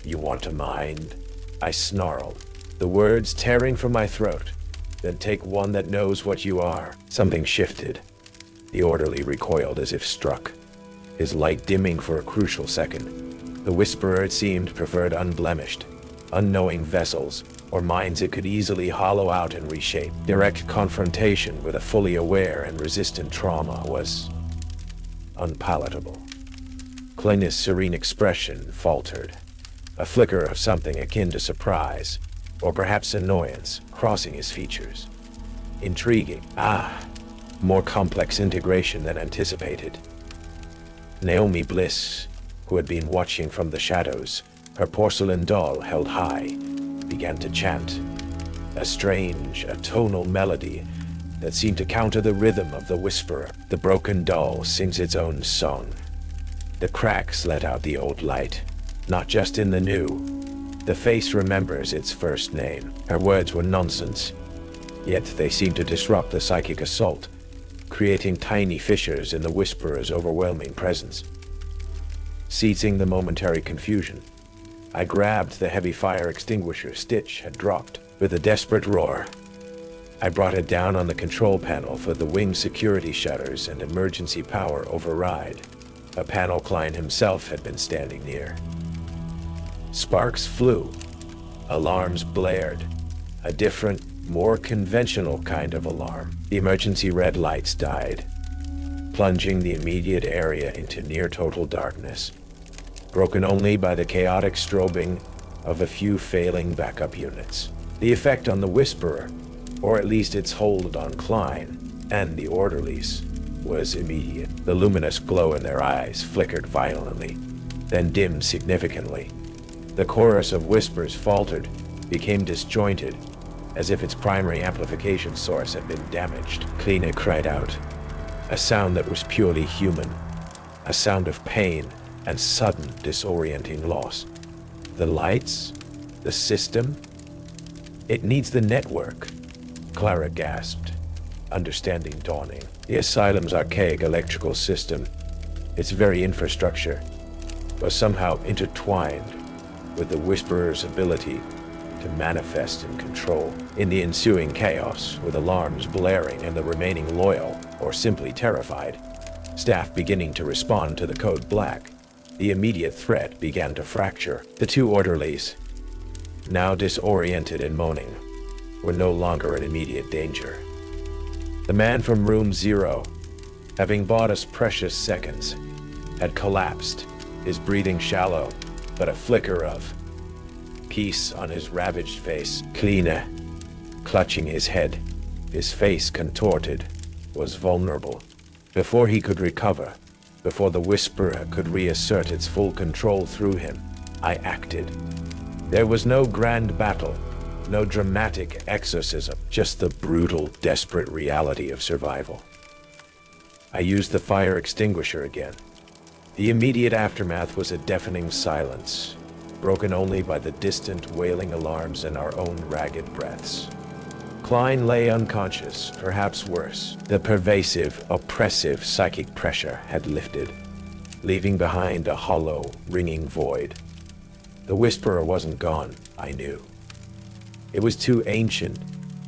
"You want a mind?" I snarled, the words tearing from my throat. "Then take one that knows what you are." Something shifted. The orderly recoiled as if struck, his light dimming for a crucial second. The Whisperer, it seemed, preferred unblemished, unknowing vessels, or minds it could easily hollow out and reshape. Direct confrontation with a fully aware and resistant trauma was unpalatable. Klein's serene expression faltered, a flicker of something akin to surprise, or perhaps annoyance, crossing his features. Intriguing. More complex integration than anticipated. Naomi Bliss, who had been watching from the shadows, Her porcelain doll, held high, began to chant, a strange, atonal melody that seemed to counter the rhythm of the whisperer. The broken doll sings its own song. The cracks let out the old light, not just in the new. The face remembers its first name. Her words were nonsense, yet they seemed to disrupt the psychic assault, creating tiny fissures in the whisperer's overwhelming presence. Seizing the momentary confusion, I grabbed the heavy fire extinguisher Stitch had dropped. With a desperate roar, I brought it down on the control panel for the wing security shutters and emergency power override. A panel Klein himself had been standing near. Sparks flew. Alarms blared. A different, more conventional kind of alarm. The emergency red lights died, plunging the immediate area into near-total darkness, broken only by the chaotic strobing of a few failing backup units. The effect on the Whisperer, or at least its hold on Klein and the orderlies, was immediate. The luminous glow in their eyes flickered violently, then dimmed significantly. The chorus of whispers faltered, became disjointed, as if its primary amplification source had been damaged. Kleina cried out, a sound that was purely human, a sound of pain and sudden disorienting loss. The lights? The system? It needs the network, Clara gasped, understanding dawning. The Asylum's archaic electrical system, its very infrastructure, was somehow intertwined with the Whisperer's ability to manifest and control. In the ensuing chaos, with alarms blaring and the remaining loyal, or simply terrified, staff beginning to respond to the code black, the immediate threat began to fracture. The two orderlies, now disoriented and moaning, were no longer in immediate danger. The man from room 0, having bought us precious seconds, had collapsed, his breathing shallow, but a flicker of peace on his ravaged face. Kleina, clutching his head, his face contorted, was vulnerable. Before he could recover, before the Whisperer could reassert its full control through him, I acted. There was no grand battle, no dramatic exorcism, just the brutal, desperate reality of survival. I used the fire extinguisher again. The immediate aftermath was a deafening silence, broken only by the distant, wailing alarms and our own ragged breaths. Klein lay unconscious, perhaps worse. The pervasive, oppressive psychic pressure had lifted, leaving behind a hollow, ringing void. The Whisperer wasn't gone, I knew. It was too ancient,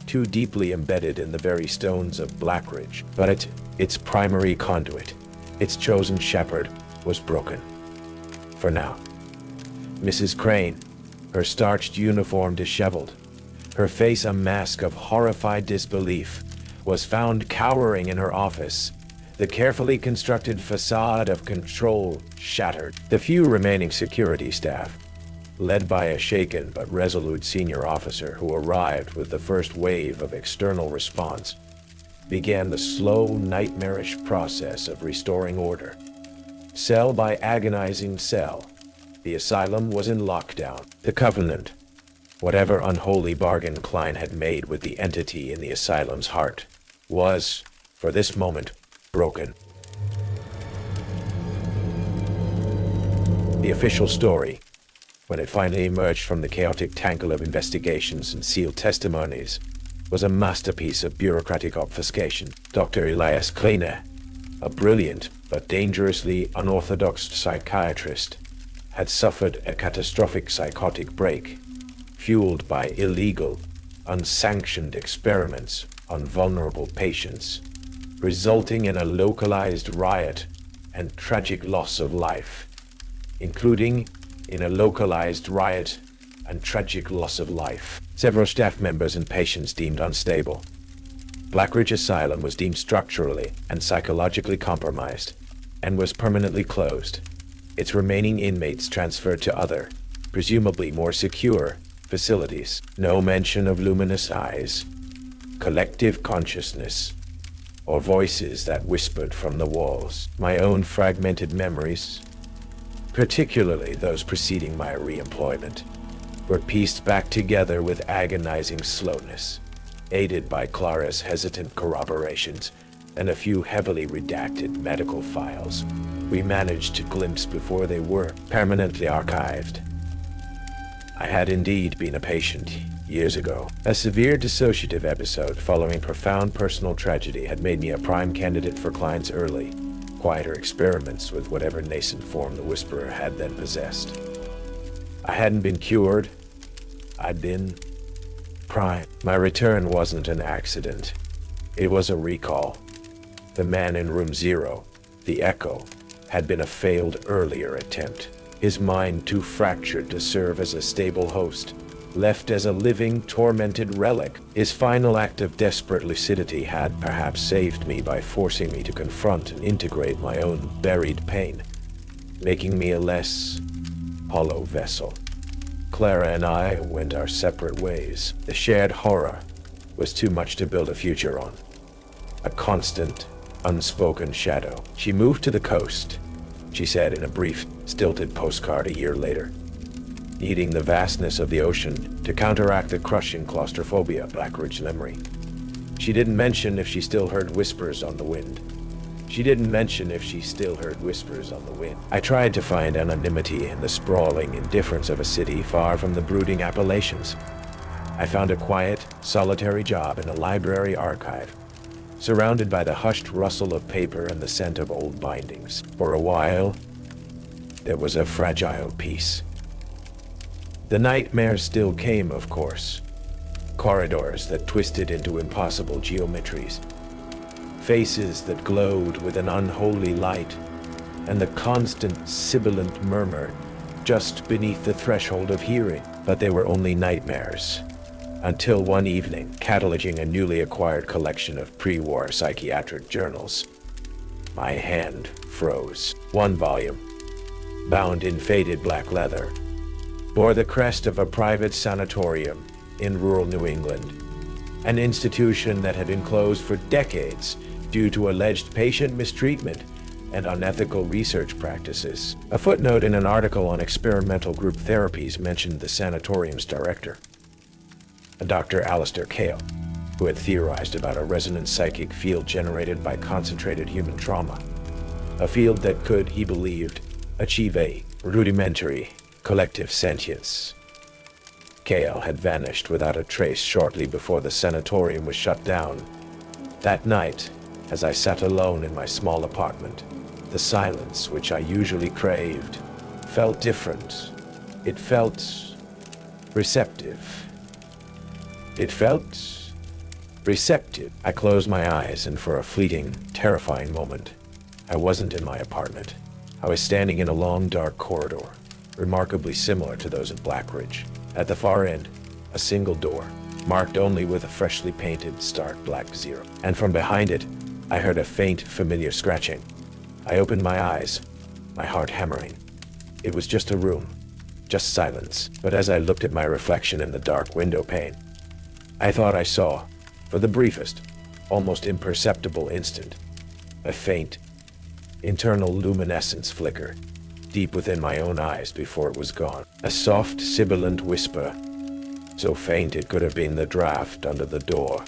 too deeply embedded in the very stones of Blackridge, but its primary conduit, its chosen shepherd, was broken. For now. Mrs. Crane, her starched uniform disheveled, her face a mask of horrified disbelief, was found cowering in her office, the carefully constructed facade of control shattered. The few remaining security staff, led by a shaken but resolute senior officer who arrived with the first wave of external response, began the slow, nightmarish process of restoring order. Cell by agonizing cell, the Asylum was in lockdown. The Covenant, whatever unholy bargain Klein had made with the entity in the Asylum's heart, was, for this moment, broken. The official story, when it finally emerged from the chaotic tangle of investigations and sealed testimonies, was a masterpiece of bureaucratic obfuscation. Dr. Elias Kleina, a brilliant but dangerously unorthodox psychiatrist, had suffered a catastrophic psychotic break, fueled by illegal, unsanctioned experiments on vulnerable patients, resulting in a localized riot and tragic loss of life, including in a localized riot and tragic loss of life. Several staff members and patients deemed unstable. Blackridge Asylum was deemed structurally and psychologically compromised and was permanently closed. Its remaining inmates transferred to other, presumably more secure, facilities. No mention of luminous eyes, collective consciousness, or voices that whispered from the walls. My own fragmented memories, particularly those preceding my reemployment, were pieced back together with agonizing slowness, aided by Clara's hesitant corroborations and a few heavily redacted medical files we managed to glimpse before they were permanently archived. I had indeed been a patient years ago. A severe dissociative episode following profound personal tragedy had made me a prime candidate for clients' early, quieter experiments with whatever nascent form the Whisperer had then possessed. I hadn't been cured. I'd been prime. My return wasn't an accident. It was a recall. The man in room 0, the Echo, had been a failed earlier attempt. His mind too fractured to serve as a stable host, left as a living, tormented relic. His final act of desperate lucidity had perhaps saved me by forcing me to confront and integrate my own buried pain, making me a less hollow vessel. Clara and I went our separate ways. The shared horror was too much to build a future on. A constant, unspoken shadow. She moved to the coast, she said in a brief, stilted postcard a year later, needing the vastness of the ocean to counteract the crushing claustrophobia of Blackridge Lemery. She didn't mention if she still heard whispers on the wind. I tried to find anonymity in the sprawling indifference of a city far from the brooding Appalachians. I found a quiet, solitary job in a library archive, surrounded by the hushed rustle of paper and the scent of old bindings. For a while, there was a fragile peace. The nightmares still came, of course. Corridors that twisted into impossible geometries, faces that glowed with an unholy light, and the constant sibilant murmur just beneath the threshold of hearing. But they were only nightmares. Until one evening, cataloging a newly acquired collection of pre-war psychiatric journals, my hand froze. One volume, bound in faded black leather, bore the crest of a private sanatorium in rural New England, an institution that had been closed for decades due to alleged patient mistreatment and unethical research practices. A footnote in an article on experimental group therapies mentioned the sanatorium's director, a Dr. Alistair Kale, who had theorized about a resonant psychic field generated by concentrated human trauma, a field that could, he believed, achieve a rudimentary collective sentience. Kale had vanished without a trace shortly before the sanatorium was shut down. That night, as I sat alone in my small apartment, the silence which I usually craved felt different. It felt receptive. I closed my eyes, and for a fleeting, terrifying moment, I wasn't in my apartment. I was standing in a long, dark corridor, remarkably similar to those at Blackridge. At the far end, a single door, marked only with a freshly painted, stark black 0. And from behind it, I heard a faint, familiar scratching. I opened my eyes, my heart hammering. It was just a room, just silence. But as I looked at my reflection in the dark window pane, I thought I saw, for the briefest, almost imperceptible instant, a faint, internal luminescence flicker deep within my own eyes before it was gone. A soft, sibilant whisper, so faint it could have been the draft under the door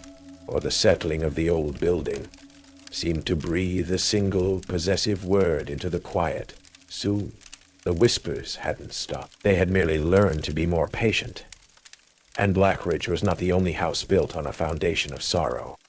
or the settling of the old building, seemed to breathe a single possessive word into the quiet. Soon, the whispers hadn't stopped. They had merely learned to be more patient. And Blackridge was not the only house built on a foundation of sorrow.